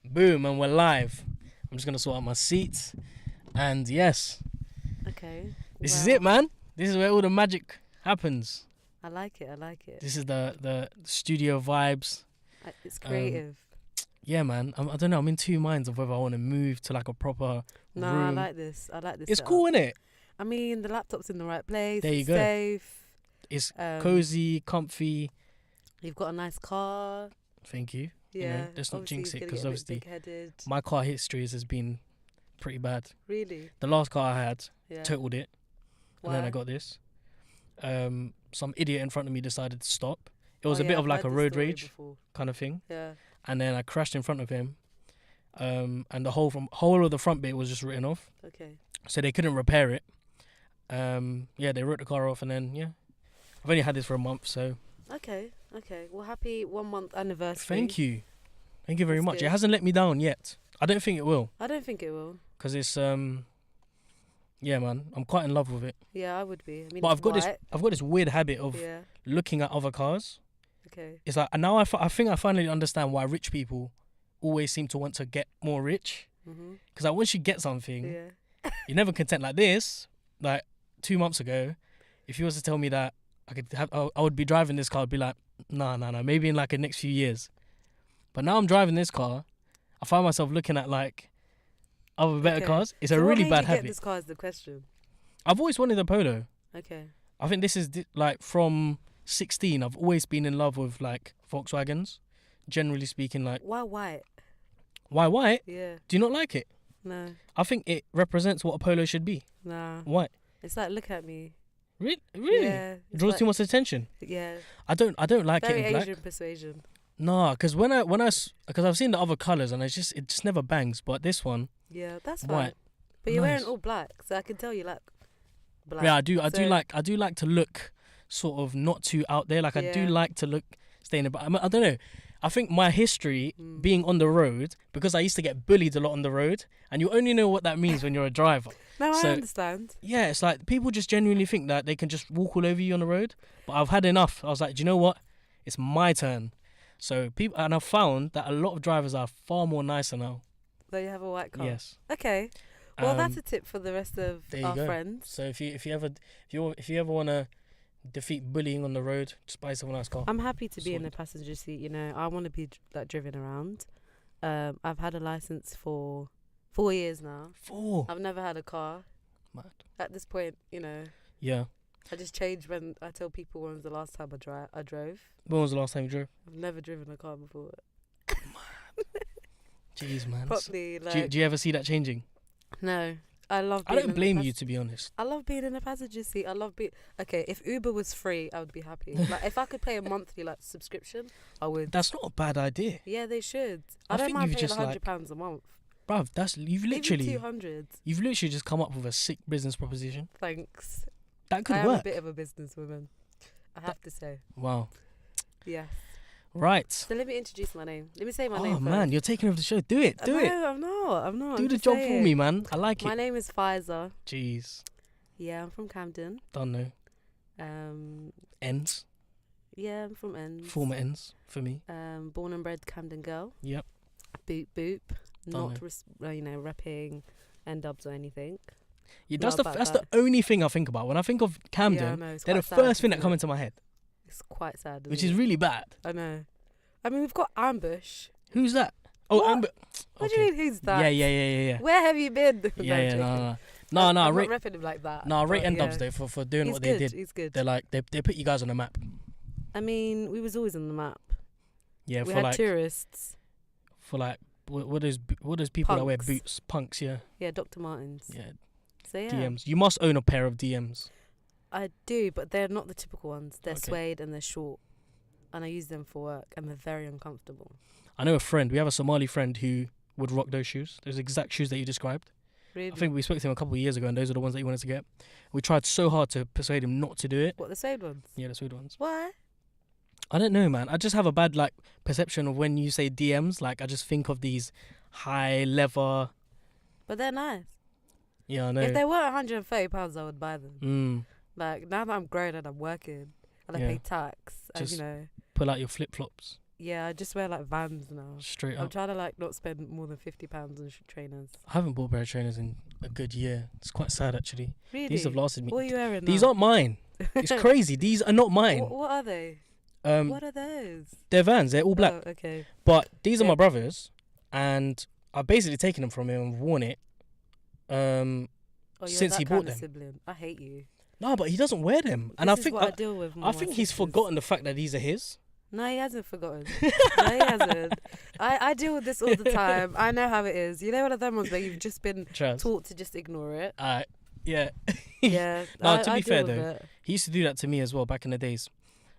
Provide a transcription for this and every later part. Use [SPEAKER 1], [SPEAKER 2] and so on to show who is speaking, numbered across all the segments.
[SPEAKER 1] Boom, and we're live. I'm just gonna sort out my seats, and yes,
[SPEAKER 2] Okay.
[SPEAKER 1] this is it, man. This is where all the magic happens.
[SPEAKER 2] I like it. I like it.
[SPEAKER 1] This is the studio vibes.
[SPEAKER 2] It's creative.
[SPEAKER 1] Yeah, man. I don't know. I'm in two minds of whether I want to move to like a proper
[SPEAKER 2] No,
[SPEAKER 1] room.
[SPEAKER 2] I like this. I like this.
[SPEAKER 1] It's
[SPEAKER 2] setup.
[SPEAKER 1] cool, innit?
[SPEAKER 2] I mean, the laptop's in the right place.
[SPEAKER 1] There you
[SPEAKER 2] it's
[SPEAKER 1] go.
[SPEAKER 2] Safe.
[SPEAKER 1] It's
[SPEAKER 2] Cozy.
[SPEAKER 1] comfy.
[SPEAKER 2] You've got a nice car.
[SPEAKER 1] Thank you.
[SPEAKER 2] Yeah.
[SPEAKER 1] Let's not
[SPEAKER 2] obviously
[SPEAKER 1] jinx
[SPEAKER 2] he's
[SPEAKER 1] it,
[SPEAKER 2] gonna
[SPEAKER 1] 'cause
[SPEAKER 2] get a bit
[SPEAKER 1] obviously
[SPEAKER 2] big-headed.
[SPEAKER 1] My car history has been pretty bad.
[SPEAKER 2] Really?
[SPEAKER 1] The last car I had,
[SPEAKER 2] Yeah.
[SPEAKER 1] totaled it, and then I got this. Some idiot in front of me decided to stop. It was a bit of like a road rage kind of thing.
[SPEAKER 2] Yeah.
[SPEAKER 1] And then I crashed in front of him, and the whole of the front bit was just written off.
[SPEAKER 2] Okay.
[SPEAKER 1] So they couldn't repair it. They wrote the car off, and then I've only had this for a month, so.
[SPEAKER 2] Okay. Well, happy 1 month anniversary.
[SPEAKER 1] Thank you very
[SPEAKER 2] That's
[SPEAKER 1] much.
[SPEAKER 2] good.
[SPEAKER 1] It hasn't let me down yet. I don't think it will,
[SPEAKER 2] I don't think it will.
[SPEAKER 1] because it's man, I'm quite in love with it.
[SPEAKER 2] Yeah, I would be. I mean,
[SPEAKER 1] But
[SPEAKER 2] it's
[SPEAKER 1] I've got this weird habit of
[SPEAKER 2] Yeah.
[SPEAKER 1] looking at other cars.
[SPEAKER 2] Okay.
[SPEAKER 1] It's like, and now I think I finally understand why rich people always seem to want to get more rich.
[SPEAKER 2] Mhm.
[SPEAKER 1] Because like once you get something,
[SPEAKER 2] Yeah.
[SPEAKER 1] you're never content. Like this, like 2 months ago, if you was to tell me that I would be driving this car, I'd be like, no, maybe in like the next few years. But now I'm driving this car, I find myself looking at like other better
[SPEAKER 2] Okay.
[SPEAKER 1] cars. It's
[SPEAKER 2] So
[SPEAKER 1] a
[SPEAKER 2] what
[SPEAKER 1] really
[SPEAKER 2] made
[SPEAKER 1] bad
[SPEAKER 2] you get
[SPEAKER 1] habit.
[SPEAKER 2] this car is the question.
[SPEAKER 1] I've always wanted a Polo.
[SPEAKER 2] Okay.
[SPEAKER 1] I think this is like from 16. I've always been in love with like Volkswagens. Generally speaking, like
[SPEAKER 2] Why white?
[SPEAKER 1] why white?
[SPEAKER 2] Yeah.
[SPEAKER 1] Do you not like it?
[SPEAKER 2] No.
[SPEAKER 1] I think it represents what a Polo should be.
[SPEAKER 2] Nah.
[SPEAKER 1] White.
[SPEAKER 2] It's like, look at me.
[SPEAKER 1] Really?
[SPEAKER 2] Yeah.
[SPEAKER 1] It
[SPEAKER 2] it's
[SPEAKER 1] draws
[SPEAKER 2] like-
[SPEAKER 1] too much attention.
[SPEAKER 2] Yeah.
[SPEAKER 1] I don't like
[SPEAKER 2] Very
[SPEAKER 1] it in black.
[SPEAKER 2] Asian persuasion.
[SPEAKER 1] No, because because I've seen the other colours and it just never bangs. But this one,
[SPEAKER 2] Yeah, that's
[SPEAKER 1] White.
[SPEAKER 2] fine. But you're wearing
[SPEAKER 1] Nice.
[SPEAKER 2] all black, so I can tell you like black.
[SPEAKER 1] yeah, I do
[SPEAKER 2] So-
[SPEAKER 1] like to look sort of not too out there. Like I do
[SPEAKER 2] Yeah.
[SPEAKER 1] like to look stay in the. I don't know. I think my history
[SPEAKER 2] Mm.
[SPEAKER 1] being on the road, because I used to get bullied a lot on the road, and you only know what that means when you're a driver.
[SPEAKER 2] No, I
[SPEAKER 1] so-
[SPEAKER 2] understand.
[SPEAKER 1] Yeah, it's like people just genuinely think that they can just walk all over you on the road. But I've had enough. I was like, do you know what? It's my turn. So and I've found that a lot of drivers are far more nicer now.
[SPEAKER 2] So you have a white car.
[SPEAKER 1] Yes.
[SPEAKER 2] Okay. Well, that's
[SPEAKER 1] Um,
[SPEAKER 2] a tip for the rest of
[SPEAKER 1] there you
[SPEAKER 2] our
[SPEAKER 1] go.
[SPEAKER 2] friends.
[SPEAKER 1] So if you ever want to defeat bullying on the road, just buy someone else's car.
[SPEAKER 2] I'm happy to be in the
[SPEAKER 1] Sorted.
[SPEAKER 2] passenger seat. You know, I want to be like driven around. I've had a license for 4 years now.
[SPEAKER 1] 4.
[SPEAKER 2] I've never had a car.
[SPEAKER 1] Mad.
[SPEAKER 2] At this point, you know,
[SPEAKER 1] Yeah.
[SPEAKER 2] I just changed when I tell people when was the last time I drove.
[SPEAKER 1] When was the last time you drove?
[SPEAKER 2] I've never driven a car before.
[SPEAKER 1] Jeez, man.
[SPEAKER 2] Properly,
[SPEAKER 1] Do
[SPEAKER 2] like
[SPEAKER 1] you ever see that changing?
[SPEAKER 2] no. I love.
[SPEAKER 1] I
[SPEAKER 2] being
[SPEAKER 1] don't
[SPEAKER 2] in the
[SPEAKER 1] blame you, to be honest.
[SPEAKER 2] I love being in the passenger seat. I love being. Okay, if Uber was free, I would be happy. Like if I could pay a monthly like subscription, I would.
[SPEAKER 1] That's not a bad idea,
[SPEAKER 2] Yeah, they should.
[SPEAKER 1] I
[SPEAKER 2] I don't
[SPEAKER 1] think
[SPEAKER 2] mind
[SPEAKER 1] you've
[SPEAKER 2] paying
[SPEAKER 1] just,
[SPEAKER 2] £100 a month.
[SPEAKER 1] bruv. You've literally
[SPEAKER 2] Even 200.
[SPEAKER 1] just come up with a sick business proposition.
[SPEAKER 2] Thanks.
[SPEAKER 1] That could
[SPEAKER 2] I am
[SPEAKER 1] work.
[SPEAKER 2] a bit of a businesswoman. I have to say.
[SPEAKER 1] Wow.
[SPEAKER 2] Yes.
[SPEAKER 1] Right.
[SPEAKER 2] So let me introduce my name. Let me say my name
[SPEAKER 1] Oh
[SPEAKER 2] first.
[SPEAKER 1] man, you're taking over the show. Do it. Do it.
[SPEAKER 2] No, I'm not.
[SPEAKER 1] Do
[SPEAKER 2] I'm
[SPEAKER 1] the
[SPEAKER 2] just
[SPEAKER 1] job for
[SPEAKER 2] saying.
[SPEAKER 1] me, man. I like
[SPEAKER 2] My
[SPEAKER 1] it.
[SPEAKER 2] name is Pfizer.
[SPEAKER 1] Jeez.
[SPEAKER 2] Yeah, I'm from Camden.
[SPEAKER 1] Don't know. Ends.
[SPEAKER 2] Yeah, I'm from Ends.
[SPEAKER 1] Former ends for me.
[SPEAKER 2] Born and bred Camden girl.
[SPEAKER 1] Yep.
[SPEAKER 2] Boop boop.
[SPEAKER 1] Don't
[SPEAKER 2] Not repping N-dubs or anything.
[SPEAKER 1] Yeah,
[SPEAKER 2] Not about
[SPEAKER 1] that's the
[SPEAKER 2] that.
[SPEAKER 1] only thing I think about when I think of Camden.
[SPEAKER 2] Yeah, I know, it's
[SPEAKER 1] They're the
[SPEAKER 2] quite sad,
[SPEAKER 1] first thing that
[SPEAKER 2] isn't
[SPEAKER 1] come
[SPEAKER 2] it?
[SPEAKER 1] into my head,
[SPEAKER 2] It's quite sad.
[SPEAKER 1] which
[SPEAKER 2] isn't
[SPEAKER 1] is
[SPEAKER 2] it?
[SPEAKER 1] really bad.
[SPEAKER 2] I know. I mean, we've got Ambush.
[SPEAKER 1] Who's that? Oh,
[SPEAKER 2] What?
[SPEAKER 1] Amber.
[SPEAKER 2] What do you mean, who's that?
[SPEAKER 1] Yeah.
[SPEAKER 2] Where have you been?
[SPEAKER 1] Yeah,
[SPEAKER 2] I'm
[SPEAKER 1] no.
[SPEAKER 2] joking.
[SPEAKER 1] I
[SPEAKER 2] I'm
[SPEAKER 1] rate
[SPEAKER 2] not repping him like that.
[SPEAKER 1] rate
[SPEAKER 2] but
[SPEAKER 1] N Dubs
[SPEAKER 2] yeah.
[SPEAKER 1] though for doing
[SPEAKER 2] He's
[SPEAKER 1] what
[SPEAKER 2] good.
[SPEAKER 1] they did.
[SPEAKER 2] He's good.
[SPEAKER 1] They're like they put you guys on the map.
[SPEAKER 2] I mean, we was always on the map.
[SPEAKER 1] Yeah,
[SPEAKER 2] We
[SPEAKER 1] for
[SPEAKER 2] had
[SPEAKER 1] like
[SPEAKER 2] tourists.
[SPEAKER 1] what those people that wear
[SPEAKER 2] Punks.
[SPEAKER 1] boots, punks. Yeah,
[SPEAKER 2] Yeah, Dr. Martens.
[SPEAKER 1] yeah.
[SPEAKER 2] So yeah,
[SPEAKER 1] DMs. You must own a pair of DMs.
[SPEAKER 2] I do, but they're not the typical ones. They're
[SPEAKER 1] Okay.
[SPEAKER 2] suede and they're short, and I use them for work, and they're very uncomfortable.
[SPEAKER 1] I know a friend. We have a Somali friend who would rock those shoes. Those exact shoes that you described.
[SPEAKER 2] Really?
[SPEAKER 1] I think we spoke to him a couple of years ago, and those are the ones that he wanted to get. We tried so hard to persuade him not to do it.
[SPEAKER 2] What, the suede ones?
[SPEAKER 1] Yeah, the sweet ones.
[SPEAKER 2] Why?
[SPEAKER 1] I don't know, man. I just have a bad like perception of when you say DMs. Like I just think of these high leather.
[SPEAKER 2] But they're nice.
[SPEAKER 1] Yeah, I know.
[SPEAKER 2] If they were £130, I would buy them.
[SPEAKER 1] Mm.
[SPEAKER 2] Like now that I'm grown and I'm working and I
[SPEAKER 1] Yeah.
[SPEAKER 2] pay tax, and
[SPEAKER 1] Just-
[SPEAKER 2] you know,
[SPEAKER 1] Pull out your flip flops.
[SPEAKER 2] Yeah, I just wear like Vans now.
[SPEAKER 1] Straight
[SPEAKER 2] I'm
[SPEAKER 1] up.
[SPEAKER 2] trying to like not spend more than £50 on trainers.
[SPEAKER 1] I haven't bought a pair of trainers in a good year. It's quite sad actually.
[SPEAKER 2] Really?
[SPEAKER 1] These have lasted me.
[SPEAKER 2] What are you wearing
[SPEAKER 1] These
[SPEAKER 2] now?
[SPEAKER 1] aren't mine. It's crazy. These are not mine.
[SPEAKER 2] What are they? What are those?
[SPEAKER 1] They're Vans. They're all black.
[SPEAKER 2] Oh, okay.
[SPEAKER 1] But these are
[SPEAKER 2] Yeah.
[SPEAKER 1] my brother's, and I've basically taken them from him and worn it.
[SPEAKER 2] Oh, you're
[SPEAKER 1] Since
[SPEAKER 2] that
[SPEAKER 1] he
[SPEAKER 2] kind
[SPEAKER 1] bought
[SPEAKER 2] of
[SPEAKER 1] them.
[SPEAKER 2] sibling. I hate you.
[SPEAKER 1] No, but he doesn't wear them, and
[SPEAKER 2] This
[SPEAKER 1] I
[SPEAKER 2] is
[SPEAKER 1] think
[SPEAKER 2] what I deal with.
[SPEAKER 1] I think he's forgotten the fact that these are his.
[SPEAKER 2] No, he hasn't forgotten. No, he hasn't. I deal with this all the time. I know how it is. You know, one of them ones where you've just been
[SPEAKER 1] Trust.
[SPEAKER 2] taught to just ignore it.
[SPEAKER 1] Yeah.
[SPEAKER 2] Yeah.
[SPEAKER 1] No, to
[SPEAKER 2] I
[SPEAKER 1] be
[SPEAKER 2] deal
[SPEAKER 1] fair
[SPEAKER 2] with
[SPEAKER 1] though,
[SPEAKER 2] it.
[SPEAKER 1] he used to do that to me as well back in the days.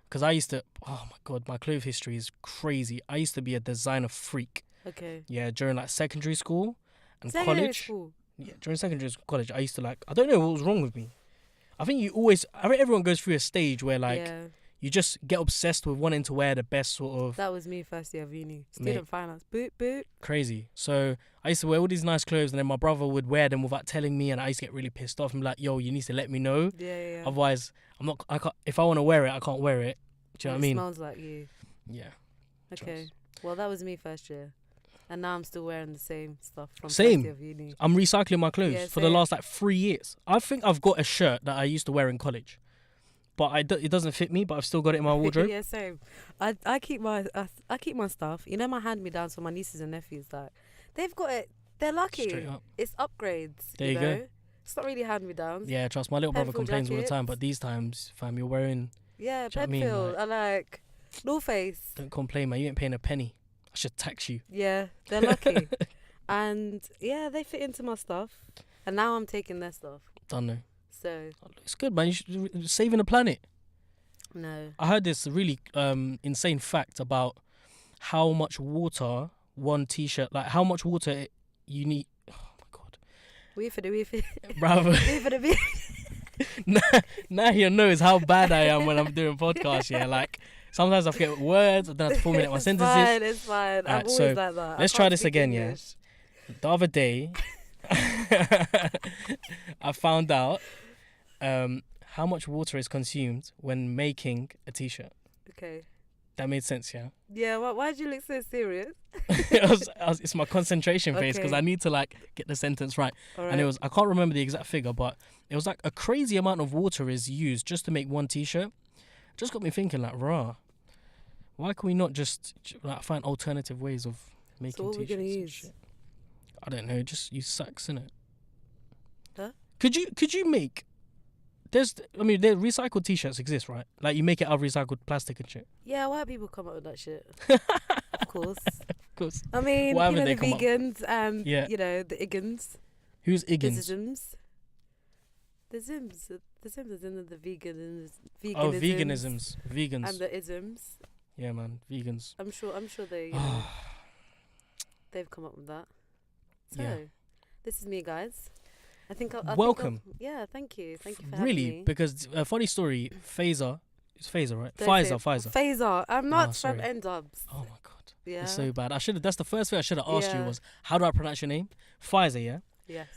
[SPEAKER 1] Because I used to, oh my God, my clothes history is crazy. I used to be a designer freak.
[SPEAKER 2] Okay.
[SPEAKER 1] Yeah, during like secondary school and
[SPEAKER 2] Secondary
[SPEAKER 1] college.
[SPEAKER 2] school.
[SPEAKER 1] Yeah, during secondary school, college, I used to like, I don't know what was wrong with me. I think everyone goes through a stage where like,
[SPEAKER 2] Yeah.
[SPEAKER 1] you just get obsessed with wanting to wear the best sort of
[SPEAKER 2] That was me first year of uni. Student finance. Boot, boot.
[SPEAKER 1] crazy. So I used to wear all these nice clothes and then my brother would wear them without telling me and I used to get really pissed off. I'm like, yo, you need to let me know.
[SPEAKER 2] Yeah.
[SPEAKER 1] Otherwise, I can't, if I want to wear it, I can't wear it. Do you know what I mean?
[SPEAKER 2] It smells like you.
[SPEAKER 1] Yeah.
[SPEAKER 2] Okay. Well, that was me first year. And now I'm still wearing the same stuff from
[SPEAKER 1] Same.
[SPEAKER 2] first year of uni.
[SPEAKER 1] I'm recycling my clothes
[SPEAKER 2] Yeah,
[SPEAKER 1] for the
[SPEAKER 2] same.
[SPEAKER 1] last like 3 years. I think I've got a shirt that I used to wear in college. But it doesn't fit me, but I've still got it in my wardrobe.
[SPEAKER 2] Yeah, same. I keep my stuff. You know, my hand-me-downs for my nieces and nephews. Like, they've got it. They're lucky.
[SPEAKER 1] Straight up.
[SPEAKER 2] It's upgrades.
[SPEAKER 1] There you
[SPEAKER 2] know?
[SPEAKER 1] go.
[SPEAKER 2] It's not really hand-me-downs.
[SPEAKER 1] Yeah, trust my little brother
[SPEAKER 2] Penfield
[SPEAKER 1] complains all the time,
[SPEAKER 2] jackets.
[SPEAKER 1] but these times, fam, you're wearing.
[SPEAKER 2] Yeah,
[SPEAKER 1] Do you know what I mean?
[SPEAKER 2] Penfield. I like North Face.
[SPEAKER 1] Don't complain, man. You ain't paying a penny. I should tax you.
[SPEAKER 2] Yeah, they're lucky. And yeah, they fit into my stuff. And now I'm taking their stuff.
[SPEAKER 1] Don't know.
[SPEAKER 2] So
[SPEAKER 1] It's good, man. You're saving the planet.
[SPEAKER 2] no.
[SPEAKER 1] I heard this really insane fact about how much water one t-shirt, like how much water you need. Oh my God.
[SPEAKER 2] We for the
[SPEAKER 1] Bravo.
[SPEAKER 2] we for the
[SPEAKER 1] Now he knows how bad I am when I'm doing podcasts. Yeah, like sometimes I forget words. I don't have to formulate my sentences.
[SPEAKER 2] It's fine. I'm
[SPEAKER 1] Alright,
[SPEAKER 2] always
[SPEAKER 1] so
[SPEAKER 2] like that. I
[SPEAKER 1] let's
[SPEAKER 2] can't
[SPEAKER 1] try this
[SPEAKER 2] speak
[SPEAKER 1] again, yeah?
[SPEAKER 2] English.
[SPEAKER 1] The other day, I found out how much water is consumed when making a t-shirt.
[SPEAKER 2] Okay.
[SPEAKER 1] That made sense, yeah.
[SPEAKER 2] Yeah. Why'd you look so serious?
[SPEAKER 1] It's my concentration phase because
[SPEAKER 2] Okay.
[SPEAKER 1] I need to like get the sentence right.
[SPEAKER 2] All right.
[SPEAKER 1] And it was, I can't remember the exact figure, but it was like a crazy amount of water is used just to make one t-shirt. Just got me thinking like, rah, why can we not just like find alternative ways of making
[SPEAKER 2] So what are we
[SPEAKER 1] t-shirts
[SPEAKER 2] gonna
[SPEAKER 1] and
[SPEAKER 2] use?
[SPEAKER 1] shit? I don't know, just use sacks, innit?
[SPEAKER 2] Huh?
[SPEAKER 1] Could you make, there recycled t-shirts exist, right? Like you make it out of recycled plastic and shit.
[SPEAKER 2] Yeah, white people come up with that shit. Of course.
[SPEAKER 1] Of course.
[SPEAKER 2] I mean,
[SPEAKER 1] Why
[SPEAKER 2] you
[SPEAKER 1] haven't
[SPEAKER 2] know,
[SPEAKER 1] they
[SPEAKER 2] the
[SPEAKER 1] come up?
[SPEAKER 2] vegans and,
[SPEAKER 1] Yeah.
[SPEAKER 2] you know, the Iggins.
[SPEAKER 1] Who's
[SPEAKER 2] The
[SPEAKER 1] Iggins?
[SPEAKER 2] Zims. The Zims. The Zims is in the veganisms.
[SPEAKER 1] Oh, veganisms. Vegans.
[SPEAKER 2] And the isms.
[SPEAKER 1] Yeah, man. Vegans.
[SPEAKER 2] I'm sure they, you know, they've come up with that. So,
[SPEAKER 1] Yeah.
[SPEAKER 2] this is me, guys. I think I'll
[SPEAKER 1] Welcome.
[SPEAKER 2] yeah, thank you. Thank you for having
[SPEAKER 1] Really?
[SPEAKER 2] me.
[SPEAKER 1] Because a funny story, Phaser, it's Phaser, right?
[SPEAKER 2] Don't say
[SPEAKER 1] Pfizer.
[SPEAKER 2] Phaser. I'm not
[SPEAKER 1] Oh,
[SPEAKER 2] from
[SPEAKER 1] sorry.
[SPEAKER 2] N-dubs.
[SPEAKER 1] Oh my God.
[SPEAKER 2] Yeah.
[SPEAKER 1] It's so bad. That's the first thing I should have asked you
[SPEAKER 2] Yeah.
[SPEAKER 1] was, how do I pronounce your name? Pfizer, yeah?
[SPEAKER 2] Yes.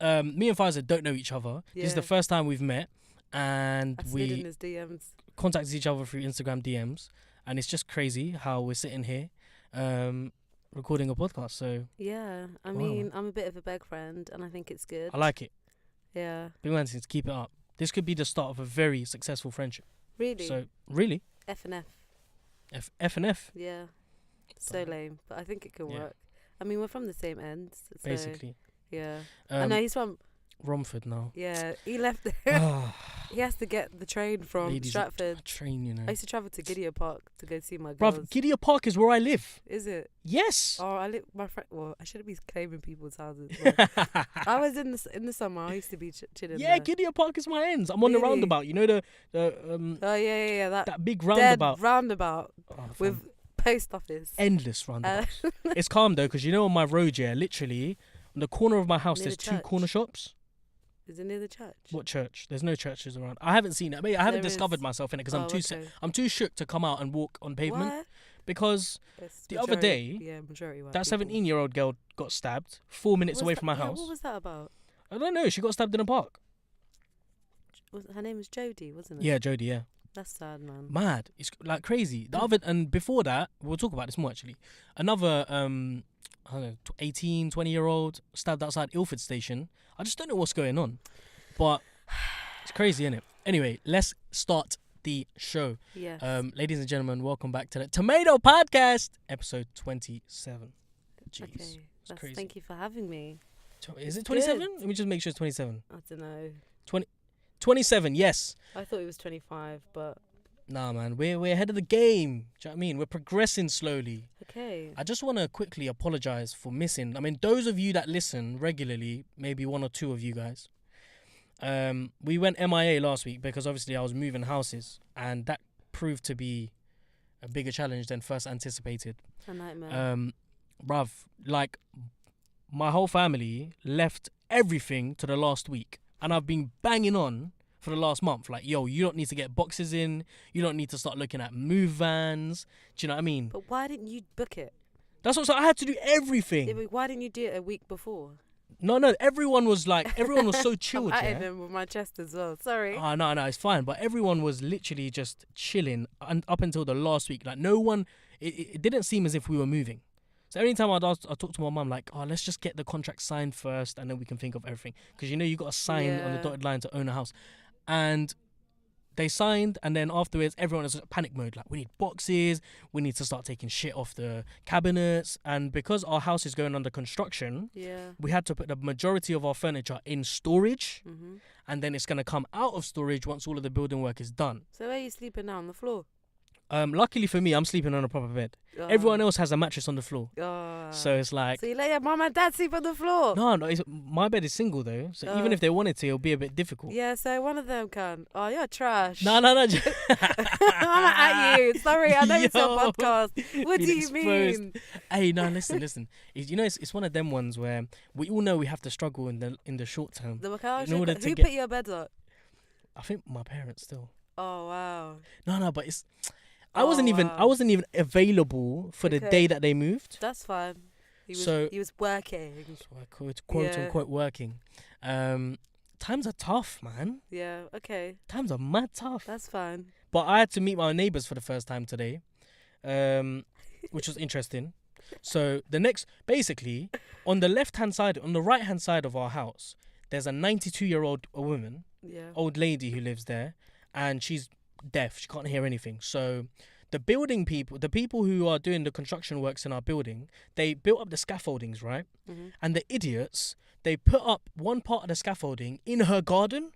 [SPEAKER 1] Me and Pfizer don't know each other. This is the
[SPEAKER 2] Yeah.
[SPEAKER 1] first time we've met and
[SPEAKER 2] I slid in
[SPEAKER 1] we
[SPEAKER 2] his DMs.
[SPEAKER 1] contacted each other through Instagram DMs, and it's just crazy how we're sitting here recording a podcast. So
[SPEAKER 2] Yeah. I
[SPEAKER 1] Wow.
[SPEAKER 2] mean, I'm a bit of a beg friend, and I think it's good.
[SPEAKER 1] I like it.
[SPEAKER 2] Yeah.
[SPEAKER 1] Big man, to keep it up. This could be the start of a very successful friendship.
[SPEAKER 2] Really.
[SPEAKER 1] So really,
[SPEAKER 2] F and F.
[SPEAKER 1] F and F,
[SPEAKER 2] Yeah. So lame, but I think it can
[SPEAKER 1] Yeah.
[SPEAKER 2] work. I mean, we're from the same ends. So,
[SPEAKER 1] basically.
[SPEAKER 2] Yeah. I know he's from.
[SPEAKER 1] Romford now.
[SPEAKER 2] Yeah. He left. He has to get the train from
[SPEAKER 1] Ladies,
[SPEAKER 2] Stratford.
[SPEAKER 1] a train, you know.
[SPEAKER 2] I used to travel to Gideon Park to go see my
[SPEAKER 1] Bruv,
[SPEAKER 2] girls.
[SPEAKER 1] Gideon Park is where I live.
[SPEAKER 2] Is it?
[SPEAKER 1] Yes.
[SPEAKER 2] Oh, I live my friend. Well, I shouldn't be claiming people's houses. but I was in the summer. I used to be chilling.
[SPEAKER 1] Yeah,
[SPEAKER 2] there.
[SPEAKER 1] Gideon Park is my ends. I'm on the
[SPEAKER 2] Really?
[SPEAKER 1] roundabout. You know the
[SPEAKER 2] Oh yeah.
[SPEAKER 1] that big
[SPEAKER 2] Dead
[SPEAKER 1] roundabout
[SPEAKER 2] roundabout
[SPEAKER 1] Oh, fam.
[SPEAKER 2] with post office.
[SPEAKER 1] endless roundabouts. It's calm though, because you know on my road, yeah, literally on the corner of my house,
[SPEAKER 2] Near
[SPEAKER 1] there's
[SPEAKER 2] the
[SPEAKER 1] 2
[SPEAKER 2] church.
[SPEAKER 1] corner shops.
[SPEAKER 2] Is it near the church?
[SPEAKER 1] What church? There's no churches around. I haven't seen it. I mean, I haven't
[SPEAKER 2] There
[SPEAKER 1] discovered
[SPEAKER 2] is.
[SPEAKER 1] myself in it because
[SPEAKER 2] Okay.
[SPEAKER 1] I'm too shook to come out and walk on pavement
[SPEAKER 2] What?
[SPEAKER 1] because
[SPEAKER 2] It's
[SPEAKER 1] The other day,
[SPEAKER 2] majority white
[SPEAKER 1] that
[SPEAKER 2] people.
[SPEAKER 1] 17-year-old girl got stabbed 4 minutes
[SPEAKER 2] What
[SPEAKER 1] away
[SPEAKER 2] was
[SPEAKER 1] from my
[SPEAKER 2] that- yeah,
[SPEAKER 1] house.
[SPEAKER 2] What was that about?
[SPEAKER 1] I don't know. She got stabbed in a park.
[SPEAKER 2] Her name was Jodie, wasn't it?
[SPEAKER 1] Yeah, Jodie. Yeah.
[SPEAKER 2] That's sad, man.
[SPEAKER 1] Mad. It's like crazy. And before that, we'll talk about this more actually. Another I don't know, 18, 20-year-old stabbed outside Ilford Station. I just don't know what's going on. But it's crazy, isn't it? Anyway, let's start the show.
[SPEAKER 2] Yes.
[SPEAKER 1] Ladies and gentlemen, welcome back to the Tomato Podcast, episode 27. Jeez.
[SPEAKER 2] Okay.
[SPEAKER 1] It's crazy.
[SPEAKER 2] Thank you for having me.
[SPEAKER 1] Is it 27? Let me just make sure it's 27.
[SPEAKER 2] I don't know.
[SPEAKER 1] 27, yes.
[SPEAKER 2] I thought it was 25, but...
[SPEAKER 1] Nah, man, we're ahead of the game. Do you know what I mean? We're progressing slowly.
[SPEAKER 2] Okay.
[SPEAKER 1] I just want to quickly apologize for missing. I mean, those of you that listen regularly, maybe one or two of you guys, we went MIA last week because obviously I was moving houses, and that proved to be a bigger challenge than first anticipated.
[SPEAKER 2] A nightmare.
[SPEAKER 1] Bruv, like, my whole family left everything to the last week, and I've been banging on for the last month. Like, yo, you don't need to get boxes in. You don't need to start looking at move vans. Do you know what I mean?
[SPEAKER 2] But why didn't you book it?
[SPEAKER 1] That's what, so I had to do everything.
[SPEAKER 2] Yeah, but why didn't you do it a week before?
[SPEAKER 1] No, everyone was so chilled.
[SPEAKER 2] I'm
[SPEAKER 1] Yeah?
[SPEAKER 2] at them with my chest as well. Sorry.
[SPEAKER 1] Oh, no, it's fine. But everyone was literally just chilling up until the last week. Like, no one, it didn't seem as if we were moving. So every time I talk to my mum, like, oh, let's just get the contract signed first and then we can think of everything. Because, you know, you got to sign on the dotted line to own a house. And they signed, and then afterwards, everyone was in panic mode. Like, we need boxes, we need to start taking shit off the cabinets. And because our house is going under construction, we had to put the majority of our furniture in storage.
[SPEAKER 2] Mm-hmm.
[SPEAKER 1] And then it's going to come out of storage once all of the building work is done.
[SPEAKER 2] So where are you sleeping now? On the floor?
[SPEAKER 1] Luckily for me, I'm sleeping on a proper bed. Everyone else has a mattress on the floor. So it's like...
[SPEAKER 2] So you let your mum and dad sleep on the floor?
[SPEAKER 1] No, my bed is single though. So even if they wanted to, it'll be a bit difficult.
[SPEAKER 2] Yeah, so one of them can. Oh, you're trash.
[SPEAKER 1] No.
[SPEAKER 2] I'm at you. Sorry, I know it's your podcast. What do you mean?
[SPEAKER 1] Hey, no, listen. You know, it's one of them ones where we all know we have to struggle in the short term.
[SPEAKER 2] Who put your bed up?
[SPEAKER 1] I think my parents still.
[SPEAKER 2] Oh wow.
[SPEAKER 1] No, but it's... I wasn't even available for the day that they moved.
[SPEAKER 2] That's fine. He was working.
[SPEAKER 1] Quote unquote working. Times are tough, man.
[SPEAKER 2] Yeah, okay.
[SPEAKER 1] Times are mad tough.
[SPEAKER 2] That's fine.
[SPEAKER 1] But I had to meet my neighbours for the first time today, which was interesting. So basically, on the right hand side of our house, there's a 92-year-old woman, old lady who lives there, and she's deaf. She can't hear anything. So the people who are doing the construction works in our building, they built up the scaffoldings, right?
[SPEAKER 2] Mm-hmm.
[SPEAKER 1] And the idiots, they put up one part of the scaffolding in her garden.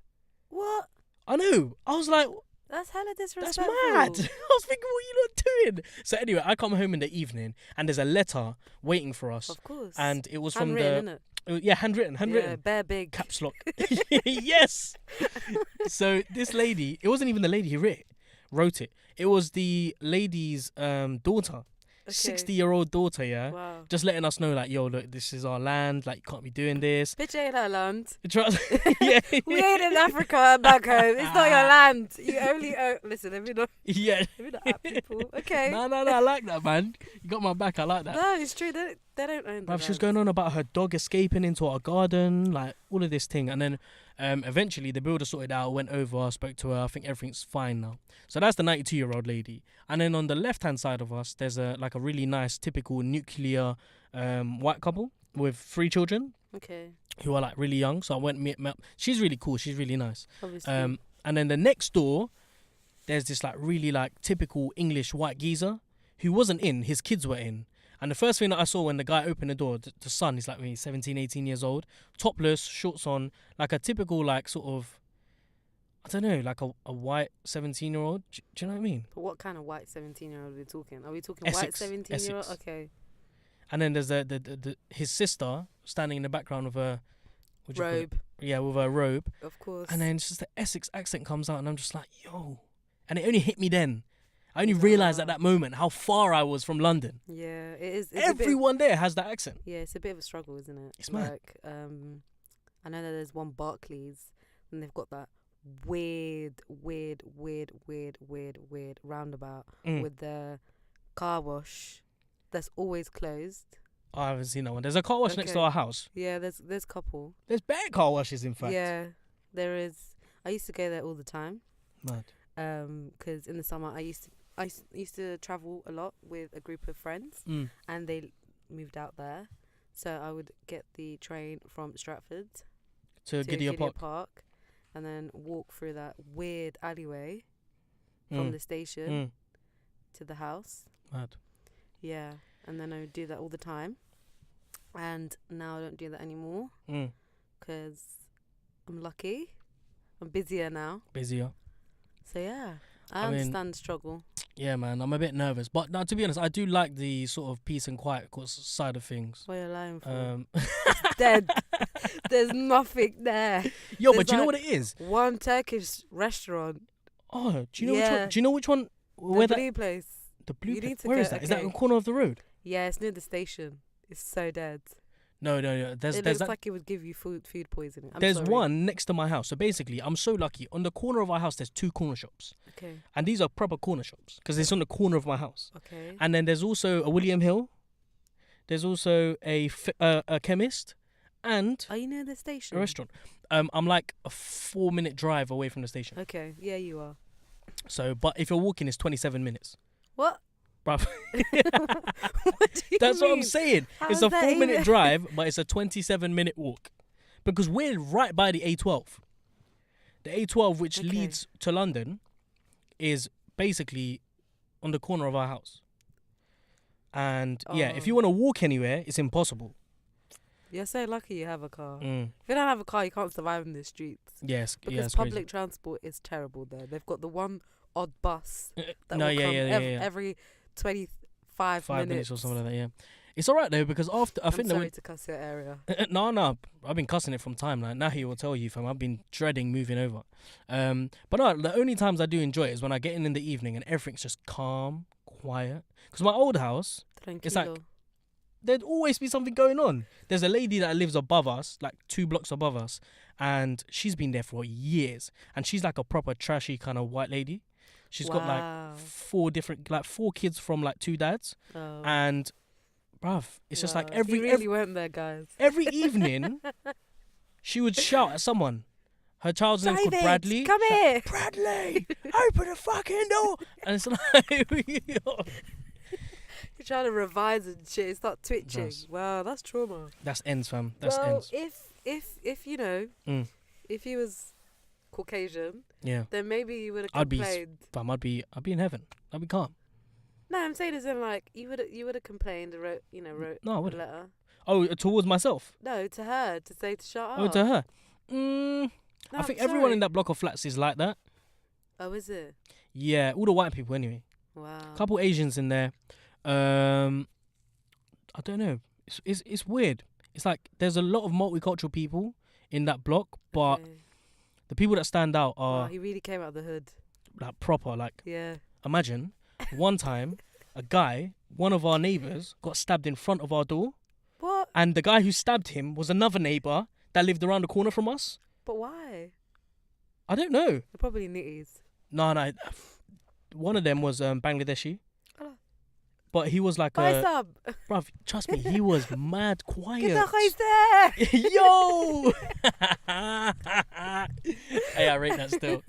[SPEAKER 2] What?
[SPEAKER 1] I know. I was like,
[SPEAKER 2] that's hella disrespectful.
[SPEAKER 1] That's mad. I was thinking, what are you not doing? So anyway, I come home in the evening and there's a letter waiting for us.
[SPEAKER 2] Of course.
[SPEAKER 1] And it was
[SPEAKER 2] handwritten,
[SPEAKER 1] from handwritten.
[SPEAKER 2] Yeah, bare big.
[SPEAKER 1] Caps lock. Yes. So this lady, it wasn't even the lady who wrote it. It was the lady's daughter. 60-year-old daughter, yeah.
[SPEAKER 2] Wow.
[SPEAKER 1] Just letting us know, like, yo, look, this is our land. Like, you can't be doing this.
[SPEAKER 2] Bitch, ain't our land.
[SPEAKER 1] Yeah.
[SPEAKER 2] We ain't in Africa back home. It's not your land. You only own... Listen, let me not at people. Okay.
[SPEAKER 1] No, I like that, man. You got my back. I like that.
[SPEAKER 2] No, it's true. They don't own the land.
[SPEAKER 1] She was going on about her dog escaping into our garden, like, all of this thing. And then eventually the builder sorted out, went over, spoke to her. I think everything's fine now. So that's the 92-year-old lady. And then on the left-hand side of us, there's a really nice, typical nuclear white couple with 3 children.
[SPEAKER 2] Okay.
[SPEAKER 1] Who are, like, really young. So I went meet. She's really cool. She's really nice.
[SPEAKER 2] Obviously.
[SPEAKER 1] And then the next door, there's this, like, really, like, typical English white geezer who wasn't in. His kids were in. And the first thing that I saw when the guy opened the door, the son, he's like maybe 17, 18 years old, topless, shorts on, like a typical, like, sort of, I don't know, like a white 17-year-old. Do you know what I mean?
[SPEAKER 2] But what kind of white 17-year-old are we talking? Are we talking
[SPEAKER 1] Essex,
[SPEAKER 2] white 17-year-old?
[SPEAKER 1] Essex.
[SPEAKER 2] Okay.
[SPEAKER 1] And then there's his sister standing in the background with her
[SPEAKER 2] robe.
[SPEAKER 1] Yeah, with her robe.
[SPEAKER 2] Of course.
[SPEAKER 1] And then it's just the Essex accent comes out, and I'm just like, yo. And it only hit me then. I only realised at that moment how far I was from London.
[SPEAKER 2] Yeah, it is.
[SPEAKER 1] Everyone there has that accent.
[SPEAKER 2] Yeah, it's a bit of a struggle, isn't it?
[SPEAKER 1] It's mad.
[SPEAKER 2] Like, I know that there's one Barclays, and they've got that weird roundabout with the car wash that's always closed.
[SPEAKER 1] Oh, I haven't seen that one. There's a car wash next to our house.
[SPEAKER 2] Yeah, there's a couple.
[SPEAKER 1] There's bare car washes, in fact.
[SPEAKER 2] Yeah, there is. I used to go there all the time.
[SPEAKER 1] Mad.
[SPEAKER 2] Because in the summer I used to travel a lot with a group of friends, and they moved out there, so I would get the train from Stratford
[SPEAKER 1] to Gideon
[SPEAKER 2] Park, and then walk through that weird alleyway from the station to the house.
[SPEAKER 1] Mad.
[SPEAKER 2] Yeah, and then I would do that all the time, and now I don't do that anymore because I'm lucky. I'm busier now.
[SPEAKER 1] Busier.
[SPEAKER 2] So yeah, I understand the struggle.
[SPEAKER 1] Yeah, man, I'm a bit nervous, but now to be honest, I do like the sort of peace and quiet side of things.
[SPEAKER 2] What are you lying for? It's dead. There's nothing there.
[SPEAKER 1] Yo,
[SPEAKER 2] There's
[SPEAKER 1] but do you know what it is?
[SPEAKER 2] One Turkish restaurant.
[SPEAKER 1] Oh, do you know which one? Do you know which one?
[SPEAKER 2] The blue place.
[SPEAKER 1] The blue
[SPEAKER 2] You
[SPEAKER 1] place.
[SPEAKER 2] need to
[SPEAKER 1] Where
[SPEAKER 2] go-
[SPEAKER 1] is that? Is that
[SPEAKER 2] okay.
[SPEAKER 1] on the corner of the road?
[SPEAKER 2] Yeah, it's near the station. It's so dead.
[SPEAKER 1] No.
[SPEAKER 2] It
[SPEAKER 1] There's
[SPEAKER 2] looks
[SPEAKER 1] that.
[SPEAKER 2] like it would give you food poisoning.
[SPEAKER 1] There's
[SPEAKER 2] sorry.
[SPEAKER 1] one next to my house. So basically, I'm so lucky. On the corner of our house, there's 2 corner shops.
[SPEAKER 2] Okay.
[SPEAKER 1] And these are proper corner shops because it's on the corner of my house.
[SPEAKER 2] Okay.
[SPEAKER 1] And then there's also a William Hill. There's also a chemist and
[SPEAKER 2] Are you near the station?
[SPEAKER 1] a restaurant. I'm like a 4-minute drive away from the station.
[SPEAKER 2] Okay. Yeah, you are.
[SPEAKER 1] So, but if you're walking, it's 27 minutes.
[SPEAKER 2] What?
[SPEAKER 1] Bruv.
[SPEAKER 2] What do you
[SPEAKER 1] That's what I'm
[SPEAKER 2] mean?
[SPEAKER 1] saying.
[SPEAKER 2] How
[SPEAKER 1] It's
[SPEAKER 2] is
[SPEAKER 1] a
[SPEAKER 2] that
[SPEAKER 1] 4-minute
[SPEAKER 2] even-
[SPEAKER 1] drive, but it's a 27-minute walk. Because we're right by the A12. The A12, which
[SPEAKER 2] Okay.
[SPEAKER 1] leads to London, is basically on the corner of our house. And yeah, if you want to walk anywhere, it's impossible.
[SPEAKER 2] You're so lucky you have a car.
[SPEAKER 1] Mm.
[SPEAKER 2] If you don't have a car, you can't survive in the streets.
[SPEAKER 1] Yes,
[SPEAKER 2] Because
[SPEAKER 1] yeah, it's
[SPEAKER 2] public
[SPEAKER 1] crazy.
[SPEAKER 2] transport is terrible there. They've got the one odd bus that
[SPEAKER 1] No,
[SPEAKER 2] will
[SPEAKER 1] yeah,
[SPEAKER 2] come
[SPEAKER 1] yeah.
[SPEAKER 2] every 25
[SPEAKER 1] 5 minutes or something like that, yeah. It's alright though, because after, I
[SPEAKER 2] I'm
[SPEAKER 1] think
[SPEAKER 2] sorry to cuss your area.
[SPEAKER 1] No, I've been cussing it from time. Like, now he will tell you, fam, I've been dreading moving over. But no, the only times I do enjoy it is when I get in the evening and everything's just calm, quiet. Because my old house, it's like,
[SPEAKER 2] Tranquilo.
[SPEAKER 1] there'd always be something going on. There's a lady that lives above us, like 2 blocks above us, and she's been there for years. And she's like a proper trashy kind of white lady. She's got
[SPEAKER 2] Wow.
[SPEAKER 1] like 4 kids from like 2 dads.
[SPEAKER 2] Oh.
[SPEAKER 1] And, bruv, it's just like
[SPEAKER 2] Wow. He really went there, guys.
[SPEAKER 1] every evening, she would shout at someone. Her child's name's called
[SPEAKER 2] David,
[SPEAKER 1] Bradley.
[SPEAKER 2] come here.
[SPEAKER 1] Bradley, open the fucking door. And it's like,
[SPEAKER 2] You're trying to revise and shit. It start twitching.
[SPEAKER 1] Yes.
[SPEAKER 2] Wow, that's trauma.
[SPEAKER 1] that's ends, fam. That's
[SPEAKER 2] well,
[SPEAKER 1] ends.
[SPEAKER 2] if you know,
[SPEAKER 1] Mm.
[SPEAKER 2] if he was Caucasian,
[SPEAKER 1] Yeah,
[SPEAKER 2] then maybe you would have
[SPEAKER 1] I'd be
[SPEAKER 2] complained.
[SPEAKER 1] fam. I'd be in heaven. I'd be calm.
[SPEAKER 2] No, I'm saying as in like you would have complained and wrote
[SPEAKER 1] No, I
[SPEAKER 2] a
[SPEAKER 1] wouldn't.
[SPEAKER 2] letter.
[SPEAKER 1] Oh, towards myself.
[SPEAKER 2] No, to her to say to shut up.
[SPEAKER 1] Oh, to her.
[SPEAKER 2] No,
[SPEAKER 1] I think
[SPEAKER 2] I'm
[SPEAKER 1] everyone in
[SPEAKER 2] sorry.
[SPEAKER 1] that block of flats is like that.
[SPEAKER 2] Oh, is it?
[SPEAKER 1] Yeah, all the white people anyway.
[SPEAKER 2] Wow.
[SPEAKER 1] Couple Asians in there. I don't know. It's weird. It's like there's a lot of multicultural people in that block, but
[SPEAKER 2] Okay.
[SPEAKER 1] the people that stand out
[SPEAKER 2] Wow,
[SPEAKER 1] are
[SPEAKER 2] he really came out of the hood.
[SPEAKER 1] like proper. Like,
[SPEAKER 2] Yeah.
[SPEAKER 1] imagine one time one of our neighbours got stabbed in front of our door,
[SPEAKER 2] What?
[SPEAKER 1] and the guy who stabbed him was another neighbour that lived around the corner from us.
[SPEAKER 2] But why?
[SPEAKER 1] I don't know.
[SPEAKER 2] They're probably nitties.
[SPEAKER 1] No. One of them was Bangladeshi,
[SPEAKER 2] Oh.
[SPEAKER 1] but he was like
[SPEAKER 2] Buy
[SPEAKER 1] a
[SPEAKER 2] some.
[SPEAKER 1] bruv. Trust me, he was mad
[SPEAKER 2] Get
[SPEAKER 1] quiet.
[SPEAKER 2] the he's there.
[SPEAKER 1] Yo! Hey, I rate that still.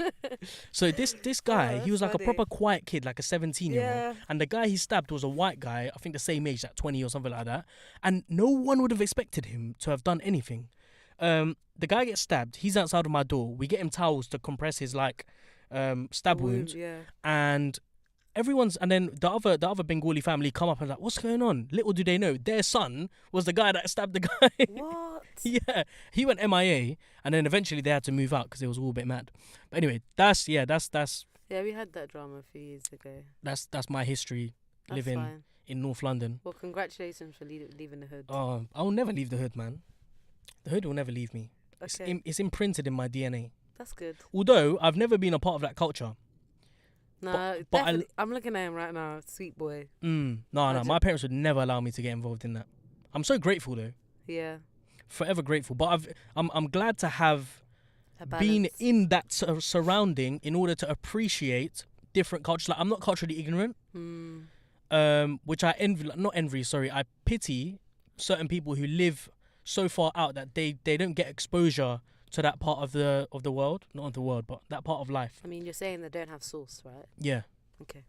[SPEAKER 1] So this guy,
[SPEAKER 2] Oh,
[SPEAKER 1] he was like
[SPEAKER 2] that's
[SPEAKER 1] a proper
[SPEAKER 2] funny.
[SPEAKER 1] quiet kid, like a 17-year-old.
[SPEAKER 2] Yeah.
[SPEAKER 1] And the guy he stabbed was a white guy, I think the same age, like 20 or something like that. And no one would have expected him to have done anything. The guy gets stabbed. He's outside of my door. We get him towels to compress his stab wound.
[SPEAKER 2] Yeah.
[SPEAKER 1] And then the other Bengali family come up and like, what's going on? Little do they know, their son was the guy that stabbed the guy.
[SPEAKER 2] What?
[SPEAKER 1] Yeah, he went MIA, and then eventually they had to move out because it was all a bit mad. But anyway, that's
[SPEAKER 2] Yeah, we had that drama a few years ago.
[SPEAKER 1] that's my history
[SPEAKER 2] That's
[SPEAKER 1] living
[SPEAKER 2] fine.
[SPEAKER 1] in North London.
[SPEAKER 2] Well, congratulations for leaving the hood.
[SPEAKER 1] Oh, I'll never leave the hood, man. The hood will never leave me.
[SPEAKER 2] Okay,
[SPEAKER 1] It's imprinted in my DNA.
[SPEAKER 2] that's good.
[SPEAKER 1] Although I've never been a part of that culture.
[SPEAKER 2] No,
[SPEAKER 1] but
[SPEAKER 2] definitely. I'm looking at him right now. Sweet boy.
[SPEAKER 1] No,
[SPEAKER 2] Imagine.
[SPEAKER 1] my parents would never allow me to get involved in that. I'm so grateful though,
[SPEAKER 2] Yeah.
[SPEAKER 1] forever grateful. But I'm glad to have
[SPEAKER 2] A
[SPEAKER 1] been
[SPEAKER 2] balance.
[SPEAKER 1] in that surrounding in order to appreciate different cultures. Like, I'm not culturally ignorant, which I I pity certain people who live so far out that they don't get exposure to that part of the world, not of the world, but that part of life.
[SPEAKER 2] I mean, you're saying they don't have sauce, right?
[SPEAKER 1] Yeah.
[SPEAKER 2] Okay.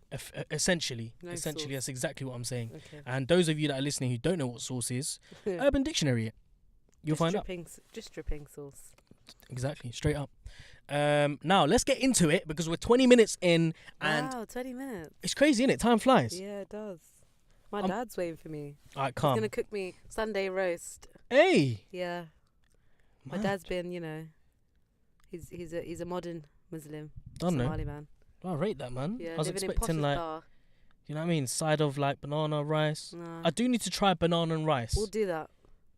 [SPEAKER 1] Essentially,
[SPEAKER 2] No
[SPEAKER 1] essentially,
[SPEAKER 2] sauce.
[SPEAKER 1] that's exactly what I'm saying.
[SPEAKER 2] Okay.
[SPEAKER 1] And those of you that are listening who don't know what sauce is, Urban Dictionary it. You'll find out.
[SPEAKER 2] Just dripping sauce.
[SPEAKER 1] Exactly, straight up. Now let's get into it because we're 20 minutes in, and
[SPEAKER 2] wow, 20 minutes.
[SPEAKER 1] it's crazy, isn't it? Time flies.
[SPEAKER 2] Yeah, it does. My dad's waiting for me.
[SPEAKER 1] All right,
[SPEAKER 2] He's
[SPEAKER 1] calm.
[SPEAKER 2] gonna cook me Sunday roast.
[SPEAKER 1] Hey.
[SPEAKER 2] Yeah. My
[SPEAKER 1] Mad.
[SPEAKER 2] dad's been, he's a modern Muslim
[SPEAKER 1] Don't know.
[SPEAKER 2] Somali man.
[SPEAKER 1] I rate that, man.
[SPEAKER 2] Yeah,
[SPEAKER 1] I was
[SPEAKER 2] living in
[SPEAKER 1] expecting like,
[SPEAKER 2] Pottersbar.
[SPEAKER 1] you know what I mean, side of like banana rice.
[SPEAKER 2] Nah.
[SPEAKER 1] I do need to try banana and rice.
[SPEAKER 2] We'll do that.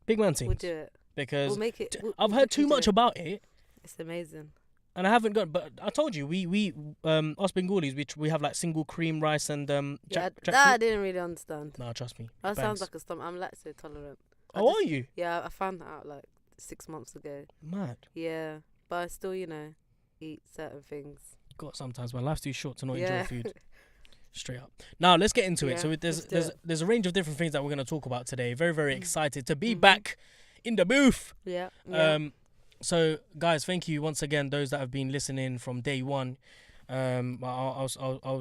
[SPEAKER 1] Big man things.
[SPEAKER 2] We'll do it.
[SPEAKER 1] Because
[SPEAKER 2] We'll make it.
[SPEAKER 1] I've heard too much about it,
[SPEAKER 2] It's amazing.
[SPEAKER 1] and I haven't got. But I told you, we us Bengalis, we have like single cream rice and
[SPEAKER 2] Yeah,
[SPEAKER 1] jackfruit.
[SPEAKER 2] that I didn't really understand.
[SPEAKER 1] No, trust me.
[SPEAKER 2] That sounds
[SPEAKER 1] Bangs.
[SPEAKER 2] like a stomach. I'm lactose tolerant.
[SPEAKER 1] Oh, are you?
[SPEAKER 2] Yeah, I found that out like 6 months ago.
[SPEAKER 1] Mad.
[SPEAKER 2] Yeah, but I still, eat certain things.
[SPEAKER 1] Got sometimes my life's too short to not
[SPEAKER 2] Yeah.
[SPEAKER 1] enjoy food. Straight up. Now let's get into it.
[SPEAKER 2] Yeah,
[SPEAKER 1] So
[SPEAKER 2] let's do it.
[SPEAKER 1] there's a range of different things that we're going to talk about today. Very very excited to be
[SPEAKER 2] Mhm.
[SPEAKER 1] back in the booth.
[SPEAKER 2] Yeah.
[SPEAKER 1] So guys, thank you once again those that have been listening from day one. I'll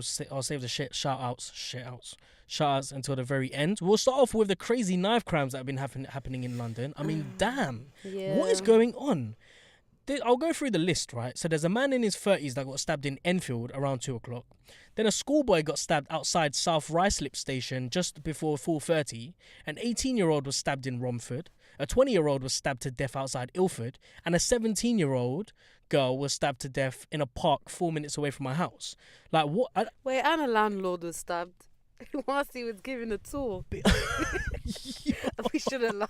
[SPEAKER 1] save the shout outs until the very end. We'll start off with the crazy knife crimes that have been happening in London. I mean, damn,
[SPEAKER 2] Yeah.
[SPEAKER 1] what is going on? I'll go through the list, right? So there's a man in his 30s that got stabbed in Enfield around 2 o'clock. Then a schoolboy got stabbed outside South Ruislip station just before 4:30. An 18-year-old was stabbed in Romford. A 20-year-old was stabbed to death outside Ilford. And a 17-year-old girl was stabbed to death in a park 4 minutes away from my house. Like, what?
[SPEAKER 2] Wait, and a landlord was stabbed whilst he was giving a tour. We shouldn't laugh.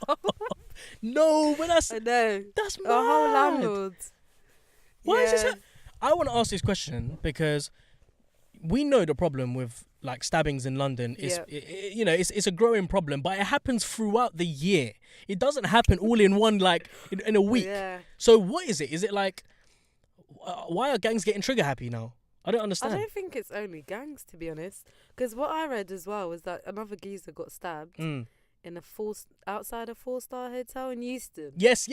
[SPEAKER 1] No, but
[SPEAKER 2] I know.
[SPEAKER 1] that's mad.
[SPEAKER 2] A whole landlord.
[SPEAKER 1] Why is
[SPEAKER 2] Yeah.
[SPEAKER 1] this? I want to ask this question because we know the problem with like stabbings in London. It's it's a growing problem, but it happens throughout the year. It doesn't happen all in one in a week.
[SPEAKER 2] Yeah.
[SPEAKER 1] So what is it? Is it like why are gangs getting trigger happy now? I don't
[SPEAKER 2] I
[SPEAKER 1] understand.
[SPEAKER 2] don't think it's only gangs, to be honest. Because what I read as well was that another geezer got stabbed
[SPEAKER 1] Mm.
[SPEAKER 2] in outside a 4-star hotel in Euston.
[SPEAKER 1] Yes.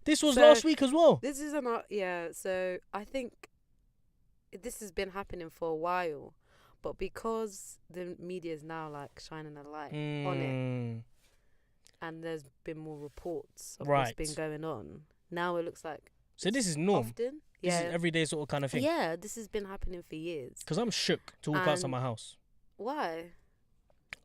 [SPEAKER 1] This was
[SPEAKER 2] So-
[SPEAKER 1] last week as well.
[SPEAKER 2] This is so I think this has been happening for a while, but because the media is now like shining a light on it,
[SPEAKER 1] Mm.
[SPEAKER 2] and there's been more reports of
[SPEAKER 1] Right.
[SPEAKER 2] what's been going on, now it looks like
[SPEAKER 1] So this is norm.
[SPEAKER 2] often.
[SPEAKER 1] This
[SPEAKER 2] Yeah,
[SPEAKER 1] is everyday sort of kind of thing.
[SPEAKER 2] yeah, this has been happening for years.
[SPEAKER 1] Because I'm shook to walk outside
[SPEAKER 2] And-
[SPEAKER 1] my house.
[SPEAKER 2] Why?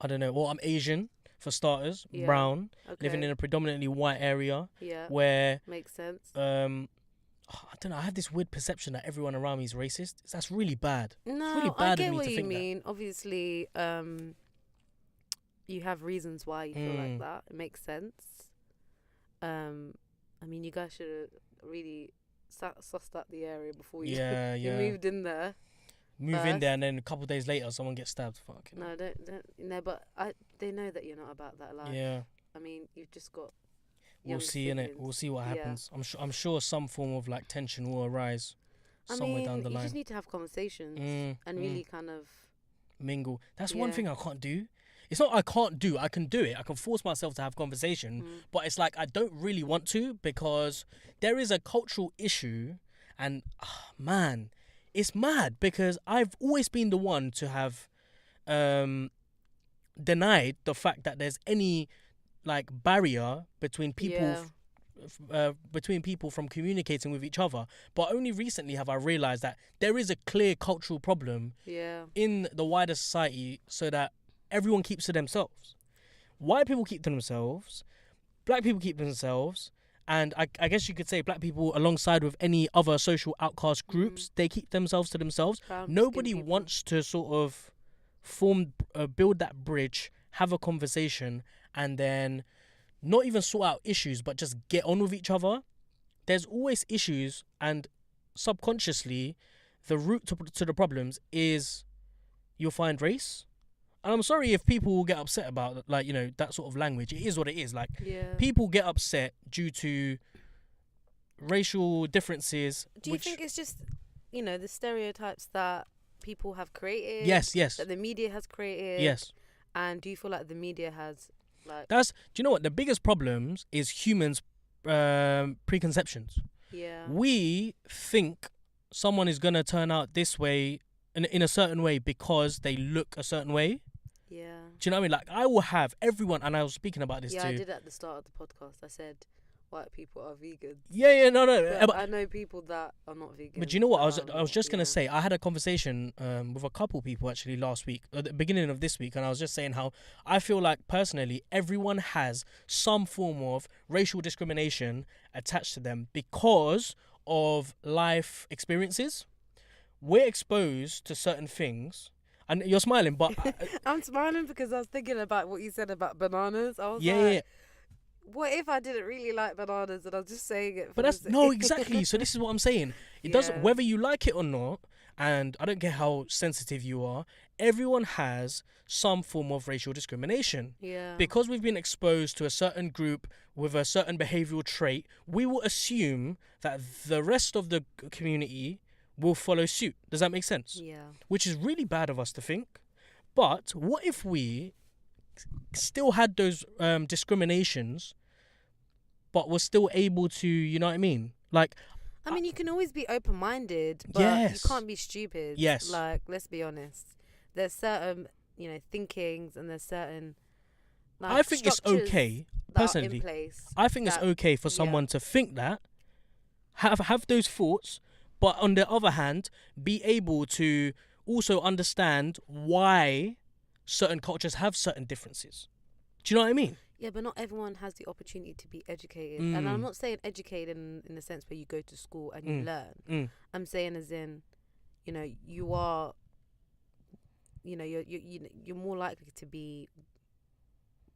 [SPEAKER 1] I don't know. Well, I'm Asian for starters,
[SPEAKER 2] Yeah.
[SPEAKER 1] brown,
[SPEAKER 2] Okay.
[SPEAKER 1] living in a predominantly white area
[SPEAKER 2] Yeah,
[SPEAKER 1] where
[SPEAKER 2] makes sense.
[SPEAKER 1] I don't know. I have this weird perception that everyone around me is racist. That's really bad.
[SPEAKER 2] No,
[SPEAKER 1] really
[SPEAKER 2] I
[SPEAKER 1] bad of
[SPEAKER 2] get
[SPEAKER 1] me
[SPEAKER 2] what
[SPEAKER 1] to
[SPEAKER 2] you
[SPEAKER 1] think that.
[SPEAKER 2] mean. Obviously, you have reasons why you feel like
[SPEAKER 1] Mm.
[SPEAKER 2] that. It makes sense. I mean, you guys should have really sussed out the area before you
[SPEAKER 1] Yeah,
[SPEAKER 2] you
[SPEAKER 1] yeah.
[SPEAKER 2] moved in there.
[SPEAKER 1] Move in
[SPEAKER 2] first.
[SPEAKER 1] there and then a couple of days later, someone gets stabbed. Fucking.
[SPEAKER 2] No, don't. No, but they know that you're not about that life.
[SPEAKER 1] Yeah.
[SPEAKER 2] I mean, you've just got.
[SPEAKER 1] We'll
[SPEAKER 2] young
[SPEAKER 1] see, innit?
[SPEAKER 2] siblings.
[SPEAKER 1] We'll see what
[SPEAKER 2] Yeah.
[SPEAKER 1] happens. I'm sure some form of like tension will arise
[SPEAKER 2] I
[SPEAKER 1] somewhere
[SPEAKER 2] mean,
[SPEAKER 1] down the
[SPEAKER 2] you
[SPEAKER 1] line.
[SPEAKER 2] just need to have conversations
[SPEAKER 1] Mm,
[SPEAKER 2] and really kind of.
[SPEAKER 1] mingle. That's one
[SPEAKER 2] Yeah.
[SPEAKER 1] thing I can't do. It's not I can't do. I can do it. I can force myself to have conversation, but it's like I don't really want to because there is a cultural issue, and man, it's mad because I've always been the one to have denied the fact that there's any like barrier between people. Between people from communicating with each other, but only recently have I realized that there is a clear cultural problem
[SPEAKER 2] Yeah.
[SPEAKER 1] in the wider society, so that everyone keeps to themselves. White people keep to themselves, black people keep to themselves, and I guess you could say black people alongside with any other social outcast groups, they keep themselves to themselves.
[SPEAKER 2] Brown skin
[SPEAKER 1] Nobody
[SPEAKER 2] people.
[SPEAKER 1] wants to sort of build that bridge, have a conversation, and then not even sort out issues, but just get on with each other. There's always issues, and subconsciously, the root to the problems is you'll find race. And I'm sorry if people will get upset about that sort of language. It is what it is. Like
[SPEAKER 2] Yeah.
[SPEAKER 1] people get upset due to racial differences.
[SPEAKER 2] Do you think it's just, the stereotypes that people have created?
[SPEAKER 1] Yes.
[SPEAKER 2] That the media has created?
[SPEAKER 1] Yes.
[SPEAKER 2] And do you feel like the media has, like...
[SPEAKER 1] Do you know what? The biggest problems is humans' preconceptions.
[SPEAKER 2] Yeah.
[SPEAKER 1] We think someone is gonna turn out this way in a certain way because they look a certain way.
[SPEAKER 2] Yeah.
[SPEAKER 1] Do you know what I mean? Like, I will have everyone, and I was speaking about this
[SPEAKER 2] Yeah,
[SPEAKER 1] too.
[SPEAKER 2] I did at the start of the podcast. I said white people are vegans.
[SPEAKER 1] Yeah, no.
[SPEAKER 2] But I know people that are not vegan.
[SPEAKER 1] But you know what? I was just gonna say, I had a conversation with a couple people actually last week, at the beginning of this week, and I was just saying how I feel like personally everyone has some form of racial discrimination attached to them because of life experiences. We're exposed to certain things, and you're smiling, but
[SPEAKER 2] I'm smiling because I was thinking about what you said about bananas. I was
[SPEAKER 1] yeah.
[SPEAKER 2] What if I didn't really like bananas and I'm just saying it?
[SPEAKER 1] But that's no, exactly. So this is what I'm saying. It doesn't,
[SPEAKER 2] Yeah.
[SPEAKER 1] whether you like it or not, and I don't care how sensitive you are, everyone has some form of racial discrimination.
[SPEAKER 2] Yeah.
[SPEAKER 1] Because we've been exposed to a certain group with a certain behavioral trait, we will assume that the rest of the community will follow suit. Does that make sense?
[SPEAKER 2] Yeah.
[SPEAKER 1] Which is really bad of us to think. But what if we still had those discriminations, but were still able to, you know what I mean? Like,
[SPEAKER 2] I mean, you can always be open-minded, but
[SPEAKER 1] Yes.
[SPEAKER 2] you can't be stupid.
[SPEAKER 1] Yes.
[SPEAKER 2] Like, let's be honest. There's certain, thinkings and there's certain. Like,
[SPEAKER 1] I think it's
[SPEAKER 2] structures
[SPEAKER 1] okay,
[SPEAKER 2] that are
[SPEAKER 1] personally.
[SPEAKER 2] in place.
[SPEAKER 1] I think it's
[SPEAKER 2] that-
[SPEAKER 1] okay for someone to think that, have those thoughts, but on the other hand, be able to also understand why certain cultures have certain differences. Do you know what I mean?
[SPEAKER 2] Yeah, but not everyone has the opportunity to be educated. And I'm not saying educated in the sense where you go to school and you learn. I'm saying as in, you are, you're more likely to be,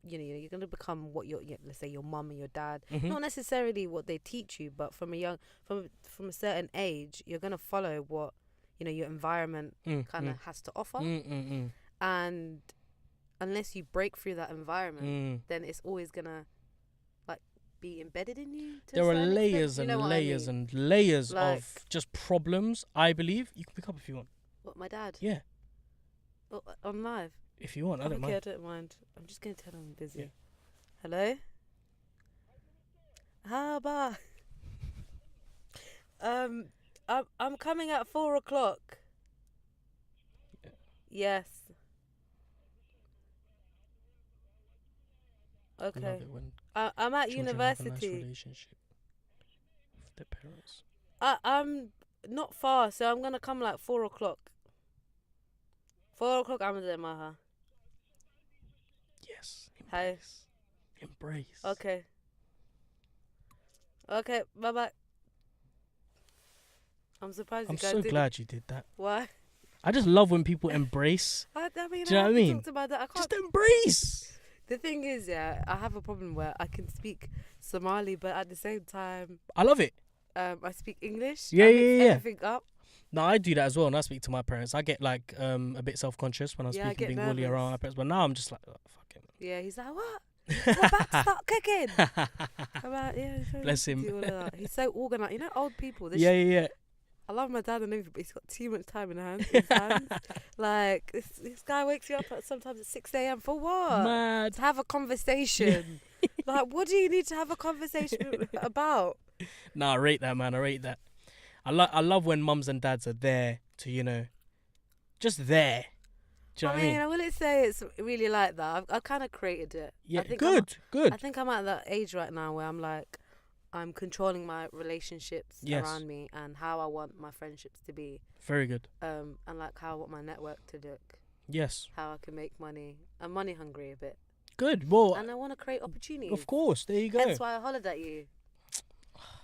[SPEAKER 2] you're going to become what let's say your mum and your dad. Not necessarily what they teach you, but from a certain age, you're going to follow what, your environment kind of has to offer. And unless you break through that environment, then it's always gonna be embedded in you.
[SPEAKER 1] There are layers and layers and layers of just problems. I believe you can pick up if you want.
[SPEAKER 2] What, my dad?
[SPEAKER 1] Yeah.
[SPEAKER 2] On live.
[SPEAKER 1] If you want, I don't mind.
[SPEAKER 2] I don't mind. I'm just gonna tell him I'm busy.
[SPEAKER 1] Yeah.
[SPEAKER 2] Hello. How about? I'm coming at 4:00.
[SPEAKER 1] Yeah.
[SPEAKER 2] Yes.
[SPEAKER 1] I love
[SPEAKER 2] Okay.
[SPEAKER 1] it when
[SPEAKER 2] I'm at
[SPEAKER 1] children have a nice
[SPEAKER 2] university.
[SPEAKER 1] relationship with their parents.
[SPEAKER 2] I'm not far, so I'm gonna come like 4:00. 4:00. I'm there, Maha.
[SPEAKER 1] Yes.
[SPEAKER 2] Hi.
[SPEAKER 1] Embrace.
[SPEAKER 2] Okay. Okay. Bye bye. I'm surprised
[SPEAKER 1] I'm
[SPEAKER 2] you guys
[SPEAKER 1] so
[SPEAKER 2] didn't.
[SPEAKER 1] glad you did that.
[SPEAKER 2] Why?
[SPEAKER 1] I just love when people embrace.
[SPEAKER 2] I mean,
[SPEAKER 1] Do you know what I
[SPEAKER 2] have to
[SPEAKER 1] mean?
[SPEAKER 2] talk about that. I can't.
[SPEAKER 1] Just embrace.
[SPEAKER 2] The thing is, I have a problem where I can speak Somali, but at the same time,
[SPEAKER 1] I love it.
[SPEAKER 2] I speak English.
[SPEAKER 1] Yeah,
[SPEAKER 2] I
[SPEAKER 1] yeah,
[SPEAKER 2] mix
[SPEAKER 1] yeah.
[SPEAKER 2] everything up.
[SPEAKER 1] No, I do that as well. When I speak to my parents, I get like a bit self-conscious when I'm
[SPEAKER 2] Yeah, I
[SPEAKER 1] speaking
[SPEAKER 2] get
[SPEAKER 1] Bengali
[SPEAKER 2] nervous.
[SPEAKER 1] around my parents. But now I'm just like, oh, fuck it.
[SPEAKER 2] Yeah, he's like, what? We're about to start cooking. I'm like, yeah.
[SPEAKER 1] Bless him.
[SPEAKER 2] Do all of that. He's so organised. You know, old people.
[SPEAKER 1] Yeah.
[SPEAKER 2] I love my dad and everything, but he's got too much time in his hands. Like, this guy wakes you up sometimes at 6 a.m. for what?
[SPEAKER 1] Mad.
[SPEAKER 2] To have a conversation. Like, what do you need to have a conversation about?
[SPEAKER 1] Nah, I rate that, man. I rate that. I love when mums and dads are there to, just there. Do you know what I mean?
[SPEAKER 2] I wouldn't say it's really like that. I've kind of created it.
[SPEAKER 1] Yeah,
[SPEAKER 2] I think
[SPEAKER 1] good.
[SPEAKER 2] I think I'm at that age right now where I'm like, I'm controlling my relationships around me and how I want my friendships to be.
[SPEAKER 1] Very good.
[SPEAKER 2] And like how I want my network to look.
[SPEAKER 1] Yes.
[SPEAKER 2] How I can make money. I'm money hungry a bit.
[SPEAKER 1] Good. Well,
[SPEAKER 2] And I want to create opportunities.
[SPEAKER 1] of course. There you go.
[SPEAKER 2] That's why I hollered at you.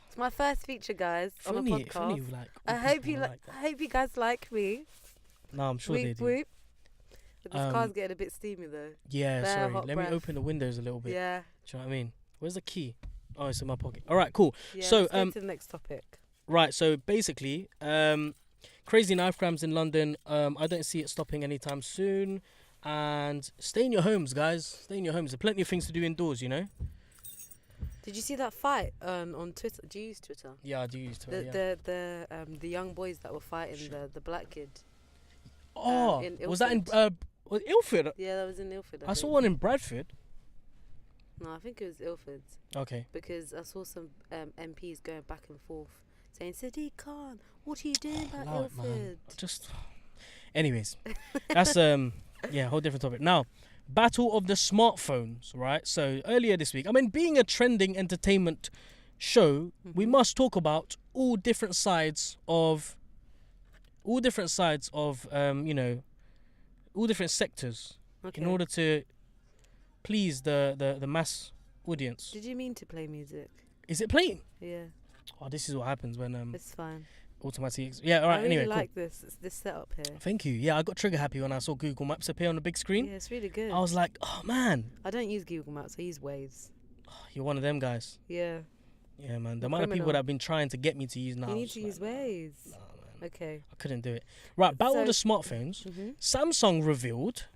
[SPEAKER 2] It's my first feature, guys, on a podcast.
[SPEAKER 1] Funny, like,
[SPEAKER 2] I hope you
[SPEAKER 1] like that.
[SPEAKER 2] I hope you guys like me.
[SPEAKER 1] No, I'm sure they
[SPEAKER 2] Whoop,
[SPEAKER 1] do.
[SPEAKER 2] whoop. But this car's getting a bit steamy though.
[SPEAKER 1] Yeah,
[SPEAKER 2] Bare
[SPEAKER 1] sorry.
[SPEAKER 2] hot
[SPEAKER 1] Let
[SPEAKER 2] breath.
[SPEAKER 1] me open the windows a little bit.
[SPEAKER 2] Yeah.
[SPEAKER 1] Do you know what I mean? Where's the key? Oh, it's in my pocket. All right, cool.
[SPEAKER 2] Yeah.
[SPEAKER 1] So,
[SPEAKER 2] Let's go to the next topic.
[SPEAKER 1] Right, so basically, crazy knife crams in London. I don't see it stopping anytime soon. And stay in your homes, guys. Stay in your homes. There are plenty of things to do indoors,
[SPEAKER 2] Did you see that fight on Twitter? Do you use Twitter?
[SPEAKER 1] Yeah, I do use Twitter.
[SPEAKER 2] The young boys that were fighting the black kid.
[SPEAKER 1] Was that in Ilford?
[SPEAKER 2] Yeah, that was in Ilford.
[SPEAKER 1] I saw one in Bradford.
[SPEAKER 2] No, I think it was Ilford.
[SPEAKER 1] Okay.
[SPEAKER 2] Because I saw some MPs going back and forth saying, Sadiq Khan, what are you doing about
[SPEAKER 1] Allow it, man.
[SPEAKER 2] Ilford?
[SPEAKER 1] Anyways, that's whole different topic. Now, battle of the smartphones, right? So earlier this week, I mean, being a trending entertainment show, we must talk about all different sides of all different sectors in order to please the mass audience.
[SPEAKER 2] Did you mean to play music?
[SPEAKER 1] Is it playing?
[SPEAKER 2] Yeah.
[SPEAKER 1] Oh, this is what happens when
[SPEAKER 2] It's fine.
[SPEAKER 1] automatic. Yeah, all right.
[SPEAKER 2] I really
[SPEAKER 1] Anyway,
[SPEAKER 2] like
[SPEAKER 1] cool.
[SPEAKER 2] this setup here.
[SPEAKER 1] Thank you. Yeah, I got trigger happy when I saw Google Maps appear on the big screen.
[SPEAKER 2] Yeah, it's really good.
[SPEAKER 1] I was like, oh man.
[SPEAKER 2] I don't use Google Maps. I use Waze.
[SPEAKER 1] You're one of them guys.
[SPEAKER 2] Yeah.
[SPEAKER 1] Yeah, man. The amount of people that have been trying to get me to use now.
[SPEAKER 2] You need to use Waze.
[SPEAKER 1] Nah, man.
[SPEAKER 2] Okay.
[SPEAKER 1] I couldn't do it. Right, battle of the smartphones. Samsung revealed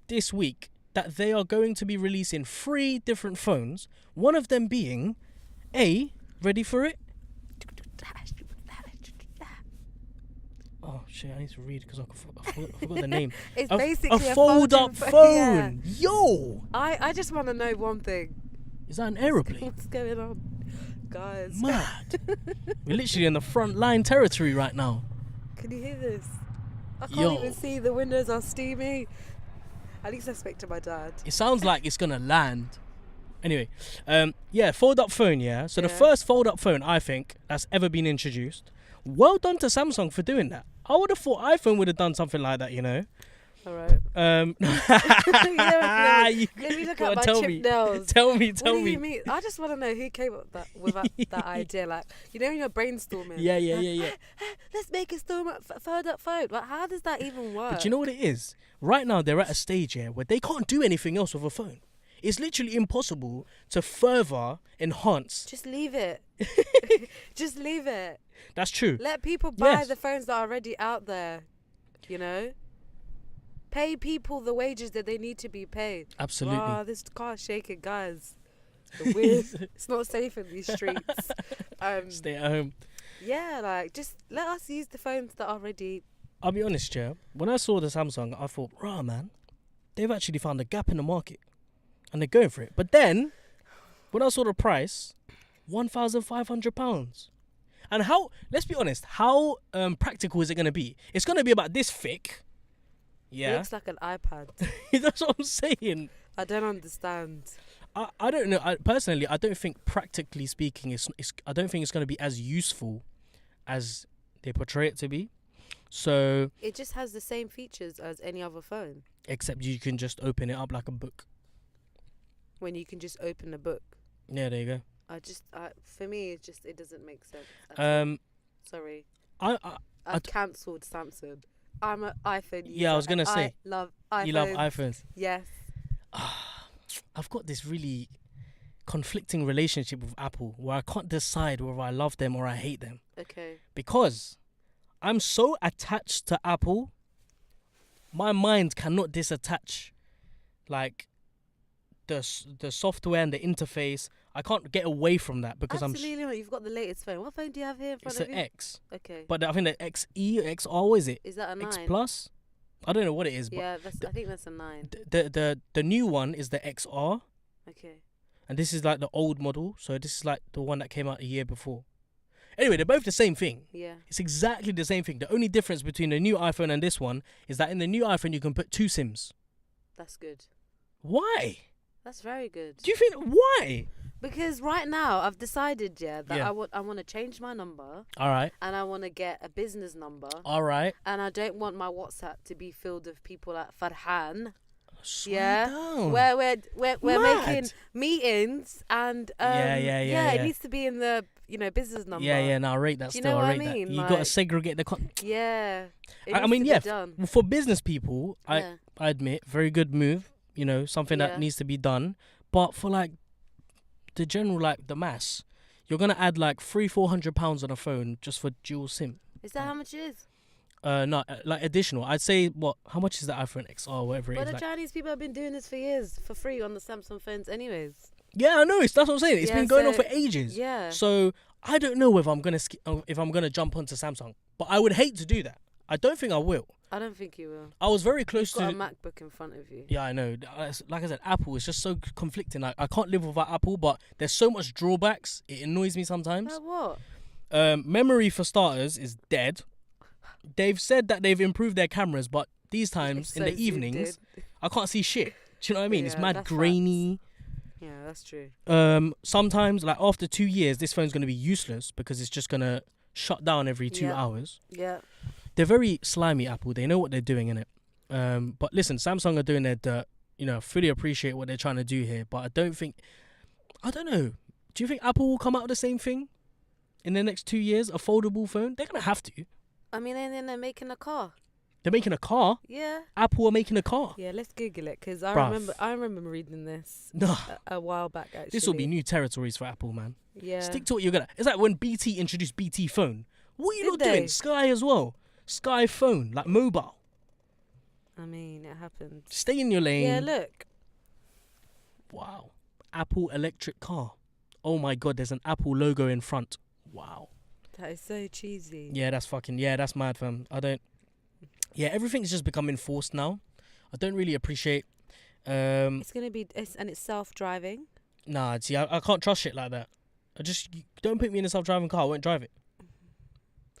[SPEAKER 1] this week that they are going to be releasing 3 different phones. One of them being ready for it? Oh shit, I need to read because I forgot the name.
[SPEAKER 2] It's basically
[SPEAKER 1] a fold-up phone.
[SPEAKER 2] Yeah.
[SPEAKER 1] Yo!
[SPEAKER 2] I just want to know one thing.
[SPEAKER 1] Is that an aeroplane?
[SPEAKER 2] What's going on? Guys.
[SPEAKER 1] Mad. We're literally in the front line territory right now.
[SPEAKER 2] Can you hear this? I can't even see. The windows are steamy. At least I spoke to my dad.
[SPEAKER 1] It sounds like it's going to land. Anyway, fold-up phone, yeah? So the first fold-up phone, I think, that's ever been introduced. Well done to Samsung for doing that. I would have thought iPhone would have done something like that, you know?
[SPEAKER 2] All right.
[SPEAKER 1] Let
[SPEAKER 2] me look at my chip nails.
[SPEAKER 1] Tell me.
[SPEAKER 2] What do you mean? I just want to know who came up with that idea. Like, you know when you're brainstorming.
[SPEAKER 1] Yeah.
[SPEAKER 2] Let's make a fold-up phone. Like, how does that even work?
[SPEAKER 1] But you know what it is? Right now, they're at a stage here where they can't do anything else with a phone. It's literally impossible to further enhance.
[SPEAKER 2] Just leave it. Just leave it.
[SPEAKER 1] That's true.
[SPEAKER 2] Let people buy the phones that are already out there. You know? Pay people the wages that they need to be paid.
[SPEAKER 1] Absolutely.
[SPEAKER 2] Wow, this car is shaking, guys. The wind. It's not safe in these streets.
[SPEAKER 1] Stay at home.
[SPEAKER 2] Yeah, like, just let us use the phones that are already...
[SPEAKER 1] I'll be honest, yeah. When I saw the Samsung, I thought, rah, man, they've actually found a gap in the market. And they're going for it. But then, when I saw the price, £1,500. And let's be honest, how practical is it going to be? It's going to be about this thick. Yeah.
[SPEAKER 2] It looks like an iPad.
[SPEAKER 1] That's what I'm saying.
[SPEAKER 2] I don't understand.
[SPEAKER 1] I don't know. Personally, I don't think, practically speaking, I don't think it's going to be as useful as they portray it to be. So
[SPEAKER 2] it just has the same features as any other phone.
[SPEAKER 1] Except you can just open it up like a book.
[SPEAKER 2] When you can just open a book.
[SPEAKER 1] Yeah, there you go.
[SPEAKER 2] For me, it doesn't make sense. Sorry. I've cancelled Samsung. I'm an iPhone user.
[SPEAKER 1] Yeah, I was going to say.
[SPEAKER 2] I love iPhones.
[SPEAKER 1] You love iPhones?
[SPEAKER 2] Yes.
[SPEAKER 1] I've got this really conflicting relationship with Apple where I can't decide whether I love them or I hate them.
[SPEAKER 2] Okay.
[SPEAKER 1] Because I'm so attached to Apple, my mind cannot disattach. Like, the software and the interface, I can't get away from that because
[SPEAKER 2] Absolutely not. You've got the latest phone. What phone do you have here in front of you?
[SPEAKER 1] It's an X.
[SPEAKER 2] Okay.
[SPEAKER 1] But I think the XE, XR, what is it?
[SPEAKER 2] Is that a 9?
[SPEAKER 1] X Plus? I don't know what it is.
[SPEAKER 2] Yeah, I think that's a 9.
[SPEAKER 1] The new one is the XR.
[SPEAKER 2] Okay.
[SPEAKER 1] And this is like the old model. So this is like the one that came out a year before. Anyway, they're both the same thing.
[SPEAKER 2] Yeah.
[SPEAKER 1] It's exactly the same thing. The only difference between the new iPhone and this one is that in the new iPhone you can put 2 SIMs.
[SPEAKER 2] That's good.
[SPEAKER 1] Why?
[SPEAKER 2] That's very good.
[SPEAKER 1] Do you think why?
[SPEAKER 2] Because right now I've decided, that I want to change my number.
[SPEAKER 1] All right.
[SPEAKER 2] And I want to get a business number.
[SPEAKER 1] All right.
[SPEAKER 2] And I don't want my WhatsApp to be filled with people like Farhan.
[SPEAKER 1] Down.
[SPEAKER 2] Where we're making meetings and
[SPEAKER 1] yeah.
[SPEAKER 2] It needs to be in the business number.
[SPEAKER 1] Yeah. No, I rate that.
[SPEAKER 2] Do you
[SPEAKER 1] still,
[SPEAKER 2] know what
[SPEAKER 1] I
[SPEAKER 2] I
[SPEAKER 1] rate
[SPEAKER 2] mean?
[SPEAKER 1] that. You got to segregate the
[SPEAKER 2] Yeah.
[SPEAKER 1] I mean, for business people, I admit, very good move. Something that needs to be done. But for like the general, like the mass, you're gonna add like £300-400 on a phone just for dual SIM.
[SPEAKER 2] Is that how much it is?
[SPEAKER 1] No, like additional. I'd say how much is the iPhone XR or whatever it is?
[SPEAKER 2] But the Chinese people have been doing this for years for free on the Samsung phones, anyways.
[SPEAKER 1] Yeah, I know. That's what I'm saying. It's been going on for ages.
[SPEAKER 2] Yeah.
[SPEAKER 1] So I don't know if I'm gonna jump onto Samsung, but I would hate to do that. I don't think I will.
[SPEAKER 2] I don't think you will.
[SPEAKER 1] I was very close
[SPEAKER 2] You've got
[SPEAKER 1] to.
[SPEAKER 2] a MacBook in front of you.
[SPEAKER 1] Yeah, I know. Like I said, Apple is just so conflicting. Like, I can't live without Apple, but there's so much drawbacks. It annoys me sometimes.
[SPEAKER 2] Like what?
[SPEAKER 1] Memory for starters is dead. They've said that they've improved their cameras, but these times in the evenings, I can't see shit. Do you know what I mean?
[SPEAKER 2] Yeah,
[SPEAKER 1] it's mad
[SPEAKER 2] that's
[SPEAKER 1] grainy.
[SPEAKER 2] Yeah, that's true.
[SPEAKER 1] Sometimes, like after 2 years, this phone's gonna be useless because it's just gonna shut down every 2 hours.
[SPEAKER 2] Yeah.
[SPEAKER 1] They're very slimy, Apple. They know what they're doing in it. But listen, Samsung are doing their dirt. You know, fully appreciate what they're trying to do here. But I don't know. Do you think Apple will come out with the same thing in the next 2 years? A foldable phone? They're gonna have to.
[SPEAKER 2] I mean, and then they're making a car.
[SPEAKER 1] They're making a car.
[SPEAKER 2] Yeah.
[SPEAKER 1] Apple are making a car.
[SPEAKER 2] Yeah, let's Google it because
[SPEAKER 1] Bruv.
[SPEAKER 2] I remember reading this
[SPEAKER 1] No,
[SPEAKER 2] a while back. Actually,
[SPEAKER 1] this will be new territories for Apple, man.
[SPEAKER 2] Yeah.
[SPEAKER 1] Stick to what you're gonna. It's like when BT introduced BT Phone. What are you
[SPEAKER 2] Did
[SPEAKER 1] not
[SPEAKER 2] they?
[SPEAKER 1] doing? Sky as well. Sky Phone, like mobile.
[SPEAKER 2] I mean, it happened.
[SPEAKER 1] Stay in your lane.
[SPEAKER 2] Yeah, look.
[SPEAKER 1] Wow. Apple electric car. Oh my God, there's an Apple logo in front. Wow.
[SPEAKER 2] That is so cheesy.
[SPEAKER 1] Yeah, that's mad, fam. Yeah, everything's just becoming forced now. I don't really appreciate.
[SPEAKER 2] It's gonna be, it's self-driving.
[SPEAKER 1] Nah, see, I can't trust shit like that. Don't put me in a self-driving car. I won't drive it.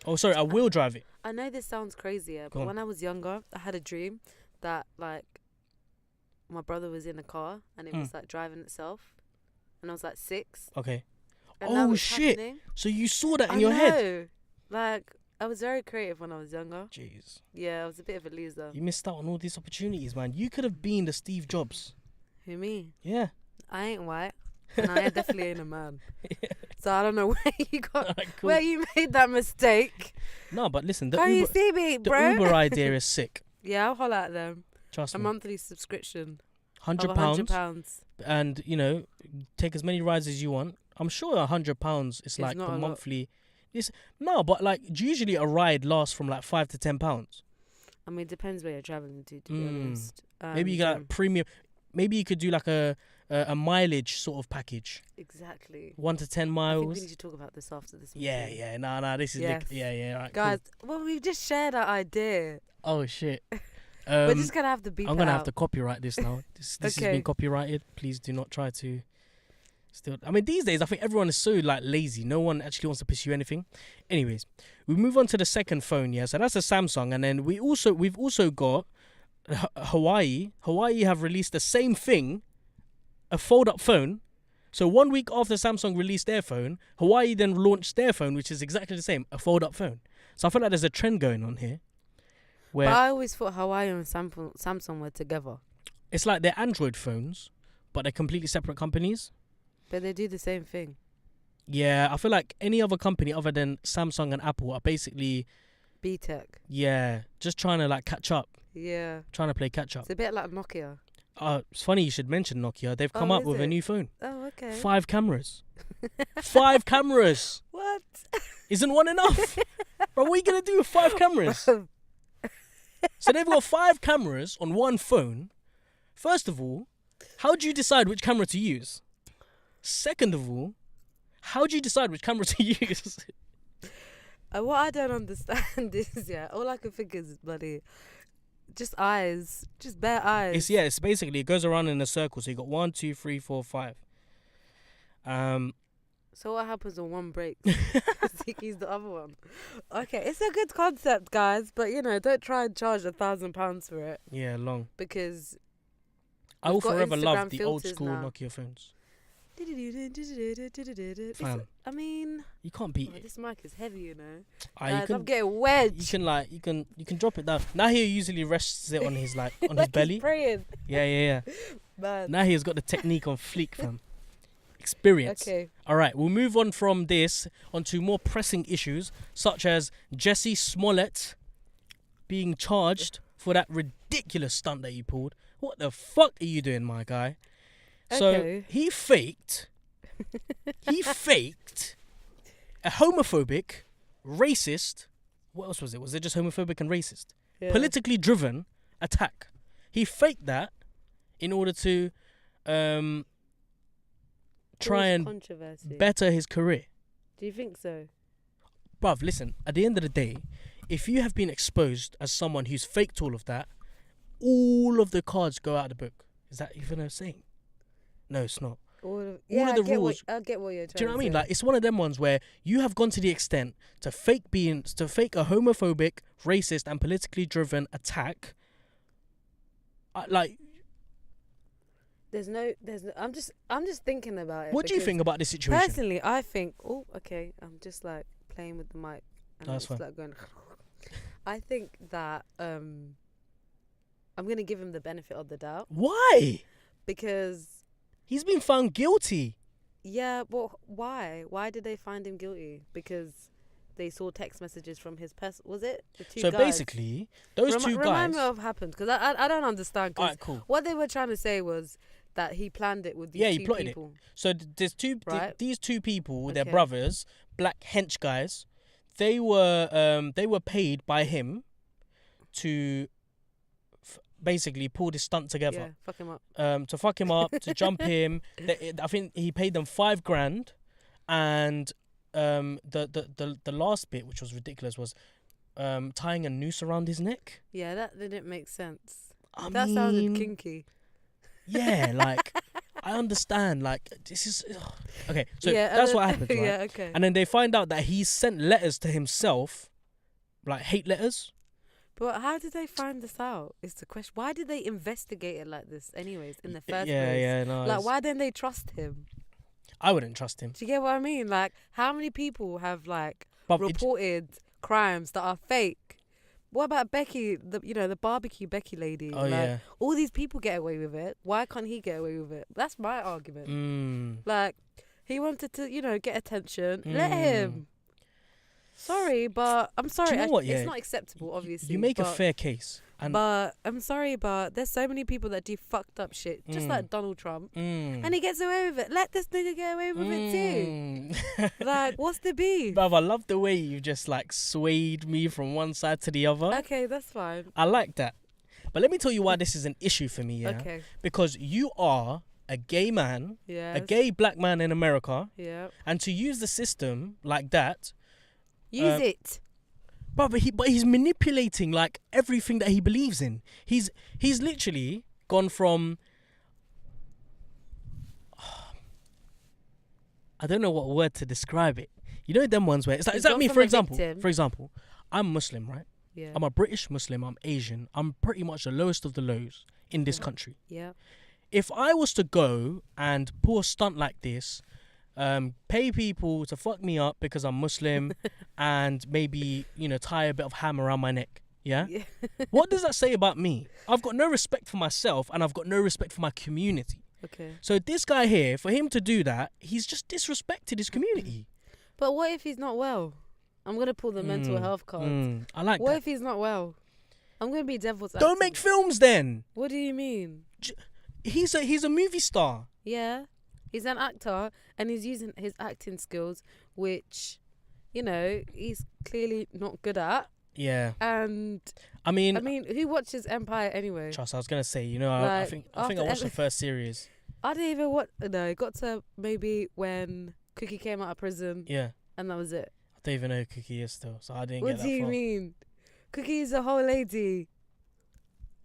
[SPEAKER 1] Oh, sorry, I will drive it.
[SPEAKER 2] I know this sounds crazier, but when I was younger, I had a dream that like my brother was in a car and it was like driving itself, and I was like 6.
[SPEAKER 1] Okay.
[SPEAKER 2] And that
[SPEAKER 1] Oh
[SPEAKER 2] was
[SPEAKER 1] shit!
[SPEAKER 2] happening.
[SPEAKER 1] So you saw that in your head?
[SPEAKER 2] Like, I was very creative when I was younger.
[SPEAKER 1] Jeez.
[SPEAKER 2] Yeah, I was a bit of a loser.
[SPEAKER 1] You missed out on all these opportunities, man. You could have been the Steve Jobs.
[SPEAKER 2] Who, me?
[SPEAKER 1] Yeah.
[SPEAKER 2] I ain't white, and I definitely ain't a man.
[SPEAKER 1] Yeah.
[SPEAKER 2] So I don't know where you got,
[SPEAKER 1] Alright, cool.
[SPEAKER 2] where you made that mistake.
[SPEAKER 1] No, but listen, the
[SPEAKER 2] Can you
[SPEAKER 1] Uber,
[SPEAKER 2] see me,
[SPEAKER 1] the
[SPEAKER 2] bro?
[SPEAKER 1] Uber idea is sick.
[SPEAKER 2] Yeah, I'll holler at them.
[SPEAKER 1] Trust
[SPEAKER 2] A
[SPEAKER 1] me.
[SPEAKER 2] monthly subscription
[SPEAKER 1] £100,
[SPEAKER 2] of £100.
[SPEAKER 1] and you know, take as many rides as you want. I'm sure £100 is like
[SPEAKER 2] not
[SPEAKER 1] the
[SPEAKER 2] a lot.
[SPEAKER 1] monthly. No, but like usually a ride lasts from like £5 to £10.
[SPEAKER 2] I mean, it depends where you're traveling to be honest.
[SPEAKER 1] Maybe you get like premium. Maybe you could do like a mileage sort of package.
[SPEAKER 2] Exactly.
[SPEAKER 1] 1 to 10
[SPEAKER 2] I think
[SPEAKER 1] miles.
[SPEAKER 2] we need to talk about this after this
[SPEAKER 1] Yeah,
[SPEAKER 2] meeting.
[SPEAKER 1] yeah. Nah. This is
[SPEAKER 2] Yes.
[SPEAKER 1] yeah. Right,
[SPEAKER 2] Guys, well, we've just shared our idea.
[SPEAKER 1] Cool. Oh shit.
[SPEAKER 2] We're just gonna have to beep
[SPEAKER 1] I'm
[SPEAKER 2] it
[SPEAKER 1] gonna
[SPEAKER 2] out.
[SPEAKER 1] have to copyright this now. This has
[SPEAKER 2] Okay.
[SPEAKER 1] been copyrighted. Please do not try to. Still, I mean, these days I think everyone is so like lazy. No one actually wants to pursue anything. Anyways, we move on to the second phone. Yeah, so that's a Samsung, and then we've also got Hawaii. Hawaii have released the same thing, a fold-up phone. So 1 week after Samsung released their phone, Hawaii then launched their phone, which is exactly the same, a fold-up phone. So I feel like there's a trend going on here, where
[SPEAKER 2] But I always thought Hawaii and Samsung were together.
[SPEAKER 1] it's like they're Android phones, but they're completely separate companies.
[SPEAKER 2] But they do the same thing.
[SPEAKER 1] Yeah, I feel like any other company other than Samsung and Apple are basically,
[SPEAKER 2] B-Tech.
[SPEAKER 1] yeah, just trying to like catch up,
[SPEAKER 2] Yeah.
[SPEAKER 1] trying to play catch up.
[SPEAKER 2] It's a bit like Nokia.
[SPEAKER 1] It's funny you should mention Nokia. They've come
[SPEAKER 2] Oh,
[SPEAKER 1] up
[SPEAKER 2] is
[SPEAKER 1] with a
[SPEAKER 2] it?
[SPEAKER 1] new phone.
[SPEAKER 2] Oh, okay.
[SPEAKER 1] 5 cameras. 5 cameras.
[SPEAKER 2] What?
[SPEAKER 1] Isn't one enough? Bro, what are you going to do with 5 cameras? So they've got 5 cameras on one phone. First of all, how do you decide which camera to use? Second of all, how do you decide which camera to use?
[SPEAKER 2] What I don't understand is, all I can think is bloody, just eyes, just bare eyes.
[SPEAKER 1] It's basically, it goes around in a circle. So you got 1, 2, 3, 4, 5.
[SPEAKER 2] So what happens when one breaks? You use the other one. Okay, it's a good concept, guys, but don't try and charge £1,000 for it
[SPEAKER 1] Yeah, long.
[SPEAKER 2] because
[SPEAKER 1] I will
[SPEAKER 2] We've got
[SPEAKER 1] forever love
[SPEAKER 2] Instagram
[SPEAKER 1] the old
[SPEAKER 2] filters
[SPEAKER 1] school
[SPEAKER 2] now.
[SPEAKER 1] Nokia phones.
[SPEAKER 2] It's-
[SPEAKER 1] Fam.
[SPEAKER 2] I mean,
[SPEAKER 1] You can't beat it.
[SPEAKER 2] this mic is heavy,
[SPEAKER 1] You
[SPEAKER 2] Guys, I'm
[SPEAKER 1] can,
[SPEAKER 2] getting wedged.
[SPEAKER 1] you can drop it down. Now he usually rests it on his on his
[SPEAKER 2] Like
[SPEAKER 1] belly.
[SPEAKER 2] he's praying.
[SPEAKER 1] Yeah.
[SPEAKER 2] Man.
[SPEAKER 1] Now he's got the technique on fleek, fam. Experience.
[SPEAKER 2] Okay.
[SPEAKER 1] All right, we'll move on from this onto more pressing issues, such as Jussie Smollet being charged for that ridiculous stunt that he pulled. What the fuck are you doing, my guy? So
[SPEAKER 2] Okay.
[SPEAKER 1] he faked a homophobic, racist. What else was it? Was it just homophobic and racist?
[SPEAKER 2] Yeah.
[SPEAKER 1] Politically driven attack. He faked that in order to try
[SPEAKER 2] Cause
[SPEAKER 1] and
[SPEAKER 2] controversy.
[SPEAKER 1] better his career.
[SPEAKER 2] Do you think so?
[SPEAKER 1] Bruv, listen, at the end of the day, if you have been exposed as someone who's faked all of that, all of the cards go out of the book. Is that even a saying? No, it's not. All of the rules.
[SPEAKER 2] I get what you're trying to say.
[SPEAKER 1] Do you know what I mean? Like, it's one of them ones where you have gone to the extent to fake a homophobic, racist, and politically driven attack.
[SPEAKER 2] There's no. I'm just thinking about it.
[SPEAKER 1] What do you think about this situation?
[SPEAKER 2] Personally, I think. Oh, okay. I'm just like playing with the mic. And
[SPEAKER 1] That's fine.
[SPEAKER 2] like going. I think that I'm gonna give him the benefit of the doubt.
[SPEAKER 1] Why?
[SPEAKER 2] Because
[SPEAKER 1] he's been found guilty.
[SPEAKER 2] Yeah, but why? Why did they find him guilty? Because they saw text messages from his was it the two
[SPEAKER 1] so
[SPEAKER 2] guys?
[SPEAKER 1] Basically, those two guys.
[SPEAKER 2] Remind me of what happened, because I don't understand. Cause
[SPEAKER 1] Alright, cool.
[SPEAKER 2] What they were trying to say was that he planned it with these
[SPEAKER 1] he
[SPEAKER 2] two
[SPEAKER 1] plotted
[SPEAKER 2] people.
[SPEAKER 1] it. So there's these two people, they're
[SPEAKER 2] Okay.
[SPEAKER 1] brothers, black hench guys. They were paid by him to basically pull this stunt together.
[SPEAKER 2] Yeah, fuck him up.
[SPEAKER 1] To fuck him up, to jump him. I think he paid them $5,000, and the last bit, which was ridiculous, was tying a noose around his neck.
[SPEAKER 2] Yeah, that didn't make sense.
[SPEAKER 1] I
[SPEAKER 2] That
[SPEAKER 1] mean,
[SPEAKER 2] sounded kinky.
[SPEAKER 1] Yeah, like I understand. Like this is okay. So
[SPEAKER 2] Yeah,
[SPEAKER 1] that's what happened, right?
[SPEAKER 2] Yeah, okay.
[SPEAKER 1] And then they find out that he sent letters to himself, like hate letters.
[SPEAKER 2] But how did they find this out? Is the question. Why did they investigate it like this, anyways, in the first place?
[SPEAKER 1] Yeah, no.
[SPEAKER 2] Like, why didn't they trust him?
[SPEAKER 1] I wouldn't trust him.
[SPEAKER 2] Do you get what I mean? Like, how many people have
[SPEAKER 1] But
[SPEAKER 2] reported crimes that are fake? What about Becky? The barbecue Becky lady.
[SPEAKER 1] Oh, yeah.
[SPEAKER 2] All these people get away with it. Why can't he get away with it? That's my argument. Like, he wanted to, get attention. Let him. Sorry, but I'm sorry.
[SPEAKER 1] Do you know what,
[SPEAKER 2] It's not acceptable, obviously.
[SPEAKER 1] You make a fair case.
[SPEAKER 2] But I'm sorry, but there's so many people that do fucked up shit, just like Donald Trump, and he gets away with it. Let this nigga get away with it too. Like, what's the beef?
[SPEAKER 1] Bruv, I love the way you just like swayed me from one side to the other.
[SPEAKER 2] Okay, that's fine.
[SPEAKER 1] I like that. But let me tell you why this is an issue for me, yeah?
[SPEAKER 2] Okay.
[SPEAKER 1] Because you are a gay man,
[SPEAKER 2] Yes.
[SPEAKER 1] a gay black man in America,
[SPEAKER 2] Yeah.
[SPEAKER 1] and to use the system like that,
[SPEAKER 2] Use it.
[SPEAKER 1] but he's manipulating like everything that he believes in. He's literally gone from I don't know what word to describe it. You know them ones where it's like me, for example, I'm Muslim, right?
[SPEAKER 2] Yeah.
[SPEAKER 1] I'm a British Muslim, I'm Asian. I'm pretty much the lowest of the lows in this country.
[SPEAKER 2] Yeah.
[SPEAKER 1] If I was to go and pull a stunt like this, pay people to fuck me up because I'm Muslim and maybe, tie a bit of ham around my neck. Yeah? What does that say about me? I've got no respect for myself and I've got no respect for my community.
[SPEAKER 2] Okay.
[SPEAKER 1] So this guy here, for him to do that, he's just disrespected his community.
[SPEAKER 2] But what if he's not well? I'm going to pull the mental health card.
[SPEAKER 1] I like
[SPEAKER 2] What
[SPEAKER 1] that.
[SPEAKER 2] if he's not well? I'm going to be devil's
[SPEAKER 1] Don't
[SPEAKER 2] advocate.
[SPEAKER 1] make films then.
[SPEAKER 2] What do you mean?
[SPEAKER 1] He's a movie star.
[SPEAKER 2] Yeah. He's an actor and he's using his acting skills, which, he's clearly not good at.
[SPEAKER 1] Yeah.
[SPEAKER 2] And
[SPEAKER 1] I mean,
[SPEAKER 2] who watches Empire anyway?
[SPEAKER 1] trust, I was gonna say, I think I watched the first series.
[SPEAKER 2] I didn't even watch. No, it got to maybe when Cookie came out of prison.
[SPEAKER 1] Yeah.
[SPEAKER 2] And that was it.
[SPEAKER 1] I don't even know who Cookie is still, so I didn't
[SPEAKER 2] What
[SPEAKER 1] get that
[SPEAKER 2] do you
[SPEAKER 1] far.
[SPEAKER 2] mean? Cookie is a whole lady.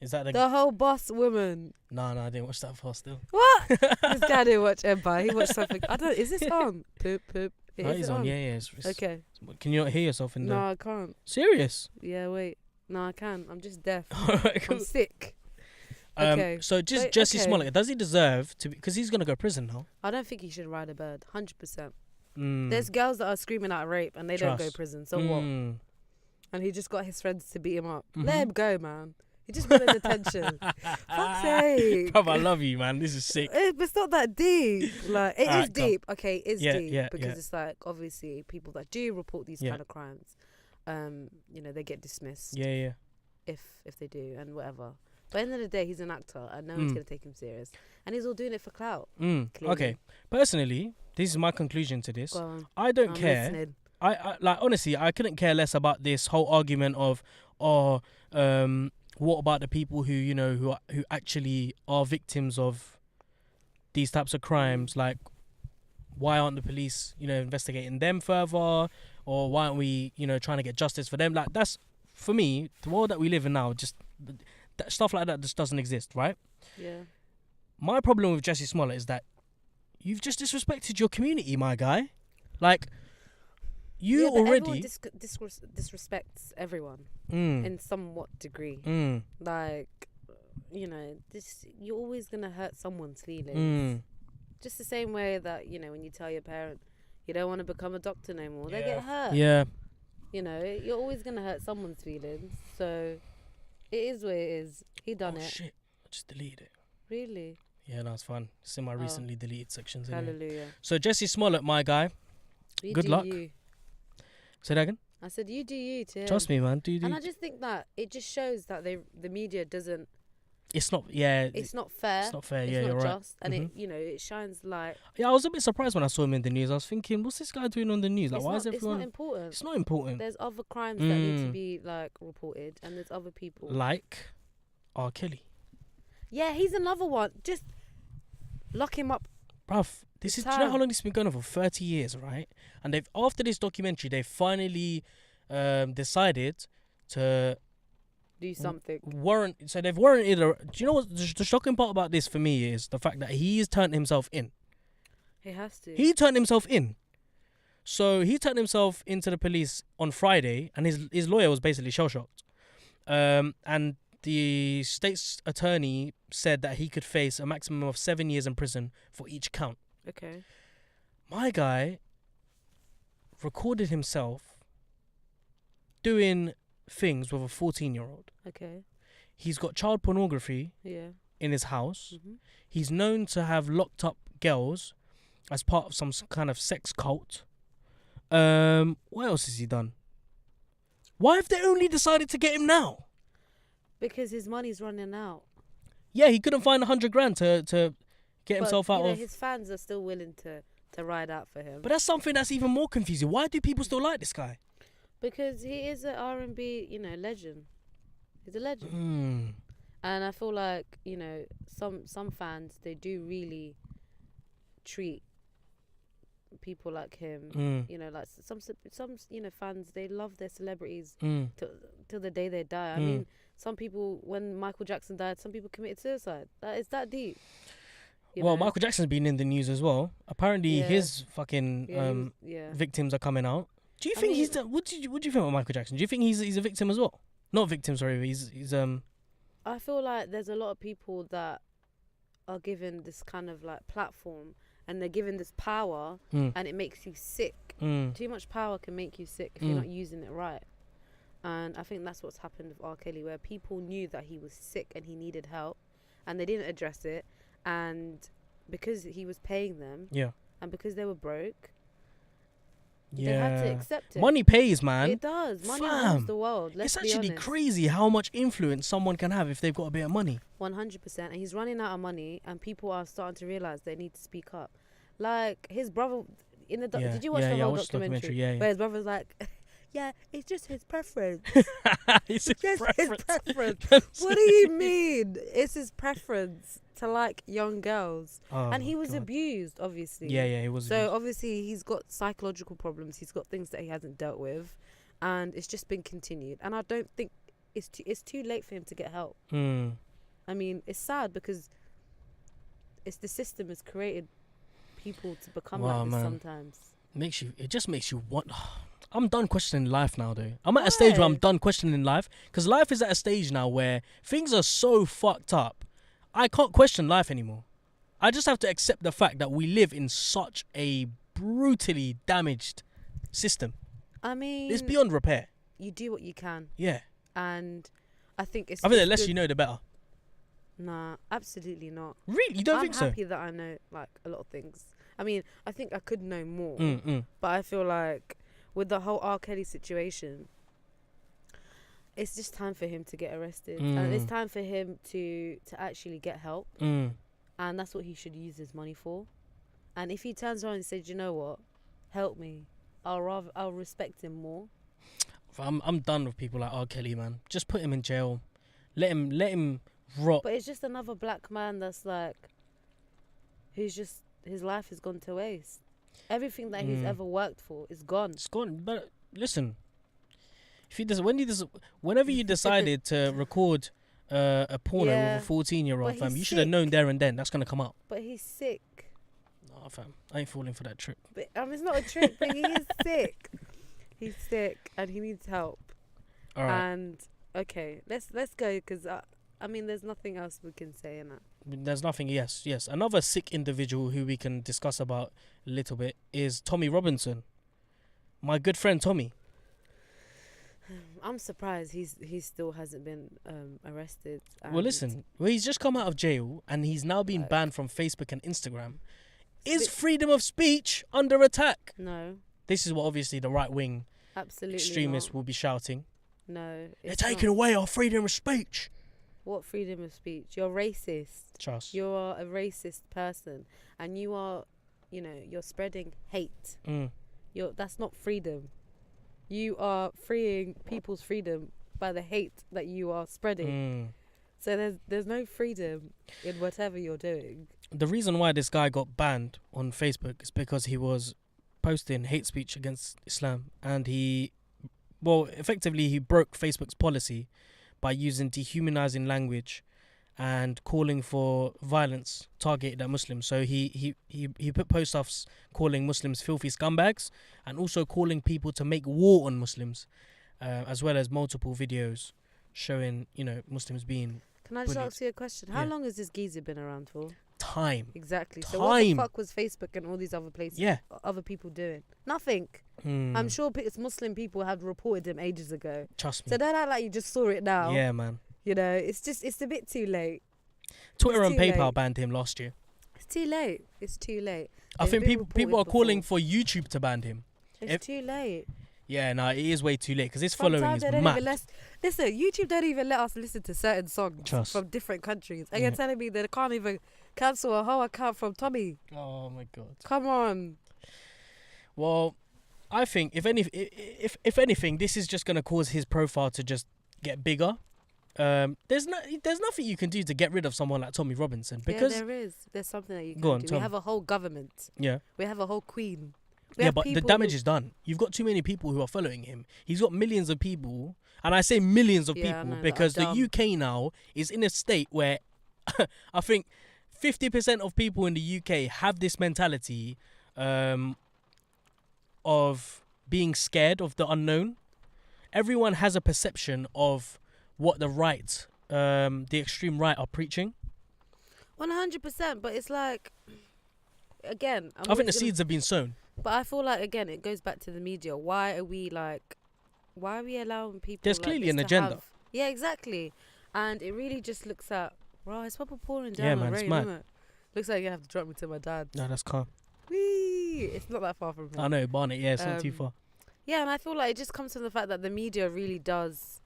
[SPEAKER 1] Is that
[SPEAKER 2] The whole boss woman.
[SPEAKER 1] No, I didn't watch that far still.
[SPEAKER 2] What? This guy didn't watch Empire. He watched something. Is this on? Poop.
[SPEAKER 1] No,
[SPEAKER 2] Is
[SPEAKER 1] he's
[SPEAKER 2] it
[SPEAKER 1] on. Yeah. It's,
[SPEAKER 2] Okay.
[SPEAKER 1] Can you not hear yourself in
[SPEAKER 2] No,
[SPEAKER 1] there?
[SPEAKER 2] I can't.
[SPEAKER 1] Serious?
[SPEAKER 2] Yeah, wait. No, I can. I'm just deaf.
[SPEAKER 1] Alright, cool.
[SPEAKER 2] I'm sick. Okay.
[SPEAKER 1] So just
[SPEAKER 2] Wait,
[SPEAKER 1] Jussie
[SPEAKER 2] okay.
[SPEAKER 1] Smollett, does he deserve to be? Because he's gonna go to prison now.
[SPEAKER 2] I don't think he should ride a bird. 100%.
[SPEAKER 1] Mm.
[SPEAKER 2] There's girls that are screaming out rape and they don't go to prison. So what?
[SPEAKER 1] Mm.
[SPEAKER 2] And he just got his friends to beat him up.
[SPEAKER 1] Mhm.
[SPEAKER 2] Let him go, man. He just wanted attention. Fuck's sake.
[SPEAKER 1] Bruv, I love you, man. This is sick.
[SPEAKER 2] It's not that deep. Like, it is
[SPEAKER 1] Alright, go.
[SPEAKER 2] deep. Okay, it is deep.
[SPEAKER 1] Yeah,
[SPEAKER 2] because
[SPEAKER 1] yeah.
[SPEAKER 2] it's like, obviously, people that do report these kind of crimes, they get dismissed.
[SPEAKER 1] Yeah.
[SPEAKER 2] If they do and whatever. But at the end of the day, he's an actor and no one's going to take him serious. And he's all doing it for clout.
[SPEAKER 1] Okay. Personally, this is my conclusion to this.
[SPEAKER 2] Go on.
[SPEAKER 1] I don't
[SPEAKER 2] I'm
[SPEAKER 1] care.
[SPEAKER 2] listening.
[SPEAKER 1] I like honestly, I couldn't care less about this whole argument of, what about the people who who actually are victims of these types of crimes? Like, why aren't the police investigating them further, or why aren't we trying to get justice for them? Like, that's for me, the world that we live in now, just stuff like that just doesn't exist, right?
[SPEAKER 2] Yeah.
[SPEAKER 1] My problem with Jussie Smollett is that you've just disrespected your community, my guy. Like, you
[SPEAKER 2] but
[SPEAKER 1] already
[SPEAKER 2] everyone disrespects everyone
[SPEAKER 1] Mm,
[SPEAKER 2] in somewhat degree.
[SPEAKER 1] mm,
[SPEAKER 2] Like, you know, you're always gonna hurt someone's feelings.
[SPEAKER 1] mm.
[SPEAKER 2] Just the same way that, you know, when you tell your parent you don't want to become a doctor no more, they get hurt.
[SPEAKER 1] Yeah.
[SPEAKER 2] You know, you're always gonna hurt someone's feelings. So it is what it is. He done it.
[SPEAKER 1] Shit. I just deleted it.
[SPEAKER 2] Really?
[SPEAKER 1] Yeah, that's fun. It's in my recently deleted sections. Anyway.
[SPEAKER 2] Hallelujah.
[SPEAKER 1] So Jussie Smollett, my guy.
[SPEAKER 2] You
[SPEAKER 1] Good
[SPEAKER 2] do
[SPEAKER 1] luck.
[SPEAKER 2] you.
[SPEAKER 1] Say that again.
[SPEAKER 2] I said you do you too.
[SPEAKER 1] Trust me, man. Do.
[SPEAKER 2] And I just think that it just shows that the media doesn't.
[SPEAKER 1] It's not. Yeah.
[SPEAKER 2] It's not fair.
[SPEAKER 1] It's not fair.
[SPEAKER 2] It's
[SPEAKER 1] Yeah,
[SPEAKER 2] not
[SPEAKER 1] you're right.
[SPEAKER 2] just, and it shines light.
[SPEAKER 1] Yeah, I was a bit surprised when I saw him in the news. I was thinking, what's this guy doing on the news? Like,
[SPEAKER 2] It's
[SPEAKER 1] why
[SPEAKER 2] not,
[SPEAKER 1] is everyone?
[SPEAKER 2] It's not important.
[SPEAKER 1] It's not important.
[SPEAKER 2] There's other crimes that need to be like reported, and there's other people.
[SPEAKER 1] Like R. Kelly.
[SPEAKER 2] Yeah, he's another one. Just lock him up.
[SPEAKER 1] Bruv, do you know how long this has been going on for? 30 years, right? And they've after this documentary, they finally decided to
[SPEAKER 2] Do something.
[SPEAKER 1] So they've warranted. Do you know what the shocking part about this for me is the fact that he's turned himself in.
[SPEAKER 2] He has to.
[SPEAKER 1] He turned himself in. So he turned himself into the police on Friday, and his lawyer was basically shell shocked. And the state's attorney said that he could face a maximum of 7 years in prison for each count.
[SPEAKER 2] Okay.
[SPEAKER 1] My guy recorded himself doing things with a 14-year-old.
[SPEAKER 2] Okay.
[SPEAKER 1] He's got child pornography in his house.
[SPEAKER 2] Mm-hmm.
[SPEAKER 1] He's known to have locked up girls as part of some kind of sex cult. What else has he done? Why have they only decided to get him now?
[SPEAKER 2] Because his money's running out.
[SPEAKER 1] Yeah, he couldn't find 100 grand to get himself out of.
[SPEAKER 2] His fans are still willing to ride out for him.
[SPEAKER 1] But that's something that's even more confusing. Why do people still like this guy?
[SPEAKER 2] Because he is an R&B, legend. He's a legend.
[SPEAKER 1] Mm.
[SPEAKER 2] And I feel like, some fans, they do really treat people like him. Like some fans, they love their celebrities till the day they die. I mean, some people, when Michael Jackson died, some people committed suicide. It's that deep.
[SPEAKER 1] Well, Michael Jackson's been in the news as well. Apparently, his fucking victims are coming out. Do you think he's done? What do you think about Michael Jackson? Do you think he's a victim as well? Not victim, sorry. He's
[SPEAKER 2] I feel like there's a lot of people that are given this kind of like platform, and they're given this power, and it makes you sick. Too much power can make you sick if you're not using it right. And I think that's what's happened with R. Kelly, where people knew that he was sick and he needed help, and they didn't address it. And because he was paying them, and because they were broke, they had to accept it.
[SPEAKER 1] Money pays, man.
[SPEAKER 2] It does. Money rules the world.
[SPEAKER 1] It's actually crazy how much influence someone can have if they've got a bit of money.
[SPEAKER 2] 100%. And he's running out of money, and people are starting to realize they need to speak up. Like his brother in the did you watch the whole documentary? Where his brother's like, yeah, it's just his preference.
[SPEAKER 1] It's
[SPEAKER 2] just his preference. What do you mean? It's his preference to like young girls. And he was abused, obviously.
[SPEAKER 1] Yeah, he was abused.
[SPEAKER 2] So obviously he's got psychological problems. He's got things that he hasn't dealt with, and it's just been continued. And I don't think it's too late for him to get help. I mean, it's sad because it's the system has created people to become like this sometimes. It
[SPEAKER 1] just makes you want. I'm done questioning life now, though. I'm at a stage where I'm done questioning life, because life is at a stage now where things are so fucked up. I can't question life anymore. I just have to accept the fact that we live in such a brutally damaged system.
[SPEAKER 2] I mean,
[SPEAKER 1] it's beyond repair.
[SPEAKER 2] You do what you can.
[SPEAKER 1] Yeah.
[SPEAKER 2] And I think
[SPEAKER 1] I think the less you know, the better.
[SPEAKER 2] Nah, absolutely not.
[SPEAKER 1] Really? You don't think so?
[SPEAKER 2] I'm happy that I know like a lot of things. I mean, I think I could know more. But I feel like with the whole R. Kelly situation, it's just time for him to get arrested. And it's time for him to actually get help. And that's what he should use his money for. And if he turns around and says, you know what, help me, I'll respect him more.
[SPEAKER 1] I'm done with people like R. Kelly, man. Just put him in jail. Let him rot.
[SPEAKER 2] But it's just another black man that's like, who's just, his life has gone to waste. Everything that he's ever worked for is gone.
[SPEAKER 1] It's gone. But listen, Whenever you decided to record a porno
[SPEAKER 2] Yeah.
[SPEAKER 1] with a 14-year-old,
[SPEAKER 2] But
[SPEAKER 1] fam,
[SPEAKER 2] he's
[SPEAKER 1] you should have known there and then that's gonna come out.
[SPEAKER 2] But he's sick.
[SPEAKER 1] Nah, fam, I ain't falling for that trick.
[SPEAKER 2] But, it's not a trick, but he is sick. He's sick and he needs help.
[SPEAKER 1] All right.
[SPEAKER 2] And okay, let's go because I mean, there's nothing else we can say in that.
[SPEAKER 1] There's nothing. Yes. Another sick individual who we can discuss about a little bit is Tommy Robinson, my good friend Tommy.
[SPEAKER 2] I'm surprised he still hasn't been arrested.
[SPEAKER 1] Well, listen. Well, he's just come out of jail and he's now been
[SPEAKER 2] Like-
[SPEAKER 1] banned from Facebook and Instagram. Is freedom of speech under attack?
[SPEAKER 2] No,
[SPEAKER 1] This is what obviously the right wing
[SPEAKER 2] absolutely
[SPEAKER 1] extremists
[SPEAKER 2] not.
[SPEAKER 1] will be shouting.
[SPEAKER 2] No,
[SPEAKER 1] They're
[SPEAKER 2] it's
[SPEAKER 1] taking
[SPEAKER 2] not.
[SPEAKER 1] away our freedom of speech.
[SPEAKER 2] What freedom of speech? You're racist.
[SPEAKER 1] Trust.
[SPEAKER 2] You are a racist person, and you are, you're spreading hate. That's not freedom. You are freeing people's freedom by the hate that you are spreading. So there's no freedom in whatever you're doing.
[SPEAKER 1] The reason why this guy got banned on Facebook is because he was posting hate speech against Islam, and effectively he broke Facebook's policy by using dehumanizing language and calling for violence targeted at Muslims. So he put posts up calling Muslims filthy scumbags and also calling people to make war on Muslims, as well as multiple videos showing Muslims being
[SPEAKER 2] Can I just
[SPEAKER 1] bullied.
[SPEAKER 2] ask you a question? How
[SPEAKER 1] Yeah.
[SPEAKER 2] long has this geezer been around for?
[SPEAKER 1] time.
[SPEAKER 2] Exactly. So what the
[SPEAKER 1] Time.
[SPEAKER 2] fuck was Facebook and all these other places,
[SPEAKER 1] Yeah.
[SPEAKER 2] other people doing? Nothing. I'm sure it's Muslim people had reported him ages ago.
[SPEAKER 1] Trust me.
[SPEAKER 2] So don't act like you just saw it now.
[SPEAKER 1] Yeah, man.
[SPEAKER 2] It's a bit too late.
[SPEAKER 1] Twitter and
[SPEAKER 2] too
[SPEAKER 1] PayPal
[SPEAKER 2] late.
[SPEAKER 1] banned him last year.
[SPEAKER 2] It's too late. It's too late.
[SPEAKER 1] I
[SPEAKER 2] It's
[SPEAKER 1] think
[SPEAKER 2] been
[SPEAKER 1] people are
[SPEAKER 2] reported
[SPEAKER 1] calling
[SPEAKER 2] before.
[SPEAKER 1] for YouTube to ban him.
[SPEAKER 2] It's too late.
[SPEAKER 1] Yeah, no, it is way too late because his following
[SPEAKER 2] Sometimes
[SPEAKER 1] is
[SPEAKER 2] they don't
[SPEAKER 1] mad.
[SPEAKER 2] even listen. YouTube don't even let us listen to certain songs
[SPEAKER 1] Trust.
[SPEAKER 2] from different countries. And
[SPEAKER 1] Yeah.
[SPEAKER 2] you're telling me they can't even cancel a whole account from Tommy?
[SPEAKER 1] Oh my god.
[SPEAKER 2] Come on.
[SPEAKER 1] Well, I think if anything, this is just gonna cause his profile to just get bigger. There's nothing you can do to get rid of someone like Tommy Robinson because
[SPEAKER 2] yeah, there is. There's something that you can
[SPEAKER 1] Go on,
[SPEAKER 2] do.
[SPEAKER 1] tell
[SPEAKER 2] We
[SPEAKER 1] me.
[SPEAKER 2] have a whole government.
[SPEAKER 1] yeah.
[SPEAKER 2] We have a whole queen.
[SPEAKER 1] But the damage is done. You've got too many people who are following him. He's got millions of people, and I say millions of
[SPEAKER 2] Yeah, I
[SPEAKER 1] people
[SPEAKER 2] know, that are
[SPEAKER 1] because the
[SPEAKER 2] dumb.
[SPEAKER 1] UK now is in a state where I think 50% of people in the UK have this mentality of being scared of the unknown. Everyone has a perception of what the right, the extreme right, are preaching.
[SPEAKER 2] 100%. But it's like, again,
[SPEAKER 1] I think the seeds have been sown.
[SPEAKER 2] But I feel like, again, it goes back to the media. Why are we allowing people?
[SPEAKER 1] There's
[SPEAKER 2] like
[SPEAKER 1] clearly
[SPEAKER 2] this
[SPEAKER 1] an
[SPEAKER 2] to
[SPEAKER 1] agenda.
[SPEAKER 2] have- Yeah, exactly. And it really just looks at, bro, it's proper pouring down
[SPEAKER 1] Yeah,
[SPEAKER 2] on
[SPEAKER 1] man, it's
[SPEAKER 2] rain,
[SPEAKER 1] mad.
[SPEAKER 2] isn't it? Looks like you're gonna have to drop me to my dad.
[SPEAKER 1] No, that's calm.
[SPEAKER 2] Whee! It's not that far from here.
[SPEAKER 1] I know, Barnet. Yeah, it's not too
[SPEAKER 2] Um,
[SPEAKER 1] far.
[SPEAKER 2] Yeah, and I feel like it just comes from the fact that the media really does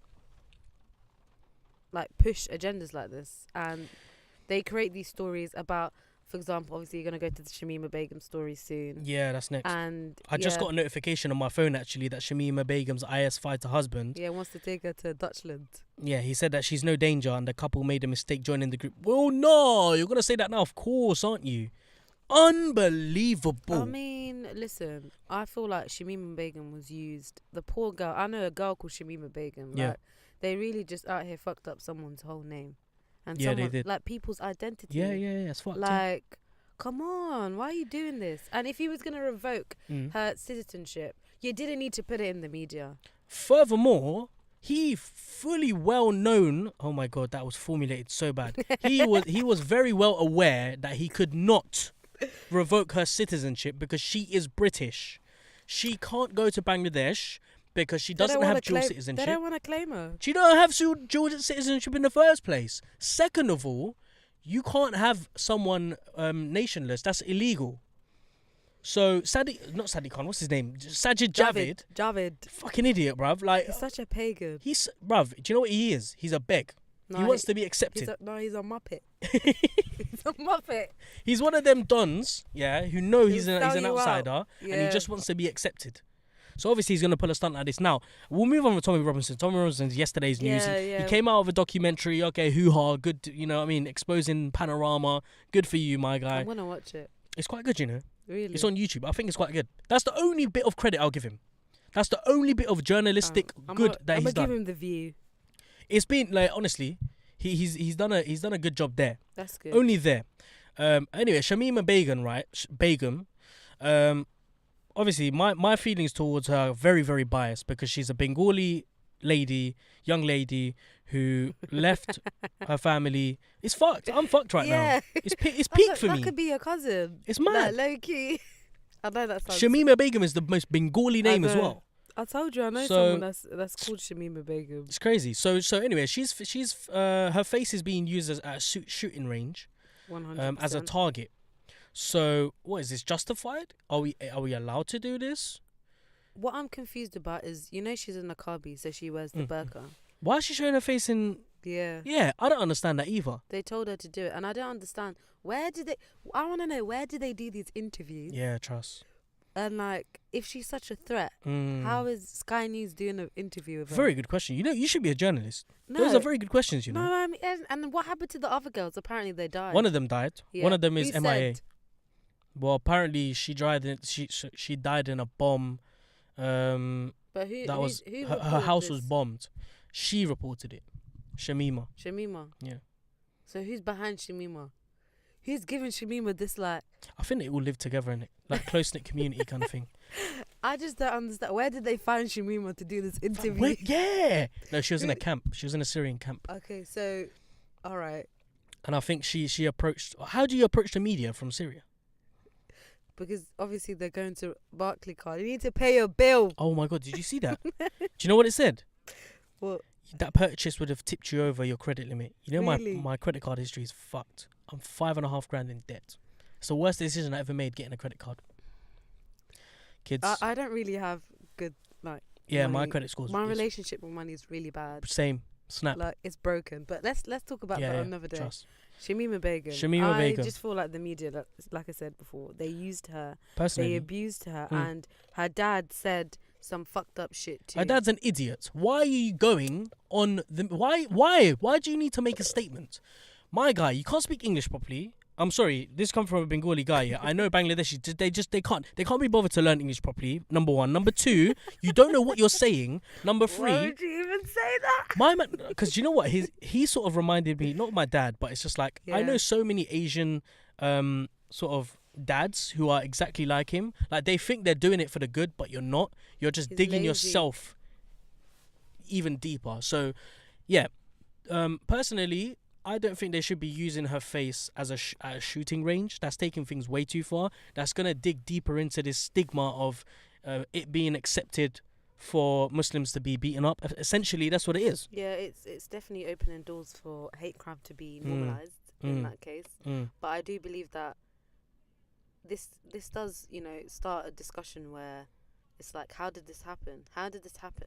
[SPEAKER 2] like push agendas like this, and they create these stories about, for example, obviously you're gonna go to the Shamima Begum story soon.
[SPEAKER 1] Yeah, that's next.
[SPEAKER 2] And
[SPEAKER 1] I just
[SPEAKER 2] yeah,
[SPEAKER 1] got a notification on my phone actually that Shamima Begum's IS fighter husband,
[SPEAKER 2] yeah, wants to take her to Dutchland.
[SPEAKER 1] yeah, he said that she's no danger and the couple made a mistake joining the group. Well, no, you're going to say that now, of course, aren't you? Unbelievable.
[SPEAKER 2] I mean, listen, I feel like Shamima Begum was used. The poor girl. I know a girl called Shamima Begum.
[SPEAKER 1] Yeah.
[SPEAKER 2] Like, they really just out here fucked up someone's whole name, and
[SPEAKER 1] Yeah, they
[SPEAKER 2] someone,
[SPEAKER 1] did.
[SPEAKER 2] like people's identity.
[SPEAKER 1] Yeah, it's fucked. Yeah.
[SPEAKER 2] Like, come on, why are you doing this? And if he was gonna revoke her citizenship, you didn't need to put it in the media.
[SPEAKER 1] Furthermore, he fully well known. Oh my god, that was formulated so bad. He was very well aware that he could not revoke her citizenship because she is British. She can't go to Bangladesh because she doesn't have dual
[SPEAKER 2] They
[SPEAKER 1] citizenship.
[SPEAKER 2] don't want to claim her.
[SPEAKER 1] She don't have dual citizenship in the first place. Second of all, you can't have someone nationless. That's illegal. So not Sadiq Khan. What's his name? Sajid Javid.
[SPEAKER 2] Javid.
[SPEAKER 1] Fucking idiot, bruv. Like
[SPEAKER 2] He's such a pagan.
[SPEAKER 1] bruv. Do you know what he is? He's a beg.
[SPEAKER 2] No,
[SPEAKER 1] he wants to be accepted.
[SPEAKER 2] he's a muppet. He's a muppet.
[SPEAKER 1] He's one of them dons, yeah, who know he's
[SPEAKER 2] He'll
[SPEAKER 1] an
[SPEAKER 2] sell you out.
[SPEAKER 1] outsider and he
[SPEAKER 2] Yeah.
[SPEAKER 1] just wants to be accepted. So obviously he's gonna pull a stunt like this. Now we'll move on with Tommy Robinson. Tommy Robinson's yesterday's news. He came out of a documentary. Okay, hoo-ha, good. You know what I mean? Exposing Panorama. Good for you, my guy.
[SPEAKER 2] I'm gonna watch it.
[SPEAKER 1] It's quite good, you know.
[SPEAKER 2] Really.
[SPEAKER 1] It's on YouTube. I think it's quite good. That's the only bit of credit I'll give him. That's the only bit of journalistic good that he's done.
[SPEAKER 2] I'm gonna give him the View.
[SPEAKER 1] It's been like, honestly, he's done a good job there.
[SPEAKER 2] That's good.
[SPEAKER 1] Only there. Anyway, Shamima Begum, right? Begum. Obviously, my feelings towards her are very, very biased because she's a Bengali young lady who left her family. It's fucked. I'm fucked right now. It's peak for me.
[SPEAKER 2] That could be your cousin.
[SPEAKER 1] It's mad.
[SPEAKER 2] Like, low key. I know that sounds.
[SPEAKER 1] Shamima Begum is the most Bengali name as well.
[SPEAKER 2] I told you, I know someone that's called Shamima Begum.
[SPEAKER 1] It's crazy. So anyway, she's her face is being used as a shooting range,
[SPEAKER 2] 100%.
[SPEAKER 1] as a target. So what is this justified? Are we allowed to do this?
[SPEAKER 2] What I'm confused about is, she's a niqabi, so she wears the burqa.
[SPEAKER 1] Why is she showing her face in? Yeah, I don't understand that either.
[SPEAKER 2] They told her to do it, and I don't understand I want to know, where do they do these interviews?
[SPEAKER 1] Yeah, trust.
[SPEAKER 2] And like, if she's such a threat, how is Sky News doing an interview with her?
[SPEAKER 1] Very good question. You should be a journalist.
[SPEAKER 2] No,
[SPEAKER 1] those are very good questions.
[SPEAKER 2] No, I mean, and what happened to the other girls? Apparently, they died.
[SPEAKER 1] One of them died.
[SPEAKER 2] Yeah.
[SPEAKER 1] One of them is
[SPEAKER 2] Who
[SPEAKER 1] MIA.
[SPEAKER 2] said?
[SPEAKER 1] Well, apparently she died in a bomb.
[SPEAKER 2] But who?
[SPEAKER 1] Her house was bombed. She reported it. Shamima.
[SPEAKER 2] Yeah. So who's behind Shamima? Who's giving Shamima this, like?
[SPEAKER 1] I think they all live together in it, like close-knit community kind of thing.
[SPEAKER 2] I just don't understand. Where did they find Shamima to do this interview?
[SPEAKER 1] Yeah. No, she was in a camp. She was in a Syrian camp.
[SPEAKER 2] Okay, so, all right.
[SPEAKER 1] And I think she approached. How do you approach the media from Syria?
[SPEAKER 2] Because obviously they're going to Barclaycard. You need to pay your bill.
[SPEAKER 1] Oh my God, did you see that? Do you know what it said?
[SPEAKER 2] What?
[SPEAKER 1] That purchase would have tipped you over your credit limit. You know,
[SPEAKER 2] Really?
[SPEAKER 1] my credit card history is fucked. I'm $5,500 in debt. It's the worst decision I ever made, getting a credit card. Kids.
[SPEAKER 2] I don't really have good, like,
[SPEAKER 1] yeah,
[SPEAKER 2] money.
[SPEAKER 1] my credit score.
[SPEAKER 2] My relationship with money is really bad.
[SPEAKER 1] Same. Snap.
[SPEAKER 2] Like, it's broken. But let's talk about that another day.
[SPEAKER 1] Trust.
[SPEAKER 2] Shamima Begum. I just feel like the media, like I said before, they used her.
[SPEAKER 1] Personally.
[SPEAKER 2] They abused her. And her dad said some fucked up shit too.
[SPEAKER 1] Her dad's an idiot. Why are you going on the... Why do you need to make a statement? My guy, you can't speak English properly. I'm sorry, this comes from a Bengali guy. Yeah, I know Bangladeshi. They can't be bothered to learn English properly. Number one. Number two, you don't know what you're saying. Number three.
[SPEAKER 2] Why would you even say that?
[SPEAKER 1] My man, because you know what, he sort of reminded me, not my dad, but it's just like I know so many Asian sort of dads who are exactly like him. Like they think they're doing it for the good, but you're not. You're just digging yourself even deeper. So, yeah, personally, I don't think they should be using her face as a shooting range. That's taking things way too far. That's going to dig deeper into this stigma of it being accepted for Muslims to be beaten up. Essentially, that's what it is.
[SPEAKER 2] Yeah, it's definitely opening doors for hate crime to be normalised in that case. But I do believe that this does, start a discussion where it's like, how did this happen?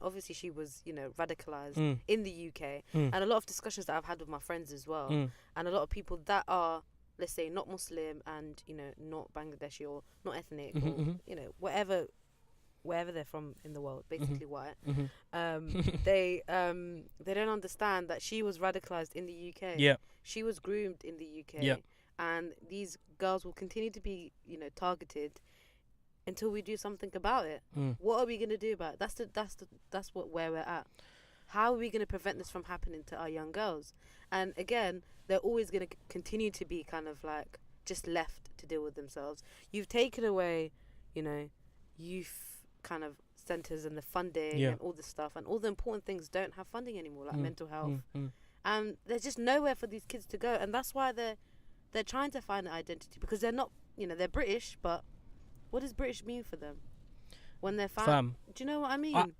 [SPEAKER 2] Obviously, she was, radicalised in the UK. And a lot of discussions that I've had with my friends as well. And a lot of people that are, let's say, not Muslim and, not Bangladeshi or not ethnic or, wherever they're from in the world, basically white. They don't understand that she was radicalised in the UK.
[SPEAKER 1] Yeah.
[SPEAKER 2] She was groomed in the UK.
[SPEAKER 1] Yeah.
[SPEAKER 2] And these girls will continue to be, targeted until we do something about it. What are we going to do about it? That's where we're at. How are we going to prevent this from happening to our young girls? And again, they're always going to continue to be kind of like just left to deal with themselves. You've taken away, youth kind of centres and the funding and all this stuff, and all the important things don't have funding anymore, like mental health. And there's just nowhere for these kids to go, and that's why they're trying to find an identity, because they're not, they're British, but what does British mean for them when they're fam? Do you know what I mean?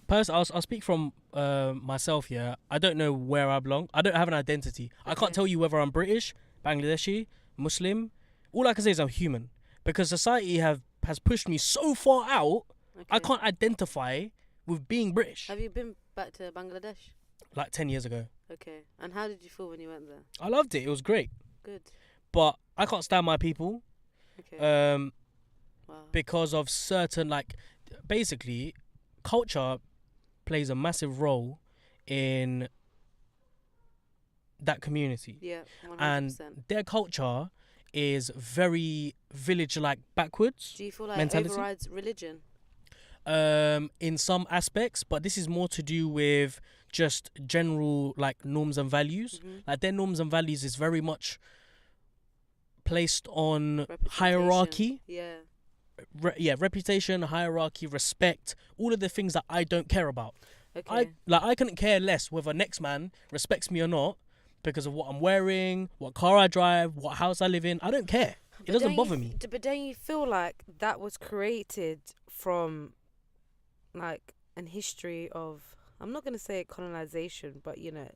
[SPEAKER 1] I'll speak from myself here. I don't know where I belong. I don't have an identity. Okay. I can't tell you whether I'm British, Bangladeshi, Muslim. All I can say is I'm human, because society has pushed me so far out. Okay. I can't identify with being British.
[SPEAKER 2] Have you been back to Bangladesh?
[SPEAKER 1] Like 10 years ago.
[SPEAKER 2] Okay. And how did you feel when you went there?
[SPEAKER 1] I loved it. It was great.
[SPEAKER 2] Good.
[SPEAKER 1] But I can't stand my people.
[SPEAKER 2] Okay. Wow.
[SPEAKER 1] Because of certain, basically, culture plays a massive role in that community.
[SPEAKER 2] Yeah, 100%.
[SPEAKER 1] And their culture is very village-like backwards.
[SPEAKER 2] Do you feel like
[SPEAKER 1] mentality.
[SPEAKER 2] it overrides religion?
[SPEAKER 1] in some aspects, but this is more to do with just general like norms and values. Like their norms and values is very much placed on hierarchy. Reputation, hierarchy, respect, all of the things that I don't care about.
[SPEAKER 2] Okay.
[SPEAKER 1] I couldn't care less whether next man respects me or not because of what I'm wearing, what car I drive, what house I live in. I don't care. It doesn't bother me.
[SPEAKER 2] But don't you feel like that was created from like an history of, I'm not going to say colonization, but you know,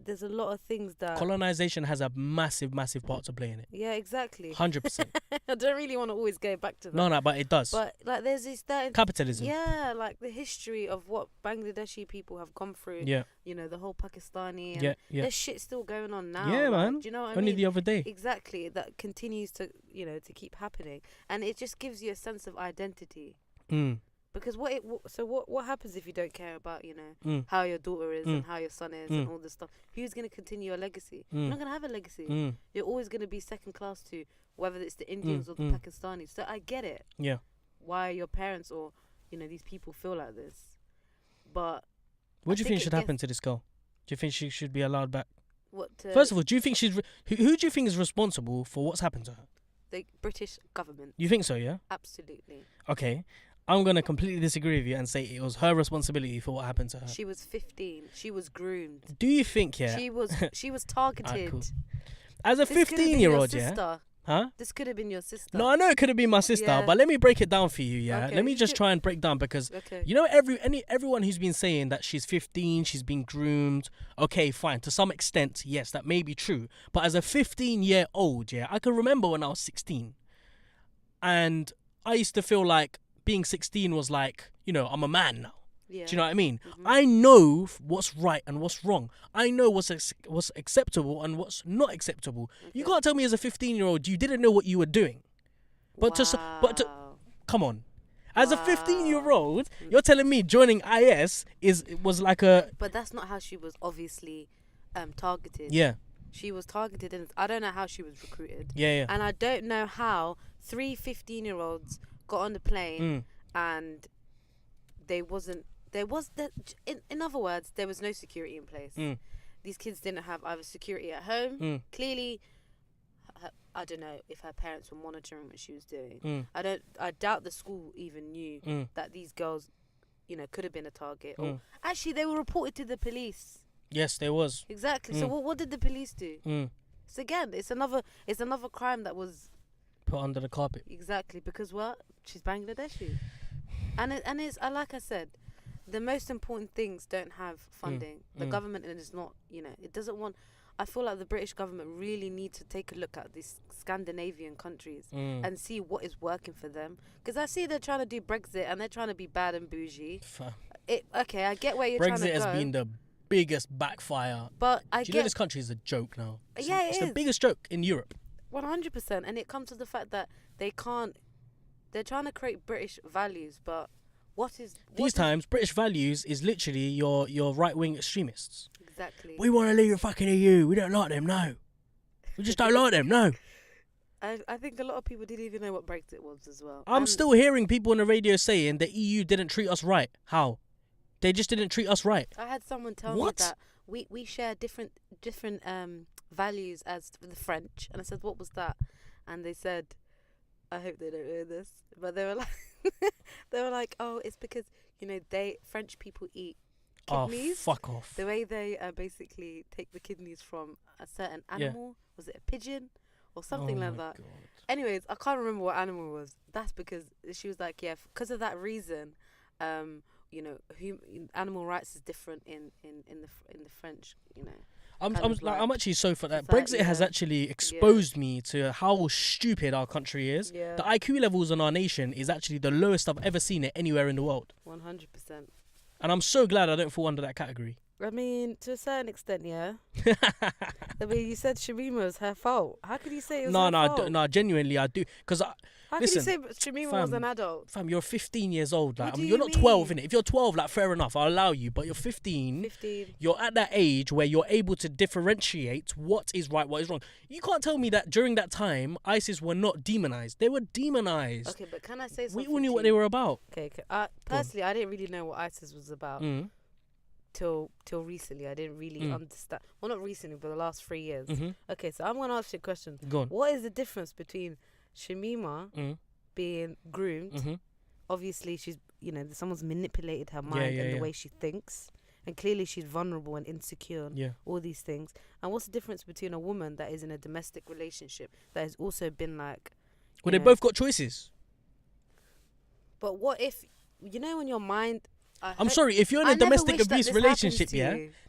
[SPEAKER 2] there's a lot of things that
[SPEAKER 1] colonization has a massive part to play in it.
[SPEAKER 2] Yeah, exactly.
[SPEAKER 1] 100%.
[SPEAKER 2] I don't really want to always go back to that.
[SPEAKER 1] No, but it does.
[SPEAKER 2] But like, there's this
[SPEAKER 1] capitalism.
[SPEAKER 2] Yeah, like the history of what Bangladeshi people have gone through.
[SPEAKER 1] Yeah.
[SPEAKER 2] You know, the whole Pakistani. And there's shit still going on now.
[SPEAKER 1] Yeah,
[SPEAKER 2] like,
[SPEAKER 1] man.
[SPEAKER 2] Do you know what I mean?
[SPEAKER 1] Only the other day.
[SPEAKER 2] Exactly. That continues to, you know, to keep happening, and it just gives you a sense of identity. Because what happens if you don't care about, you know, how your daughter is and how your son is and all this stuff? Who's going to continue your legacy? You're not going to have a legacy. You're always going to be second class to whether it's the Indians or the Pakistanis. So I get it.
[SPEAKER 1] Yeah.
[SPEAKER 2] Why your parents or, you know, these people feel like this. But
[SPEAKER 1] what do you think should happen to this girl? Do you think she should be allowed back?
[SPEAKER 2] First
[SPEAKER 1] of all, do you think who do you think is responsible for what's happened to her?
[SPEAKER 2] The British government.
[SPEAKER 1] You think so, yeah?
[SPEAKER 2] Absolutely.
[SPEAKER 1] Okay. I'm going to completely disagree with you and say it was her responsibility for what happened to her.
[SPEAKER 2] She was 15. She was groomed.
[SPEAKER 1] Do you think, yeah?
[SPEAKER 2] She was targeted.
[SPEAKER 1] Cool. As a 15-year-old,
[SPEAKER 2] yeah?
[SPEAKER 1] Huh?
[SPEAKER 2] This could have been your sister.
[SPEAKER 1] No, I know it could have been my sister, but let me break it down for you, yeah?
[SPEAKER 2] Okay.
[SPEAKER 1] Let me just try and break down because, you know, everyone who's been saying that she's 15, she's been groomed, okay, fine. To some extent, yes, that may be true. But as a 15-year-old, yeah, I can remember when I was 16. And I used to feel like being 16 was like, you know, I'm a man now.
[SPEAKER 2] Yeah.
[SPEAKER 1] Do you know what I mean? I know what's right and what's wrong. I know what's acceptable and what's not acceptable. Okay. You can't tell me as a 15-year-old you didn't know what you were doing. But come on. As a 15-year-old, you're telling me joining IS was like a...
[SPEAKER 2] But that's not how she was obviously targeted.
[SPEAKER 1] Yeah.
[SPEAKER 2] She was targeted, and I don't know how she was recruited.
[SPEAKER 1] Yeah.
[SPEAKER 2] And I don't know how 3 15-year-olds got on the plane and in other words, there was no security in place. These kids didn't have either security at home. Clearly, I don't know if her parents were monitoring what she was doing. I doubt the school even knew that these girls, you know, could have been a target. Or actually, they were reported to the police.
[SPEAKER 1] Yes, there was.
[SPEAKER 2] Exactly. So what did the police do? So again, it's another crime that was
[SPEAKER 1] put under the carpet.
[SPEAKER 2] Exactly, because what? She's Bangladeshi. And it's like I said, the most important things don't have funding. The government is not, you know, it doesn't want. I feel like the British government really need to take a look at these Scandinavian countries and see what is working for them. Because I see they're trying to do Brexit and they're trying to be bad and bougie. Okay, I get where you're trying to go.
[SPEAKER 1] Brexit has been the biggest backfire.
[SPEAKER 2] But
[SPEAKER 1] do you know this country is a joke now? It's
[SPEAKER 2] the
[SPEAKER 1] biggest joke in Europe.
[SPEAKER 2] 100%. And it comes to the fact that they're trying to create British values, but these
[SPEAKER 1] times British values is literally your right-wing extremists.
[SPEAKER 2] Exactly.
[SPEAKER 1] We want to leave the fucking EU. We don't like them, no. We just don't like them, no.
[SPEAKER 2] I think a lot of people didn't even know what Brexit was as well.
[SPEAKER 1] I'm still hearing people on the radio saying the EU didn't treat us right. How? They just didn't treat us right.
[SPEAKER 2] I had someone tell me that we share different values as the French, and I said, what was that? And they said, I hope they don't hear this, but they were like, oh, it's because, you know, French people eat kidneys.
[SPEAKER 1] Oh, fuck off.
[SPEAKER 2] The way they basically take the kidneys from a certain animal. Was it a pigeon or something like that? God. Anyways, I can't remember what animal it was. That's because she was like, because of that reason, you know, animal rights is different in the French, you know.
[SPEAKER 1] I'm actually so for that. Brexit has actually exposed me to how stupid our country is. Yeah. The IQ levels in our nation is actually the lowest I've ever seen it anywhere in the world.
[SPEAKER 2] 100%.
[SPEAKER 1] And I'm so glad I don't fall under that category.
[SPEAKER 2] I mean, to a certain extent, yeah. I mean, you said Shamima was her fault. How could you say it was her fault?
[SPEAKER 1] No, genuinely, I do. Because,
[SPEAKER 2] How could you say Shamima was an adult?
[SPEAKER 1] Fam, you're 15 years old. Like,
[SPEAKER 2] What
[SPEAKER 1] I
[SPEAKER 2] do
[SPEAKER 1] mean,
[SPEAKER 2] you
[SPEAKER 1] you're not 12,
[SPEAKER 2] mean?
[SPEAKER 1] innit? If you're 12, like, fair enough, I'll allow you. But you're 15.
[SPEAKER 2] 15.
[SPEAKER 1] You're at that age where you're able to differentiate what is right, what is wrong. You can't tell me that during that time, ISIS were not demonized. They were demonized.
[SPEAKER 2] Okay, but can I say something?
[SPEAKER 1] We all knew what they were about.
[SPEAKER 2] Okay. Personally, I didn't really know what ISIS was about till recently. I didn't really understand. Well, not recently, but the last 3 years. Okay, so I'm going to ask you a question.
[SPEAKER 1] Go on.
[SPEAKER 2] What is the difference between Shamima being groomed? Obviously, she's, someone's manipulated her mind and the way she thinks. And clearly she's vulnerable and insecure and all these things. And what's the difference between a woman that is in a domestic relationship that has also been like...
[SPEAKER 1] Well, they both got choices.
[SPEAKER 2] But what if, when your mind...
[SPEAKER 1] I'm sorry, if you're in a domestic abuse relationship,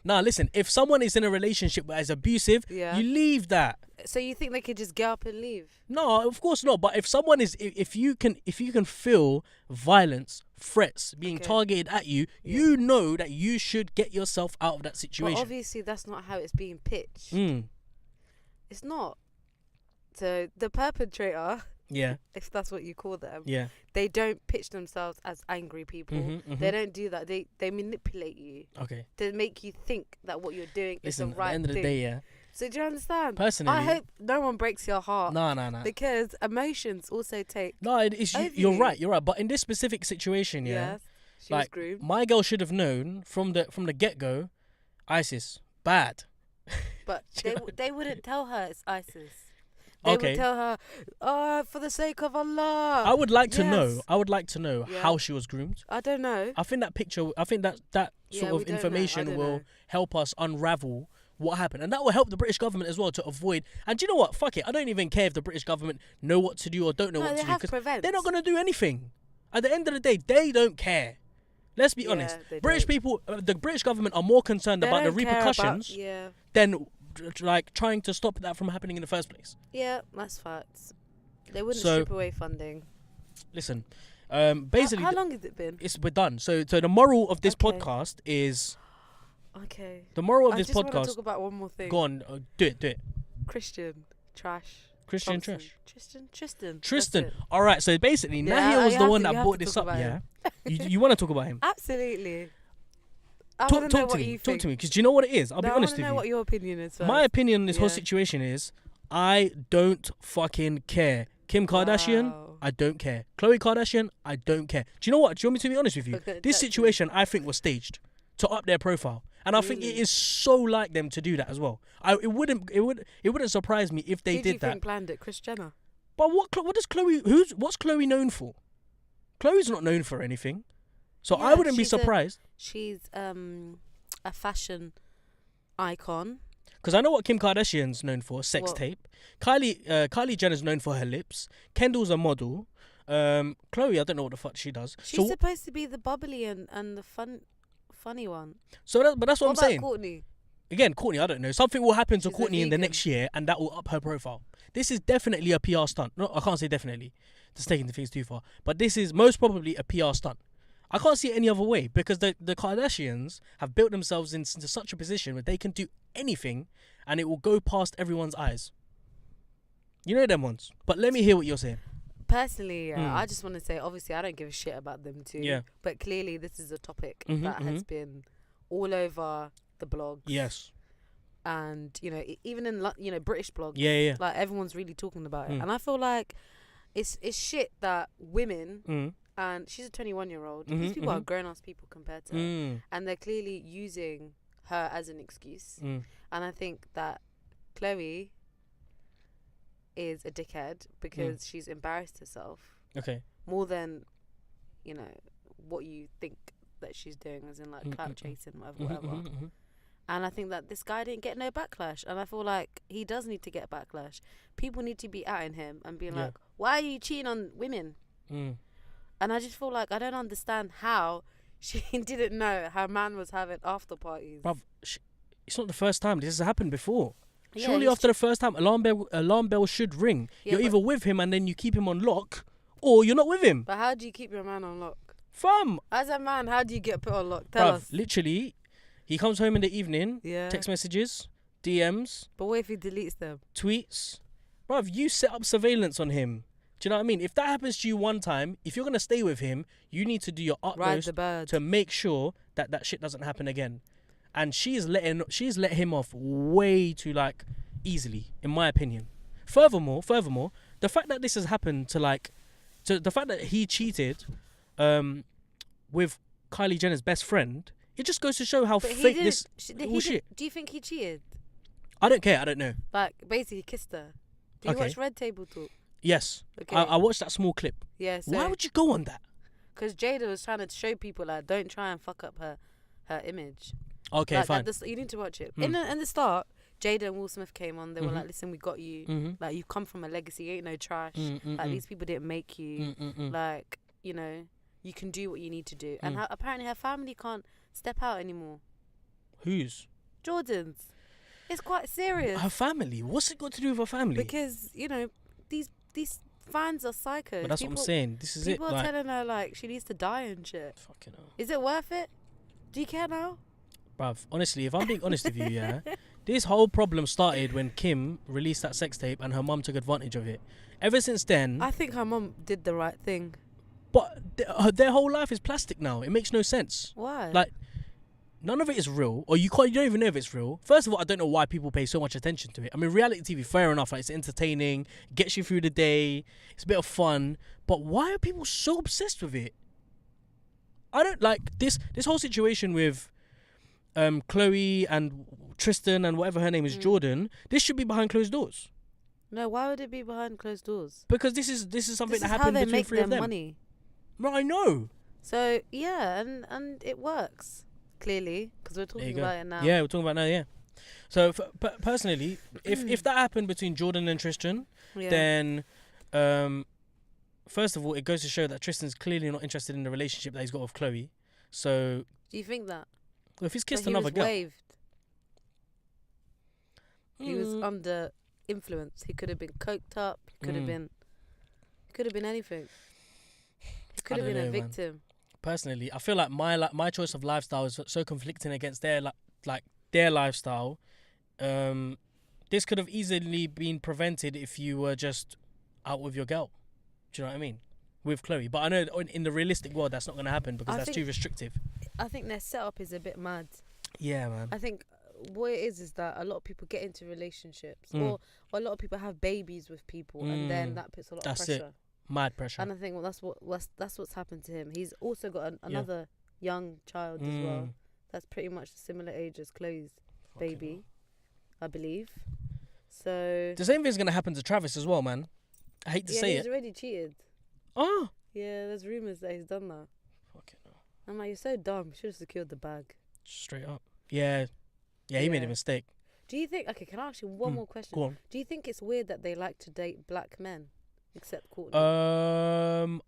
[SPEAKER 1] Nah, listen, if someone is in a relationship that is abusive, you leave that.
[SPEAKER 2] So you think they could just get up and leave?
[SPEAKER 1] No, of course not. But if someone is, if you can feel violence, threats being targeted at you, you know that you should get yourself out of that situation.
[SPEAKER 2] But obviously, that's not how it's being pitched. It's not. So the perpetrator, if that's what you call them, they don't pitch themselves as angry people. They don't do that. They manipulate you. To make you think that what you're doing is the right thing.
[SPEAKER 1] At the end of the day,
[SPEAKER 2] So do you understand?
[SPEAKER 1] Personally,
[SPEAKER 2] I hope no one breaks your heart.
[SPEAKER 1] No.
[SPEAKER 2] Because emotions also take.
[SPEAKER 1] No, you're right. You're right. But in this specific situation,
[SPEAKER 2] she was groomed.
[SPEAKER 1] My girl should have known from the get go, ISIS bad.
[SPEAKER 2] But they wouldn't tell her it's ISIS. They would tell her, for the sake of Allah.
[SPEAKER 1] I would like to know. I would like to know how she was groomed.
[SPEAKER 2] I don't know.
[SPEAKER 1] I think that sort of information will help us unravel what happened, and that will help the British government as well to avoid. And do you know what? Fuck it. I don't even care if the British government know what to do or don't know what to do, because they're not going to do anything. At the end of the day, they don't care. Let's be honest. British people, the British government are more concerned about the repercussions than like trying to stop that from happening in the first place.
[SPEAKER 2] Yeah, that's facts. They wouldn't strip away funding.
[SPEAKER 1] Listen, basically,
[SPEAKER 2] how long has it been?
[SPEAKER 1] We're done. So the moral of this podcast is.
[SPEAKER 2] Okay.
[SPEAKER 1] The moral of this podcast.
[SPEAKER 2] I just want to talk about one more thing.
[SPEAKER 1] Go on, do it.
[SPEAKER 2] Christian trash.
[SPEAKER 1] Christian trash.
[SPEAKER 2] Tristan.
[SPEAKER 1] All right. So basically, Nahia was the one that brought this up. Yeah. You want to talk about him?
[SPEAKER 2] Absolutely.
[SPEAKER 1] Talk to me, because do you know what it is? I'll be honest with you.
[SPEAKER 2] I want to know what your opinion is first.
[SPEAKER 1] My opinion on this whole situation is, I don't fucking care. Kim Kardashian, I don't care. Khloe Kardashian, I don't care. Do you know what? Do you want me to be honest with you? This situation, I think, was staged to up their profile, and I think it is so like them to do that as well. It wouldn't surprise me if they did that. Who do you think
[SPEAKER 2] planned it? Kris Jenner.
[SPEAKER 1] But what does Khloe? What's Khloe known for? Khloe's not known for anything. So I wouldn't be surprised.
[SPEAKER 2] She's a fashion icon.
[SPEAKER 1] Because I know what Kim Kardashian's known for, sex tape. Kylie Jenner's known for her lips. Kendall's a model. Khloe, I don't know what the fuck she does.
[SPEAKER 2] She's supposed to be the bubbly and the funny one.
[SPEAKER 1] So, but that's what I'm saying.
[SPEAKER 2] What about Kourtney?
[SPEAKER 1] Again, Kourtney, I don't know. Something will happen to Kourtney in the next year, and that will up her profile. This is definitely a PR stunt. No, I can't say definitely. Just taking the things too far. But this is most probably a PR stunt. I can't see it any other way, because the Kardashians have built themselves into such a position where they can do anything and it will go past everyone's eyes. You know them ones. But let me hear what you're saying.
[SPEAKER 2] Personally, I just want to say, obviously, I don't give a shit about them too. Yeah. But clearly, this is a topic that has been all over the blogs.
[SPEAKER 1] Yes.
[SPEAKER 2] And, even in, British blogs.
[SPEAKER 1] Yeah.
[SPEAKER 2] Like, everyone's really talking about it. And I feel like it's shit that women... And she's a 21-year-old. These people are grown-ass people compared to her. And they're clearly using her as an excuse. And I think that Khloe is a dickhead because she's embarrassed herself.
[SPEAKER 1] Okay.
[SPEAKER 2] More than, what you think that she's doing, as in, like, clout chasing, whatever. And I think that this guy didn't get no backlash. And I feel like he does need to get backlash. People need to be outing him and being like, why are you cheating on women? And I just feel like I don't understand how she didn't know her man was having after parties.
[SPEAKER 1] Bruv, it's not the first time. This has happened before. Yeah, surely after the first time, alarm bell should ring. Yeah, you're either with him and then you keep him on lock, or you're not with him.
[SPEAKER 2] But how do you keep your man on lock?
[SPEAKER 1] Fam!
[SPEAKER 2] As a man, how do you get put on lock? Tell us.
[SPEAKER 1] Literally, He comes home in the evening,
[SPEAKER 2] Yeah.
[SPEAKER 1] text messages, DMs,
[SPEAKER 2] But what if he deletes them?
[SPEAKER 1] tweets. Bruv, you set up surveillance on him. Do you know what I mean? If that happens to you one time, if you're going to stay with him, you need to do your
[SPEAKER 2] Ride
[SPEAKER 1] utmost
[SPEAKER 2] the bird.
[SPEAKER 1] to make sure that that shit doesn't happen again. And she's let him off way too, like, easily, in my opinion. Furthermore, the fact that this has happened to the fact that he cheated with Kylie Jenner's best friend, it just goes to show how
[SPEAKER 2] But
[SPEAKER 1] fake this shit.
[SPEAKER 2] Do you think he cheated?
[SPEAKER 1] I don't care. I don't know.
[SPEAKER 2] Like, basically, he kissed her. Do you
[SPEAKER 1] Okay.
[SPEAKER 2] watch Red Table Talk?
[SPEAKER 1] Yes,
[SPEAKER 2] Okay.
[SPEAKER 1] I watched that small clip.
[SPEAKER 2] Yeah. So,
[SPEAKER 1] Why would you go on that?
[SPEAKER 2] Because Jada was trying to show people that don't try and fuck up her image.
[SPEAKER 1] Okay,
[SPEAKER 2] like,
[SPEAKER 1] fine.
[SPEAKER 2] You need to watch it.
[SPEAKER 1] Mm.
[SPEAKER 2] In the start, Jada and Will Smith came on. They were
[SPEAKER 1] Mhm.
[SPEAKER 2] like, "Listen, we got you.
[SPEAKER 1] Mm-hmm.
[SPEAKER 2] Like, you come from a legacy. You ain't no trash. Like, these people didn't make you. Like, you know, you can do what you need to do." And apparently, her family can't step out anymore.
[SPEAKER 1] Whose?
[SPEAKER 2] Jordan's. It's quite serious.
[SPEAKER 1] Her family. What's it got to do with her family?
[SPEAKER 2] Because, you know, these fans are psychos.
[SPEAKER 1] But that's what I'm saying. This is it.
[SPEAKER 2] People are
[SPEAKER 1] Like,
[SPEAKER 2] telling her, like, she needs to die and shit.
[SPEAKER 1] fucking hell.
[SPEAKER 2] Is it worth it? Do you care now?
[SPEAKER 1] Bruv, honestly, if I'm being honest with you, yeah, this whole problem started when Kim released that sex tape and her mum took advantage of it. Ever since then,
[SPEAKER 2] I think her mum did the right thing.
[SPEAKER 1] but their whole life is plastic now. It makes no sense.
[SPEAKER 2] Why?
[SPEAKER 1] Like, none of it is real, or you don't even know if it's real. First of all, I don't know why people pay so much attention to it. I mean, reality TV, fair enough, like, it's entertaining, gets you through the day, it's a bit of fun, but why are people so obsessed with it? I don't like this whole situation with Chloe and Tristan and whatever her name is, Jordan. This should be behind closed doors,
[SPEAKER 2] no, why would it be behind closed doors?
[SPEAKER 1] because this is something
[SPEAKER 2] This
[SPEAKER 1] that
[SPEAKER 2] is how
[SPEAKER 1] happened
[SPEAKER 2] they
[SPEAKER 1] between
[SPEAKER 2] make
[SPEAKER 1] three
[SPEAKER 2] their
[SPEAKER 1] of them.
[SPEAKER 2] money.
[SPEAKER 1] Right, I know.
[SPEAKER 2] So, yeah, and it works, clearly, because we're
[SPEAKER 1] There you
[SPEAKER 2] talking
[SPEAKER 1] go.
[SPEAKER 2] about it now.
[SPEAKER 1] Yeah, we're talking about now. Yeah. So personally, if that happened between Jordan and Tristan,
[SPEAKER 2] Yeah.
[SPEAKER 1] then first of all, it goes to show that Tristan's clearly not interested in the relationship that he's got with Chloe. So
[SPEAKER 2] Do you think that?
[SPEAKER 1] if he's kissed
[SPEAKER 2] But he
[SPEAKER 1] another
[SPEAKER 2] was
[SPEAKER 1] girl,
[SPEAKER 2] waved. He was under influence. He could have been coked up. He could have been. He could have been anything. He could have
[SPEAKER 1] don't
[SPEAKER 2] been a
[SPEAKER 1] know, man.
[SPEAKER 2] victim.
[SPEAKER 1] personally, I feel like my choice of lifestyle is so conflicting against their their lifestyle. This could have easily been prevented if you were just out with your girl. Do you know what I mean? With Chloe. But I know in the realistic world that's not going to happen because that's too restrictive.
[SPEAKER 2] I think their setup is a bit mad.
[SPEAKER 1] Yeah, man.
[SPEAKER 2] I think what it is that a lot of people get into relationships or a lot of people have babies with people and then that puts a lot of pressure.
[SPEAKER 1] That's it. Mad pressure.
[SPEAKER 2] And I think that's what's happened to him. He's also got another young child as well. That's pretty much a similar age as Chloe's baby, I believe. So
[SPEAKER 1] the same thing's going to happen to Travis as well, man. I hate to say
[SPEAKER 2] he's
[SPEAKER 1] it.
[SPEAKER 2] already cheated.
[SPEAKER 1] Oh.
[SPEAKER 2] Yeah, there's rumours that he's done that.
[SPEAKER 1] Fucking hell.
[SPEAKER 2] I'm like, you're so dumb. You should have secured the bag.
[SPEAKER 1] Straight up. Yeah. Yeah, he made a mistake.
[SPEAKER 2] Do you think... Okay, can I ask you one more question?
[SPEAKER 1] Go on.
[SPEAKER 2] Do you think it's weird that they like to date black men? Except Courtney.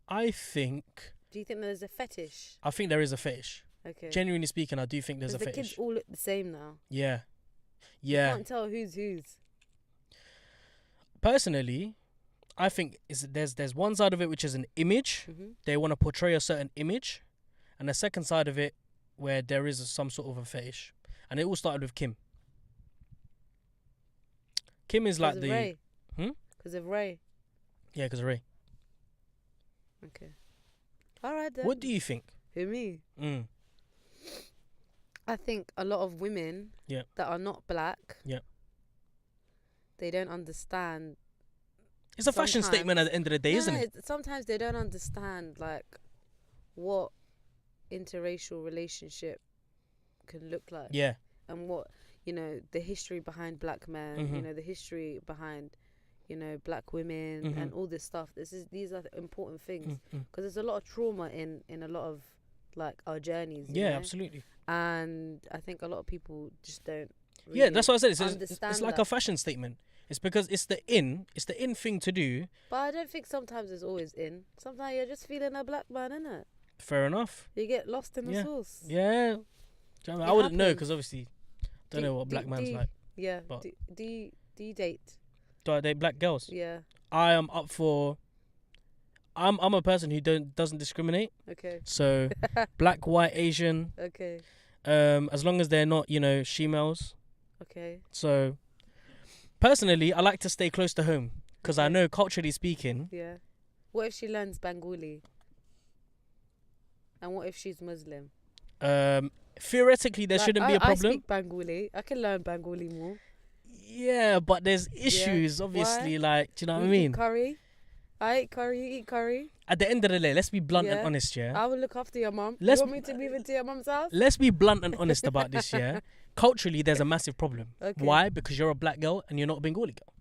[SPEAKER 1] I think...
[SPEAKER 2] Do you think there's a fetish?
[SPEAKER 1] I think there is a fetish.
[SPEAKER 2] Okay.
[SPEAKER 1] Genuinely speaking, I do think there's a
[SPEAKER 2] the
[SPEAKER 1] fetish.
[SPEAKER 2] kids all look the same now.
[SPEAKER 1] Yeah.
[SPEAKER 2] You
[SPEAKER 1] Yeah.
[SPEAKER 2] can't tell who's whose.
[SPEAKER 1] Personally, I think there's one side of it which is an image.
[SPEAKER 2] Mm-hmm.
[SPEAKER 1] They want to portray a certain image. And the second side of it where there is some sort of a fetish. And it all started with Kim. Kim is like the...
[SPEAKER 2] Ray.
[SPEAKER 1] Hmm?
[SPEAKER 2] Because of Ray.
[SPEAKER 1] Yeah, because of Ray.
[SPEAKER 2] Okay. All right then.
[SPEAKER 1] What do you think?
[SPEAKER 2] Who, me? I think a lot of women that are not black, they don't understand.
[SPEAKER 1] It's a fashion statement at the end of the day, isn't it?
[SPEAKER 2] Sometimes they don't understand like what interracial relationship can look like.
[SPEAKER 1] Yeah.
[SPEAKER 2] And what, the history behind black men,
[SPEAKER 1] Mm-hmm.
[SPEAKER 2] the history behind, black women
[SPEAKER 1] Mm-hmm.
[SPEAKER 2] and all this stuff. These are important things because there's a lot of trauma in a lot of like our journeys. you know?
[SPEAKER 1] Absolutely.
[SPEAKER 2] And I think a lot of people just don't. Really
[SPEAKER 1] That's what I said. It's like
[SPEAKER 2] that.
[SPEAKER 1] a fashion statement. It's because it's the in thing to do.
[SPEAKER 2] But I don't think sometimes it's always in. Sometimes you're just feeling a black man, innit?
[SPEAKER 1] Fair enough.
[SPEAKER 2] You get lost in the sauce.
[SPEAKER 1] Yeah. Do you know what I mean? I wouldn't know because obviously don't know what black man's like.
[SPEAKER 2] Yeah.
[SPEAKER 1] But
[SPEAKER 2] Do you date?
[SPEAKER 1] do I date black girls?
[SPEAKER 2] Yeah.
[SPEAKER 1] I am up for. I'm a person who doesn't discriminate.
[SPEAKER 2] Okay.
[SPEAKER 1] So black, white, Asian.
[SPEAKER 2] Okay.
[SPEAKER 1] as long as they're not, she-males.
[SPEAKER 2] Okay.
[SPEAKER 1] So, personally, I like to stay close to home because I
[SPEAKER 2] Okay.
[SPEAKER 1] know, culturally speaking,
[SPEAKER 2] Yeah. What if she learns Bengali? And what if she's Muslim?
[SPEAKER 1] theoretically, there shouldn't be a
[SPEAKER 2] I
[SPEAKER 1] problem.
[SPEAKER 2] speak Bengali. I can learn Bengali more.
[SPEAKER 1] Yeah, but there's issues, obviously. Like, do you know what I
[SPEAKER 2] We eat
[SPEAKER 1] mean?
[SPEAKER 2] curry. I eat curry. You eat curry.
[SPEAKER 1] At the end of the day, let's be blunt and
[SPEAKER 2] Yeah.
[SPEAKER 1] honest, yeah?
[SPEAKER 2] I will look after your mum. You
[SPEAKER 1] Let's-
[SPEAKER 2] want me to move into your mum's house?
[SPEAKER 1] Let's be blunt and honest about this, yeah? Culturally, there's a massive problem.
[SPEAKER 2] Okay.
[SPEAKER 1] Why? Because you're a black girl and you're not a Bengali girl.